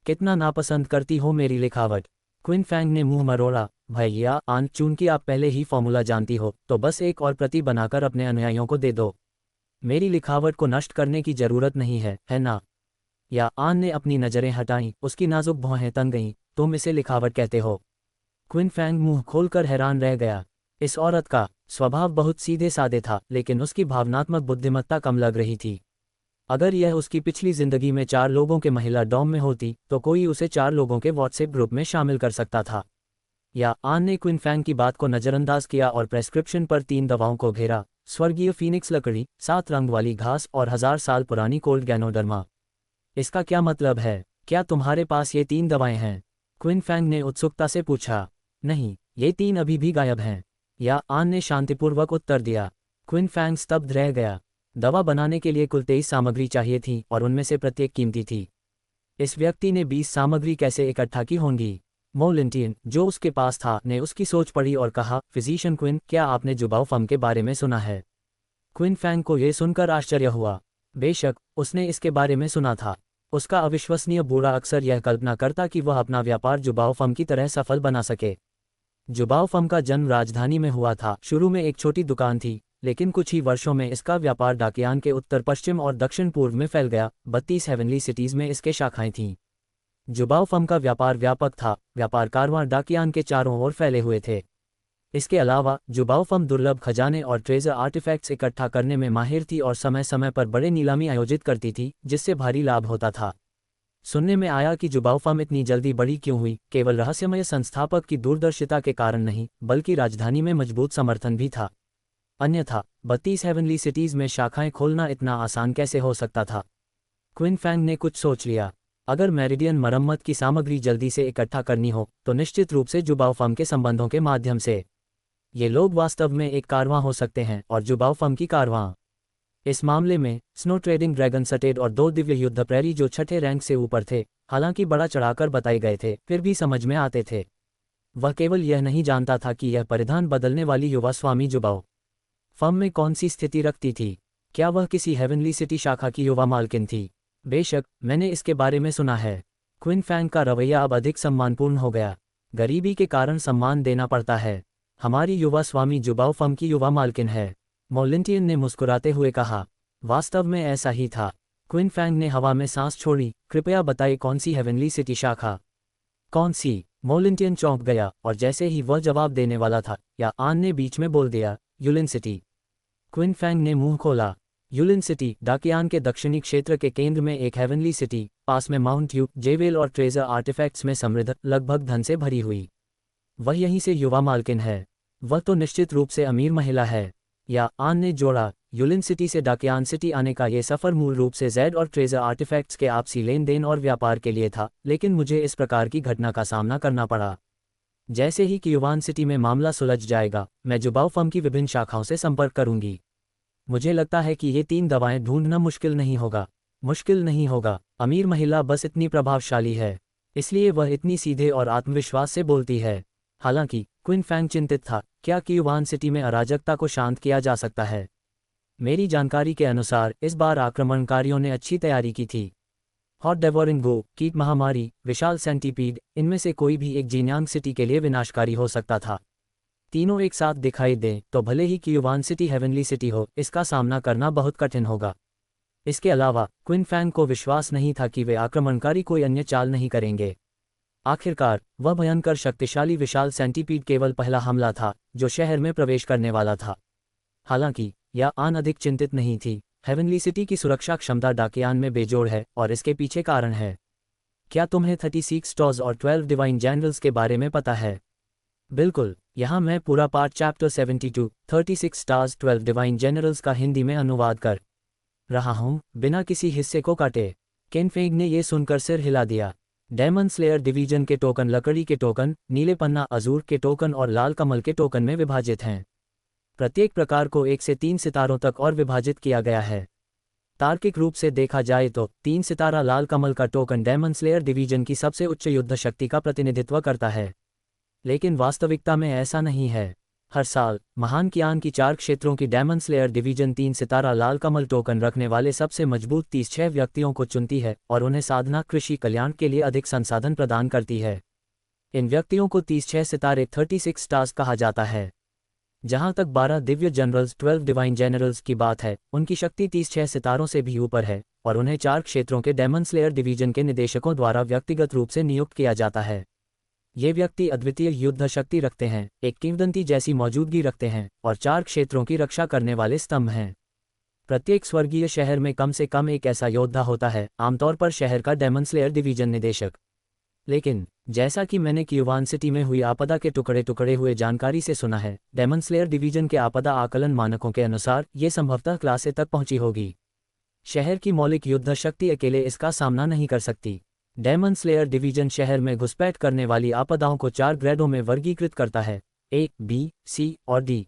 कितना नापसंद करती हो मेरी लिखावट? क्विन फैंग ने मुंह मरोड़ा। भैया आन, चूंकि आप पहले ही फॉर्मूला जानती हो, तो बस एक और प्रति बनाकर अपने अनुयायियों को दे दो। मेरी लिखावट को नष्ट करने की जरूरत नहीं है ना? या आन ने अपनी नज़रें हटाईं, उसकी नाजुक भौहें तन गईं। तुम इसे लिखावट कहते हो? क्विन फैंग मुंह खोलकर हैरान रह गया। इस औरत का स्वभाव बहुत सीधे सादे था, लेकिन उसकी भावनात्मक बुद्धिमत्ता कम लग रही थी। अगर यह उसकी पिछली जिंदगी में 4 लोगों के महिला डॉम में होती, तो कोई उसे 4 लोगों के व्हाट्सएप ग्रुप में शामिल कर सकता था। या आन ने क्विन फैंग की बात को नज़रअंदाज किया और प्रेस्क्रिप्शन पर 3 दवाओं को घेरा: स्वर्गीय फीनिक्स लकड़ी, 7 रंग वाली घास और 1000 साल पुरानी कोल्ड गैनोडर्मा। इसका क्या मतलब है? क्या तुम्हारे पास ये 3 दवाएं हैं? क्विन फैंग ने उत्सुकता से पूछा। नहीं, ये 3 अभी भी गायब हैं, या आन ने शांतिपूर्वक उत्तर दिया। क्विन फैंग स्तब्ध रह गया। दवा बनाने के लिए कुल 23 सामग्री चाहिए थी और उनमें से प्रत्येक कीमती थी। इस व्यक्ति ने 20 सामग्री कैसे इकट्ठा की होंगी? मोलिंटियन, जो उसके पास था, ने उसकी सोच पढ़ी और कहा, फिजिशियन क्विन, क्या आपने जुबाओ फम के बारे में सुना है? क्विन फैंग को यह सुनकर आश्चर्य हुआ। बेशक, उसने इसके बारे में सुना था। उसका अविश्वसनीय बूढ़ा अक्सर यह कल्पना करता कि वह अपना व्यापार जुबाओ फम की तरह सफल बना सके। जुबाओ फम का जन्म राजधानी में हुआ था। शुरू में एक छोटी दुकान थी, लेकिन कुछ ही वर्षों में इसका व्यापार डाकियान के उत्तर पश्चिम और दक्षिण पूर्व में फैल गया। 32 हेवनली सिटीज में इसके शाखाएं थीं। जुबाओ फम का व्यापार व्यापक था। व्यापार कारवां डाकियान के चारों ओर फैले हुए थे। इसके अलावा जुबाओ फम दुर्लभ खजाने और ट्रेजर आर्टिफैक्ट्स इकट्ठा करने में माहिर थी और समय समय पर बड़े नीलामी आयोजित करती थी, जिससे भारी लाभ होता था। सुनने में आया कि जुबाओ फम इतनी जल्दी बड़ी क्यों हुई, केवल रहस्यमय संस्थापक की दूरदर्शिता के कारण नहीं, बल्कि राजधानी में मजबूत समर्थन भी था। अन्यथा 32 हेवनली सिटीज में शाखाएं खोलना इतना आसान कैसे हो सकता था? क्विन फैंग ने कुछ सोच लिया। अगर मेरिडियन मरम्मत की सामग्री जल्दी से इकट्ठा करनी हो, तो निश्चित रूप से जुबाओ फम के संबंधों के माध्यम से। ये लोग वास्तव में एक कारवां हो सकते हैं, और जुबाओ फम की कारवां। इस मामले में स्नो ट्रेडिंग ड्रैगन सटेड और 2 दिव्य युद्ध प्रेरी, जो छठे रैंक से ऊपर थे, हालांकि बड़ा चढ़ाकर बताए गए थे, फिर भी समझ में आते थे। वह केवल यह नहीं जानता था कि यह परिधान बदलने वाली युवा स्वामी जुबाओ फम में कौन सी स्थिति रखती थी। क्या वह किसी हेवनली सिटी शाखा की युवा मालकिन थी? बेशक, मैंने इसके बारे में सुना है। क्विन फैंग का रवैया अब अधिक सम्मानपूर्ण हो गया। गरीबी के कारण सम्मान देना पड़ता है। हमारी युवा स्वामी जुबाओ फम की युवा मालकिन है। मोलिंटियन ने मुस्कुराते हुए कहा। वास्तव में ऐसा ही था। क्विन फैंग ने हवा में सांस छोड़ी। कृपया बताइए, कौन सी हेवनली सिटी शाखा? कौन सी? मोलिंटियन चौंक गया, और जैसे ही वह जवाब देने वाला था, या आन ने बीच में बोल दिया, यूलिन सिटी। क्विन फैंग ने मुंह खोला। यूलिन सिटी डाकियान के दक्षिणी क्षेत्र के केंद्र में एक हेवनली सिटी, पास में माउंट यू, जेवेल और ट्रेजर आर्टिफैक्ट्स में समृद्ध, लगभग धन से भरी हुई। वह यहीं से युवा मालकिन है। वह तो निश्चित रूप से अमीर महिला है। या आन ने जोड़ा, यूलिन सिटी से डाकियान सिटी आने का यह सफ़र मूल रूप से जेड और ट्रेजर आर्टिफैक्ट्स के आपसी लेन देन और व्यापार के लिए था, लेकिन मुझे इस प्रकार की घटना का सामना करना पड़ा। जैसे ही कि युवान सिटी में मामला सुलझ जाएगा, मैं जुबाओ फम की विभिन्न शाखाओं से संपर्क करूंगी। मुझे लगता है कि ये 3 दवाएं ढूंढना मुश्किल नहीं होगा। मुश्किल नहीं होगा। अमीर महिला बस इतनी प्रभावशाली है, इसलिए वह इतनी सीधे और आत्मविश्वास से बोलती है। हालांकि क्विन फैंग चिंतित था, क्या कि युवान सिटी में अराजकता को शांत किया जा सकता है? मेरी जानकारी के अनुसार इस बार आक्रमणकारियों ने अच्छी तैयारी की थी। हॉट डेवोरिंग गो, कीट महामारी, विशाल सेंटीपीड, इनमें से कोई भी एक जीन्यांग सिटी के लिए विनाशकारी हो सकता था। तीनों एक साथ दिखाई दें तो भले ही क्यूवान सिटी हेवनली सिटी हो, इसका सामना करना बहुत कठिन होगा। इसके अलावा क्विन फैंग को विश्वास नहीं था कि वे आक्रमणकारी कोई अन्य चाल नहीं करेंगे। आखिरकार वह भयंकर शक्तिशाली विशाल सेंटीपीड केवल पहला हमला था जो शहर में प्रवेश करने वाला था। हालांकि यह आन अधिक चिंतित नहीं थी। हेवनली सिटी की सुरक्षा क्षमता डाकियान में बेजोड़ है और इसके पीछे कारण है। क्या तुम्हें 36 स्टॉर्स और 12 डिवाइन जनरल्स के बारे में पता है? बिल्कुल, यहाँ मैं पूरा part chapter 72 36 stars 12 divine generals का हिंदी में अनुवाद कर रहा हूँ, बिना किसी हिस्से को काटे। केन फेंग ने ये सुनकर सिर हिला दिया। डेमन स्लेयर डिवीजन के टोकन लकड़ी के टोकन, नीले पन्ना अजूर के टोकन और लाल कमल के टोकन में विभाजित हैं। प्रत्येक प्रकार को 1 से 3 सितारों तक और विभाजित किया गया है। तार्किक रूप से देखा जाए तो 3 सितारा लाल कमल का टोकन डेमन स्लेयर डिवीजन की सबसे उच्च युद्ध शक्ति का प्रतिनिधित्व करता है, लेकिन वास्तविकता में ऐसा नहीं है। हर साल महान कियान की 4 क्षेत्रों की डेमन स्लेयर डिवीजन 3 सितारा लाल कमल टोकन रखने वाले सबसे मजबूत 36 व्यक्तियों को चुनती है और उन्हें साधना कृषि कल्याण के लिए अधिक संसाधन प्रदान करती है। इन व्यक्तियों को 36 सितारे 36 स्टार्स कहा जाता है। जहां तक 12 दिव्य जनरल्स 12 डिवाइन जनरल्स की बात है, उनकी शक्ति 36 सितारों से भी ऊपर है और उन्हें 4 क्षेत्रों के डेमन स्लेयर डिवीजन के निदेशकों द्वारा व्यक्तिगत रूप से नियुक्त किया जाता है। ये व्यक्ति अद्वितीय युद्ध शक्ति रखते हैं, एक किंवदंती जैसी मौजूदगी रखते हैं और 4 क्षेत्रों की रक्षा करने वाले स्तंभ हैं। प्रत्येक स्वर्गीय शहर में कम से कम एक ऐसा योद्धा होता है, आमतौर पर शहर का डेमन स्लेयर डिवीजन निदेशक। लेकिन जैसा कि मैंने क्यूवान सिटी में हुई आपदा के टुकड़े टुकड़े हुए जानकारी से सुना है, डेमन स्लेयर डिवीजन के आपदा आकलन मानकों के अनुसार ये संभवतः क्लास ए तक पहुंची होगी। शहर की मौलिक युद्ध शक्ति अकेले इसका सामना नहीं कर सकती। डेमन स्लेयर डिवीजन शहर में घुसपैठ करने वाली आपदाओं को 4 ग्रेडों में वर्गीकृत करता है, ए, बी, सी और डी।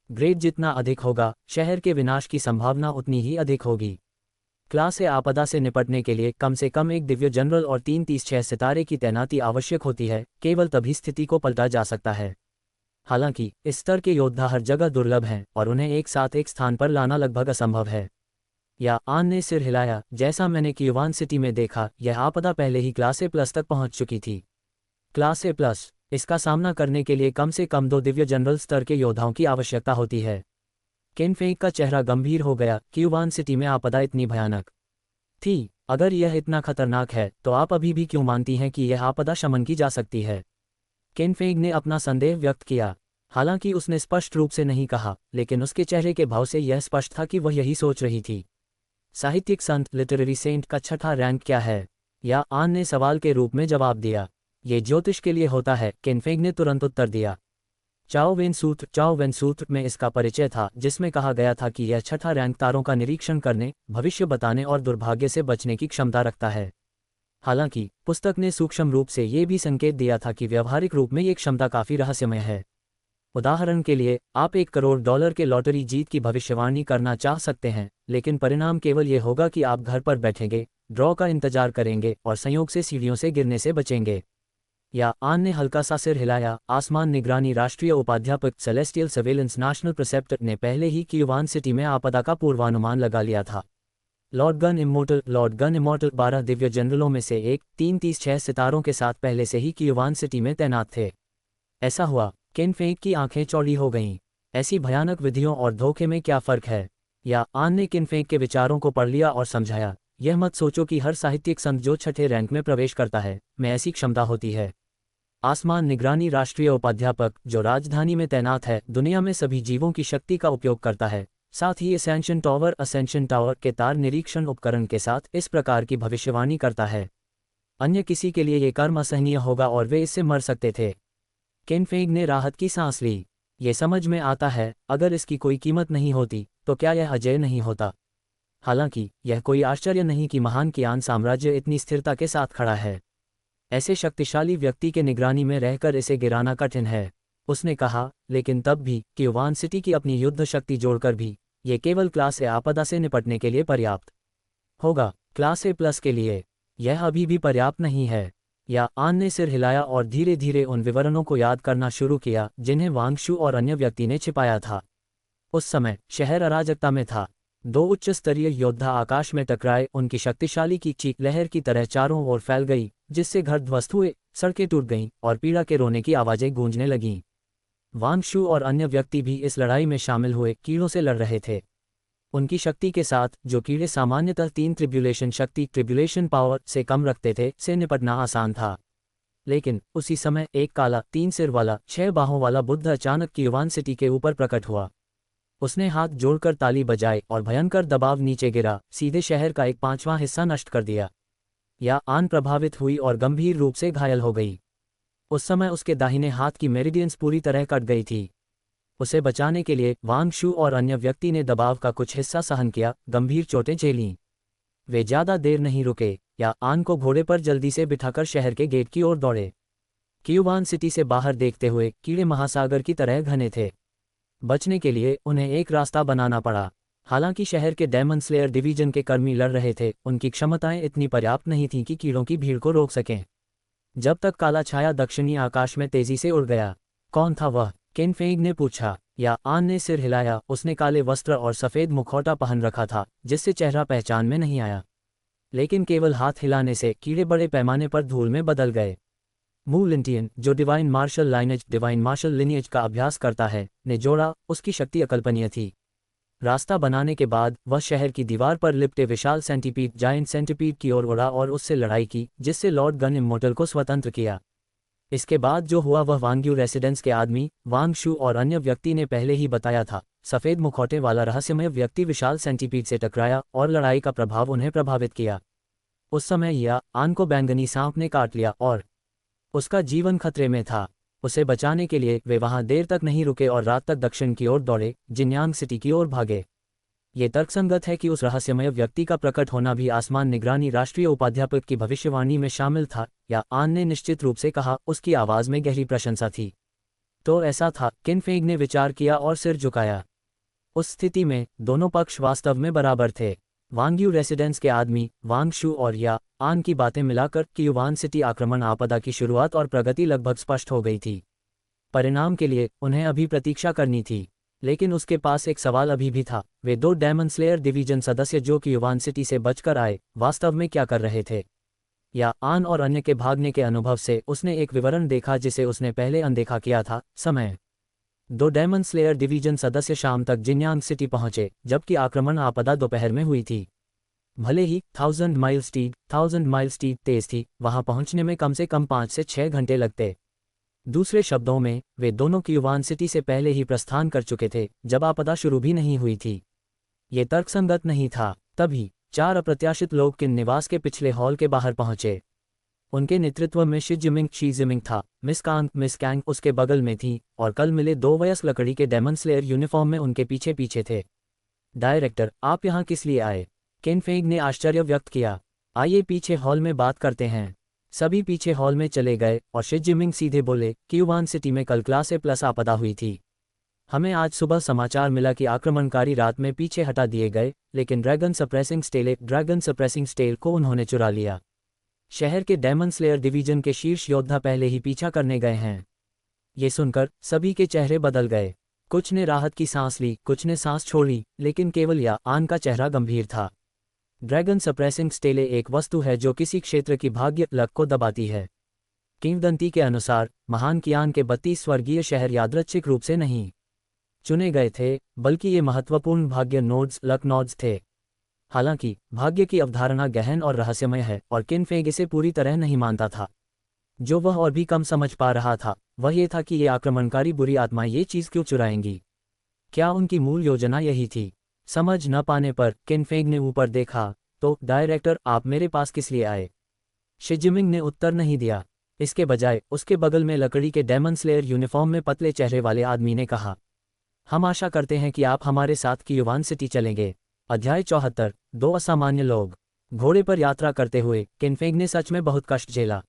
ग्रेड जितना अधिक होगा, शहर के विनाश की संभावना उतनी ही अधिक होगी। क्लास ए आपदा से निपटने के लिए कम से कम 1 दिव्य जनरल और 3 36 सितारे की तैनाती आवश्यक होती है, केवल तभी स्थिति को पलटा जा सकता है। हालांकि इस स्तर के योद्धा हर जगह दुर्लभ हैं और उन्हें एक साथ एक स्थान पर लाना लगभग असंभव है। या आन ने सिर हिलाया। जैसा मैंने क्यूवान सिटी में देखा, यह आपदा पहले ही क्लास ए प्लस तक पहुंच चुकी थी। क्लास ए प्लस, इसका सामना करने के लिए कम से कम 2 दिव्य जनरल स्तर के योद्धाओं की आवश्यकता होती है। केन फेंग का चेहरा गंभीर हो गया। क्यूवान सिटी में आपदा इतनी भयानक थी? अगर यह इतना खतरनाक है तो आप अभी भी क्यों मानती हैं कि यह आपदा शमन की जा सकती है? केन फेंग ने अपना संदेह व्यक्त किया। हालांकि उसने स्पष्ट रूप से नहीं कहा, लेकिन उसके चेहरे के भाव से यह स्पष्ट था कि वह यही सोच रही थी। साहित्यिक संत लिटरेरी सेंट का छठा रैंक क्या है? या आन ने सवाल के रूप में जवाब दिया। ये ज्योतिष के लिए होता है, केन फेंग ने तुरंत उत्तर दिया। चाओ वेन सूत्र में इसका परिचय था, जिसमें कहा गया था कि यह छठा रैंक तारों का निरीक्षण करने, भविष्य बताने और दुर्भाग्य से बचने की क्षमता रखता है। हालांकि पुस्तक ने सूक्ष्म रूप से ये भी संकेत दिया था कि व्यावहारिक रूप में ये क्षमता काफी रहस्यमय है। उदाहरण के लिए, आप $1 करोड़ के लॉटरी जीत की भविष्यवाणी करना चाह सकते हैं, लेकिन परिणाम केवल ये होगा कि आप घर पर बैठेंगे, ड्रॉ का इंतजार करेंगे और संयोग से सीढ़ियों से गिरने से बचेंगे। या आन ने हल्का सा सिर हिलाया। आसमान निगरानी राष्ट्रीय उपाध्यापक सेलेस्टियल सर्वेलेंस नेशनल प्रिसेप्टर ने पहले ही क्यूवान सिटी में आपदा का पूर्वानुमान लगा लिया था। लॉर्ड गन इमोर्टल 12 दिव्य जनरलों में से एक, 3 36 सितारों के साथ पहले से ही क्यूवान सिटी में तैनात थे। ऐसा हुआ। केन फेंग की आंखें चौड़ी हो गईं। ऐसी भयानक विधियों और धोखे में क्या फर्क है? या आन ने केन फेंग के विचारों को पढ़ लिया और समझाया। यह मत सोचो कि हर साहित्यिक संत जो छठे रैंक में प्रवेश करता है, में ऐसी क्षमता होती है। आसमान निगरानी राष्ट्रीय उपाध्यापक, जो राजधानी में तैनात है, दुनिया में सभी जीवों की शक्ति का उपयोग करता है, साथ ही असेंशन टावर के तार निरीक्षण उपकरण के साथ इस प्रकार की भविष्यवाणी करता है। अन्य किसी के लिए यह कर्म असहनीय होगा और वे इससे मर सकते थे। केन फेंग ने राहत की सांस ली। ये समझ में आता है, अगर इसकी कोई कीमत नहीं होती तो क्या यह अजेय नहीं होता? हालांकि यह कोई आश्चर्य नहीं कि महान कियान साम्राज्य इतनी स्थिरता के साथ खड़ा है। ऐसे शक्तिशाली व्यक्ति के निगरानी में रहकर इसे गिराना कठिन है, उसने कहा। लेकिन तब भी क्यूवान सिटी की अपनी युद्ध शक्ति जोड़कर भी ये केवल क्लास ए आपदा से निपटने के लिए पर्याप्त होगा। क्लास ए प्लस के लिए यह अभी भी पर्याप्त नहीं है। या आन ने सिर हिलाया और धीरे धीरे उन विवरणों को याद करना शुरू किया जिन्हें वांगशु और अन्य व्यक्ति ने छिपाया था। उस समय शहर अराजकता में था। 2 उच्च स्तरीय योद्धा आकाश में टकराए, उनकी शक्तिशाली की चीख लहर की तरह चारों ओर फैल गई, जिससे घर ध्वस्त हुए, सड़कें टूट गईं और पीड़ा के रोने की आवाजें गूंजने लगीं। वांग शू और अन्य व्यक्ति भी इस लड़ाई में शामिल हुए कीड़ों से लड़ रहे थे। उनकी शक्ति के साथ, जो कीड़े सामान्यतः 3 ट्रिब्यूलेशन शक्ति ट्रिब्यूलेशन पावर से कम रखते थे, से निपटना आसान था। लेकिन उसी समय एक काला 3 सिर वाला 6 बाहों वाला बुद्ध अचानक क्यूवान सिटी के ऊपर प्रकट हुआ। उसने हाथ जोड़कर ताली बजाई और भयंकर दबाव नीचे गिरा, सीधे शहर का 1/5वां हिस्सा नष्ट कर दिया। या आन प्रभावित हुई और गंभीर रूप से घायल हो गई। उस समय उसके दाहिने हाथ की मेरिडियंस पूरी तरह कट गई थी। उसे बचाने के लिए वांग शू और अन्य व्यक्ति ने दबाव का कुछ हिस्सा सहन किया, गंभीर चोटें झेलीं। वे ज्यादा देर नहीं रुके, या आन को घोड़े पर जल्दी से बिठाकर शहर के गेट की ओर दौड़े। क्यूवान सिटी से बाहर देखते हुए कीड़े महासागर की तरह घने थे। बचने के लिए उन्हें एक रास्ता बनाना पड़ा। हालांकि शहर के डेमन स्लेयर डिवीजन के कर्मी लड़ रहे थे, उनकी क्षमताएं इतनी पर्याप्त नहीं थीं कि कीड़ों की भीड़ को रोक सकें। जब तक काला छाया दक्षिणी आकाश में तेजी से उड़ गया। कौन था वह? केन फेंग ने पूछा। या आन ने सिर हिलाया। उसने काले वस्त्र और सफ़ेद मुखौटा पहन रखा था, जिससे चेहरा पहचान में नहीं आया। लेकिन केवल हाथ हिलाने से कीड़े बड़े पैमाने पर धूल में बदल गए। मू लिंटियन, जो डिवाइन मार्शल लिनिएज का अभ्यास करता है, ने जोड़ा। उसकी शक्ति अकल्पनीय थी। रास्ता बनाने के बाद वह शहर की दीवार पर लिपटे विशाल जायंट सेंटीपीड की ओर उड़ा और उससे लड़ाई की, जिससे लॉर्ड गन इमोर्टल को स्वतंत्र किया। इसके बाद जो हुआ वह वांग्यू रेसिडेंस के आदमी, वांग शू और अन्य व्यक्ति ने पहले ही बताया था। सफ़ेद मुखौटे वाला रहस्यमय व्यक्ति विशाल सेंटीपीड से टकराया और लड़ाई का प्रभाव उन्हें प्रभावित किया। उस समय या आन को बैंगनी सांप ने काट लिया और उसका जीवन खतरे में था। उसे बचाने के लिए वे वहां देर तक नहीं रुके और रात तक दक्षिण की ओर दौड़े, जिन्यांग सिटी की ओर भागे। ये तर्कसंगत है कि उस रहस्यमय व्यक्ति का प्रकट होना भी आसमान निगरानी राष्ट्रीय उपाध्यापक की भविष्यवाणी में शामिल था, या आन ने निश्चित रूप से कहा। उसकी आवाज़ में गहरी प्रशंसा थी। तो ऐसा था, किन फेंग ने विचार किया और सिर झुकाया। उस स्थिति में दोनों पक्ष वास्तव में बराबर थे। वांग्यू रेसिडेंस के आदमी, वांग शू और या आन की बातें मिलाकर क्यूवान सिटी आक्रमण आपदा की शुरुआत और प्रगति लगभग स्पष्ट हो गई थी। परिणाम के लिए उन्हें अभी प्रतीक्षा करनी थी। लेकिन उसके पास एक सवाल अभी भी था। वे 2 डेमन स्लेयर डिवीजन सदस्य जो क्यूवान सिटी से बचकर आए, वास्तव में क्या कर रहे थे? या आन और अन्य के भागने के अनुभव से उसने एक विवरण देखा जिसे उसने पहले अनदेखा किया था। समय 2 डेमन स्लेयर डिवीजन सदस्य शाम तक जिन्यांग सिटी पहुंचे, जबकि आक्रमण आपदा दोपहर में हुई थी। भले ही 1000 माइल स्पीड तेज थी, वहां पहुंचने में कम से कम 5 से 6 घंटे लगते। दूसरे शब्दों में, वे दोनों क्यूवान सिटी से पहले ही प्रस्थान कर चुके थे, जब आपदा शुरू भी नहीं हुई थी। ये तर्कसंगत नहीं था। तभी 4 अप्रत्याशित लोग किन निवास के पिछले हॉल के बाहर पहुंचे। उनके नेतृत्व में शी जिमिंग था। मिस कैंग उसके बगल में थी, और कल मिले 2 वयस्क लकड़ी के डेमन स्लेयर यूनिफॉर्म में उनके पीछे पीछे थे। डायरेक्टर, आप यहाँ किस लिए आए? केन फेंग ने आश्चर्य व्यक्त किया। आइए पीछे हॉल में बात करते हैं। सभी पीछे हॉल में चले गए और शी जिमिंग सीधे बोले, क्यूवान सिटी में कल क्लास ए प्लस आपदा हुई थी। हमें आज सुबह समाचार मिला कि आक्रमणकारी रात में पीछे हटा दिए गए, लेकिन ड्रैगन सप्रेसिंग स्टेल को उन्होंने चुरा लिया। शहर के डेमन स्लेयर डिवीजन के शीर्ष योद्धा पहले ही पीछा करने गए हैं। ये सुनकर सभी के चेहरे बदल गए। कुछ ने राहत की सांस ली, कुछ ने सांस छोड़ी, लेकिन केवल या आन का चेहरा गंभीर था। ड्रैगन सप्रेसिंग स्टेले एक वस्तु है जो किसी क्षेत्र की भाग्य लक को दबाती है। किंवदंती के अनुसार महान कियान के 32 स्वर्गीय शहर यादृच्छिक रूप से नहीं चुने गए थे, बल्कि ये महत्वपूर्ण भाग्य नोड्स, लक नोड्स थे। हालांकि भाग्य की अवधारणा गहन और रहस्यमय है, और किन फेंग इसे पूरी तरह नहीं मानता था। जो वह और भी कम समझ पा रहा था, वह ये था कि ये आक्रमणकारी बुरी आत्मा ये चीज़ क्यों चुराएंगी। क्या उनकी मूल योजना यही थी? समझ न पाने पर किन फेंग ने ऊपर देखा। तो डायरेक्टर, आप मेरे पास किस लिए आए? शी जिमिंग ने उत्तर नहीं दिया। इसके बजाय उसके बगल में लकड़ी के डेमन स्लेयर यूनिफॉर्म में पतले चेहरे वाले आदमी ने कहा, हम आशा करते हैं कि आप हमारे साथ क्यूवान सिटी चलेंगे। अध्याय 74, 2 असामान्य लोग। घोड़े पर यात्रा करते हुए किन फेंग ने सच में बहुत कष्ट झेला।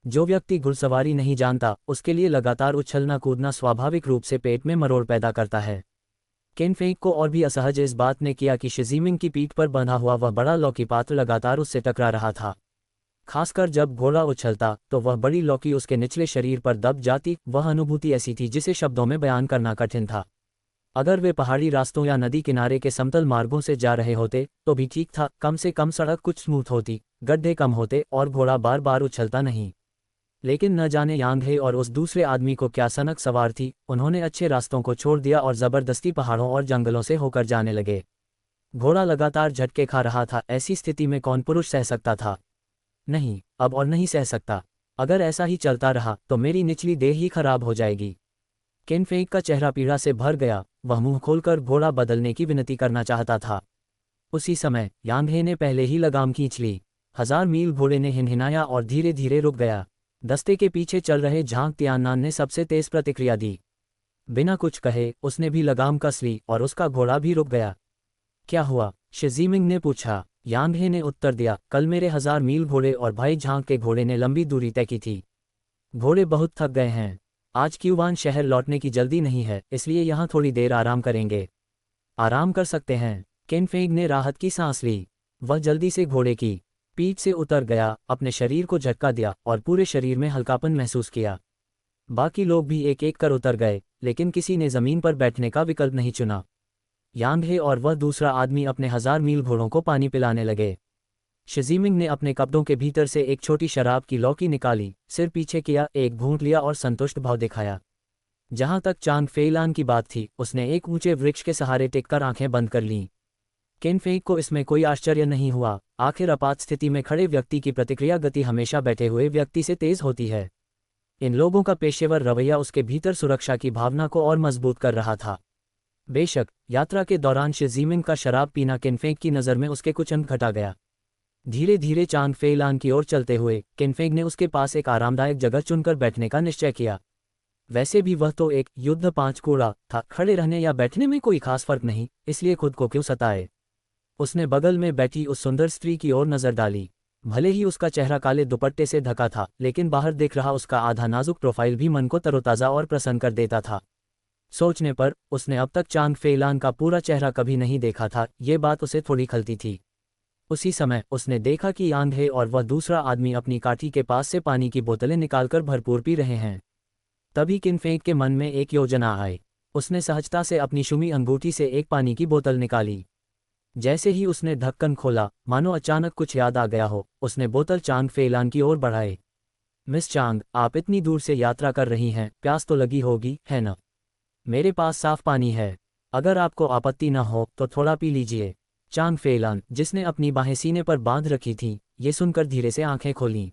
जो व्यक्ति घुड़सवारी नहीं जानता, उसके लिए लगातार उछलना कूदना स्वाभाविक रूप से पेट में मरोड़ पैदा करता है। किन फेंग को और भी असहज इस बात ने किया कि शी जिमिंग की पीठ पर बंधा हुआ वह बड़ा लौकी पात्र लगातार उससे टकरा रहा था। खासकर जब घोड़ा उछलता तो वह बड़ी लौकी उसके निचले शरीर पर दब जाती। वह अनुभूति ऐसी थी जिसे शब्दों में बयान करना कठिन था। अगर वे पहाड़ी रास्तों या नदी किनारे के समतल मार्गों से जा रहे होते तो भी ठीक था, कम से कम सड़क कुछ स्मूथ होती, गड्ढे कम होते और घोड़ा बार बार उछलता नहीं। लेकिन न जाने यांग हे और उस दूसरे आदमी को क्या सनक सवार थी, उन्होंने अच्छे रास्तों को छोड़ दिया और ज़बरदस्ती पहाड़ों और जंगलों से होकर जाने लगे। घोड़ा लगातार झटके खा रहा था। ऐसी स्थिति में कौन पुरुष सह सकता था? नहीं, अब और नहीं सह सकता। अगर ऐसा ही चलता रहा तो मेरी निचली देह ही खराब हो जाएगी। केन फेंग का चेहरा पीड़ा से भर गया। वह मुंह खोलकर घोड़ा बदलने की विनती करना चाहता था। उसी समय यांग हे ने पहले ही लगाम खींच ली। 1000 मील घोड़े ने हिनहिनाया और धीरे धीरे रुक गया। दस्ते के पीछे चल रहे झांग तियान्नान ने सबसे तेज प्रतिक्रिया दी। बिना कुछ कहे उसने भी लगाम कस ली और उसका घोड़ा भी रुक गया। क्या हुआ? शिजीमिंग ने पूछा। यांग हे ने उत्तर दिया, कल मेरे 1000 मील घोड़े और भाई झांग के घोड़े ने लंबी दूरी तय की थी। घोड़े बहुत थक गए हैं। आज क्यूवान शहर लौटने की जल्दी नहीं है, इसलिए यहाँ थोड़ी देर आराम करेंगे। आराम कर सकते हैं। केन फेंग ने राहत की सांस ली। वह जल्दी से घोड़े की पीठ से उतर गया, अपने शरीर को झटका दिया और पूरे शरीर में हल्कापन महसूस किया। बाकी लोग भी एक एक कर उतर गए, लेकिन किसी ने जमीन पर बैठने का विकल्प नहीं चुना। यांग हे और वह दूसरा आदमी अपने 1000 मील घोड़ों को पानी पिलाने लगे। शिजीमिंग ने अपने कपड़ों के भीतर से एक छोटी शराब की लौकी निकाली, सिर पीछे किया, एक घूंट लिया और संतुष्ट भाव दिखाया। जहां तक चांग फेइलान की बात थी, उसने एक ऊंचे वृक्ष के सहारे टिककर आंखें बंद कर लीं। केन फेंग को इसमें कोई आश्चर्य नहीं हुआ। आखिर आपात स्थिति में खड़े व्यक्ति की प्रतिक्रिया गति हमेशा बैठे हुए व्यक्ति से तेज होती है। इन लोगों का पेशेवर रवैया उसके भीतर सुरक्षा की भावना को और मजबूत कर रहा था। बेशक यात्रा के दौरान शिजीमिंग का शराब पीना केन फेंग की नज़र में उसके कुछ अंक घटा गया। धीरे धीरे चांग फेइलान की ओर चलते हुए केन फेंग ने उसके पास एक आरामदायक जगह चुनकर बैठने का निश्चय किया। वैसे भी वह तो एक युद्ध 5 कूड़ा था, खड़े रहने या बैठने में कोई खास फर्क नहीं, इसलिए खुद को क्यों सताए। उसने बगल में बैठी उस सुंदर स्त्री की ओर नजर डाली। भले ही उसका चेहरा काले दुपट्टे से ढका था, लेकिन बाहर दिख रहा उसका आधा नाजुक प्रोफाइल भी मन को तरोताज़ा और प्रसन्न कर देता था। सोचने पर उसने अब तक चांग फेइलान का पूरा चेहरा कभी नहीं देखा था, ये बात उसे थोड़ी खलती थी। उसी समय उसने देखा कि यांग हे और वह दूसरा आदमी अपनी काठी के पास से पानी की बोतलें निकालकर भरपूर पी रहे हैं। तभी केन फेंग के मन में एक योजना आई। उसने सहजता से अपनी शुमी अंगूठी से एक पानी की बोतल निकाली। जैसे ही उसने ढक्कन खोला, मानो अचानक कुछ याद आ गया हो, उसने बोतल चांग फेइलान की ओर बढ़ाई। मिस चांग, आप इतनी दूर से यात्रा कर रही हैं, प्यास तो लगी होगी, है न? मेरे पास साफ पानी है, अगर आपको आपत्ति न हो तो थोड़ा पी लीजिए। चांग फेइलान, जिसने अपनी बाहें सीने पर बांध रखी थीं, ये सुनकर धीरे से आंखें खोलीं।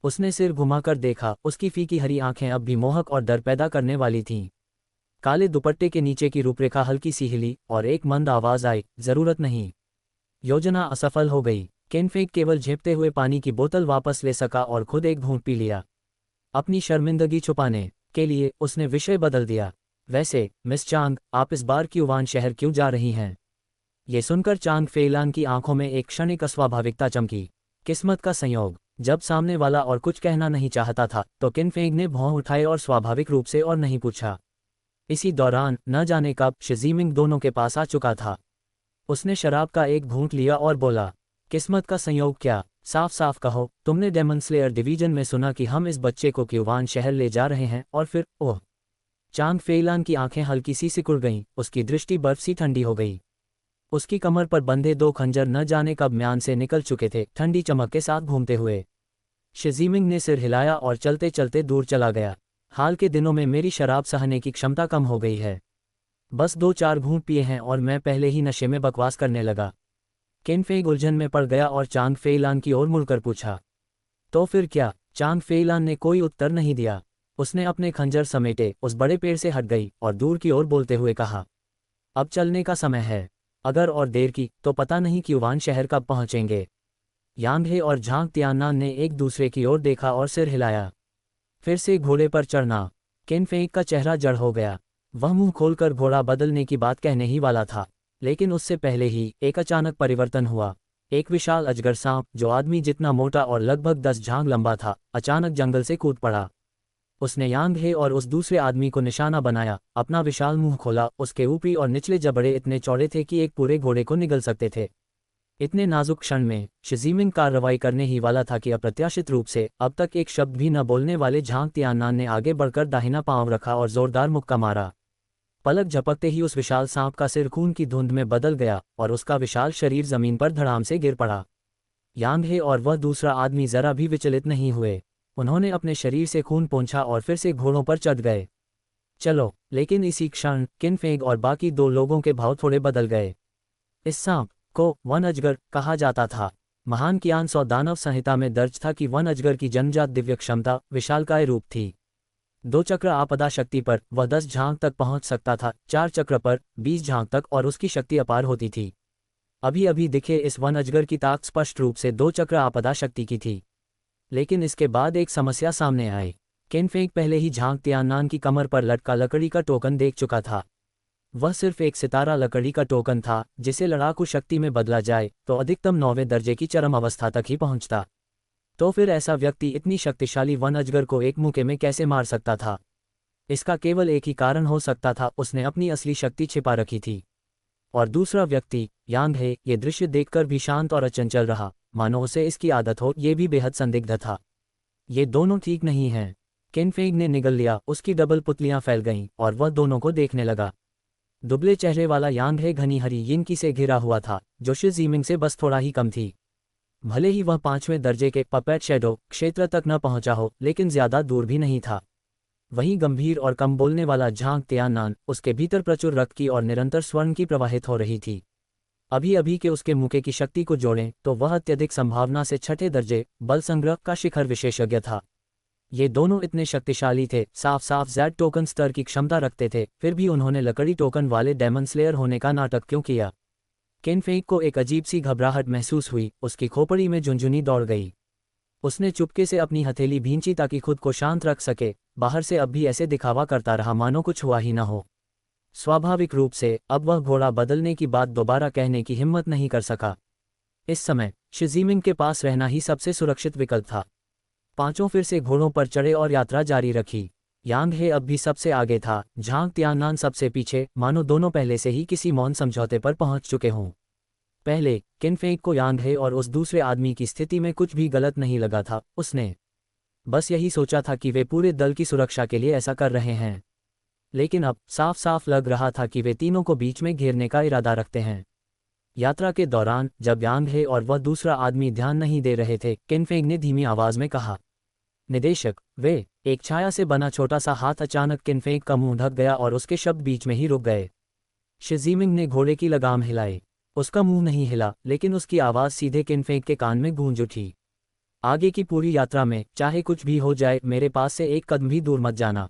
उसने सिर घुमाकर देखा, उसकी फीकी हरी आंखें अब भी मोहक और डर पैदा करने वाली थीं। काले दुपट्टे के नीचे की रूपरेखा हल्की सी हिली और एक मंद आवाज आई, जरूरत नहीं। योजना असफल हो गई। केन फेंग केवल झेपते हुए पानी की बोतल वापस ले सका और खुद एक घूंट पी लिया। अपनी शर्मिंदगी छुपाने के लिए उसने विषय बदल दिया। वैसे मिस चांग, आप इस बार क्यूवान शहर क्यों जा रही हैं? ये सुनकर चांग फेइलान की आंखों में एक क्षणिक अस्वाभाविकता चमकी। किस्मत का संयोग। जब सामने वाला और कुछ कहना नहीं चाहता था तो केन फेंग ने भौं उठाए और स्वाभाविक रूप से और नहीं पूछा। इसी दौरान न जाने कब शिजीमिंग दोनों के पास आ चुका था। उसने शराब का एक घूंट लिया और बोला, किस्मत का संयोग क्या? साफ साफ कहो, तुमने डेमन स्लेयर डिवीजन में सुना कि हम इस बच्चे को क्यूवान शहर ले जा रहे हैं और फिर ओह। चांग फेइलान की आंखें हल्की सी सिकुड़ गईं, उसकी दृष्टि बर्फ सी ठंडी हो गई। उसकी कमर पर बंधे 2 खंजर न जाने कब म्यान से निकल चुके थे, ठंडी चमक के साथ घूमते हुए। शिजीमिंग ने सिर हिलाया और चलते चलते दूर चला गया। हाल के दिनों में मेरी शराब सहने की क्षमता कम हो गई है। बस 2-4 घूंट पिए हैं और मैं पहले ही नशे में बकवास करने लगा। केन फेंग उलझन में पड़ गया और चांग फेइलान की ओर मुड़कर पूछा, तो फिर क्या? चांग फेइलान ने कोई उत्तर नहीं दिया। उसने अपने खंजर समेटे, उस बड़े पेड़ से हट गई और दूर की ओर बोलते हुए कहा, अब चलने का समय है। अगर और देर की तो पता नहीं क्यूवान शहर कब पहुंचेंगे। यांग हे और झांग तियान्नान ने एक दूसरे की ओर देखा और सिर हिलाया। फिर से घोड़े पर चढ़ना। केन फेंग का चेहरा जड़ हो गया। वह मुंह खोलकर घोड़ा बदलने की बात कहने ही वाला था, लेकिन उससे पहले ही एक अचानक परिवर्तन हुआ। एक विशाल अजगर सांप, जो आदमी जितना मोटा और लगभग 10 झांग लंबा था, अचानक जंगल से कूद पड़ा। उसने यांग हे और उस दूसरे आदमी को निशाना बनाया, अपना विशाल मुंह खोला। उसके ऊपरी और निचले जबड़े इतने चौड़े थे कि एक पूरे घोड़े को निगल सकते थे। इतने नाजुक क्षण में शिजीमिंग कार्रवाई करने ही वाला था कि अप्रत्याशित रूप से अब तक एक शब्द भी न बोलने वाले झांग तियान्नान ने आगे बढ़कर दाहिना पांव रखा और जोरदार मुक्का मारा। पलक झपकते ही उस विशाल सांप का सिर खून की धुंध में बदल गया और उसका विशाल शरीर जमीन पर धड़ाम से गिर पड़ा। यांग हे और वह दूसरा आदमी जरा भी विचलित नहीं हुए। उन्होंने अपने शरीर से खून पोंछा और फिर से घोड़ों पर चढ़ गए। चलो, लेकिन इसी क्षण किन फेंग और बाकी 2 लोगों के भाव थोड़े बदल गए। इस सांप को वन अजगर कहा जाता था। महान कियान सौ दानव संहिता में दर्ज था कि वन अजगर की जन्मजात दिव्य क्षमता विशालकाय रूप थी। 2 चक्र आपदा शक्ति पर वह 10 झांक तक पहुंच सकता था, 4 चक्र पर 20 झांक तक, और उसकी शक्ति अपार होती थी। अभी अभी दिखे इस वन अजगर की ताकत स्पष्ट रूप से 2 चक्र आपदा शक्ति की थी। लेकिन इसके बाद एक समस्या सामने आई। किन फेंग पहले ही झांक तियान्नान की कमर पर लटका लकड़ी का टोकन देख चुका था। वह सिर्फ एक सितारा लकड़ी का टोकन था जिसे लड़ाकू शक्ति में बदला जाए तो अधिकतम 9वें दर्जे की चरम अवस्था तक ही पहुंचता। तो फिर ऐसा व्यक्ति इतनी शक्तिशाली वन अजगर को एक मुक्के में कैसे मार सकता था? इसका केवल एक ही कारण हो सकता था, उसने अपनी असली शक्ति छिपा रखी थी। और दूसरा व्यक्ति यांग हे ये दृश्य देखकर भी शांत और अचंचल रहा, मानो उसे इसकी आदत हो। ये भी बेहद संदिग्ध था। ये दोनों ठीक नहीं हैं। किन फेंग ने निगल लिया, उसकी डबल पुतलियां फैल गईं और वह दोनों को देखने लगा। दुबले चेहरे वाला यांग हे घनी हरी यिनकी से घिरा हुआ था, जो शी जीमिंग से बस थोड़ा ही कम थी। भले ही वह 5वें दर्जे के पपेट शैडो क्षेत्र तक न पहुंचा हो, लेकिन ज्यादा दूर भी नहीं था। वहीं गंभीर और कम बोलने वाला झांग तियान्नान, उसके भीतर प्रचुर रक्त की और निरंतर स्वर्ण की प्रवाहित हो रही थी। अभी अभी के उसके मुके की शक्ति को जोड़ें तो वह अत्यधिक संभावना से 6ठे दर्जे बल संग्रह का शिखर विशेषज्ञ था। ये दोनों इतने शक्तिशाली थे, साफ साफ जेड टोकन स्तर की क्षमता रखते थे, फिर भी उन्होंने लकड़ी टोकन वाले डेमन स्लेयर होने का नाटक क्यों किया? किन फेंग को एक अजीब सी घबराहट महसूस हुई, उसकी खोपड़ी में झुंझुनी दौड़ गई। उसने चुपके से अपनी हथेली भींची ताकि खुद को शांत रख सके। बाहर से अब भी ऐसे दिखावा करता रहा मानो कुछ हुआ ही ना हो। स्वाभाविक रूप से अब वह घोड़ा बदलने की बात दोबारा कहने की हिम्मत नहीं कर सका। इस समय शी जीमिंग के पास रहना ही सबसे सुरक्षित विकल्प था। पांचों फिर से घोड़ों पर चढ़े और यात्रा जारी रखी। यांग हे अब भी सबसे आगे था, झांग तियान्नान सबसे पीछे, मानो दोनों पहले से ही किसी मौन समझौते पर पहुंच चुके हों। पहले किन फेंग को यांग हे और उस दूसरे आदमी की स्थिति में कुछ भी गलत नहीं लगा था। उसने बस यही सोचा था कि वे पूरे दल की सुरक्षा के लिए ऐसा कर रहे हैं। लेकिन अब साफ साफ लग रहा था कि वे तीनों को बीच में घेरने का इरादा रखते हैं। यात्रा के दौरान जब यांग हे और वह दूसरा आदमी ध्यान नहीं दे रहे थे, किन फेंग ने धीमी आवाज में कहा, निदेशक। वे एक छाया से बना छोटा सा हाथ अचानक किन फेंग का मुंह ढक गया और उसके शब्द बीच में ही रुक गए। शी जीमिंग ने घोड़े की लगाम हिलाई। उसका मुंह नहीं हिला, लेकिन उसकी आवाज सीधे किन फेंग के कान में गूंज उठी। आगे की पूरी यात्रा में चाहे कुछ भी हो जाए, मेरे पास से एक कदम भी दूर मत जाना।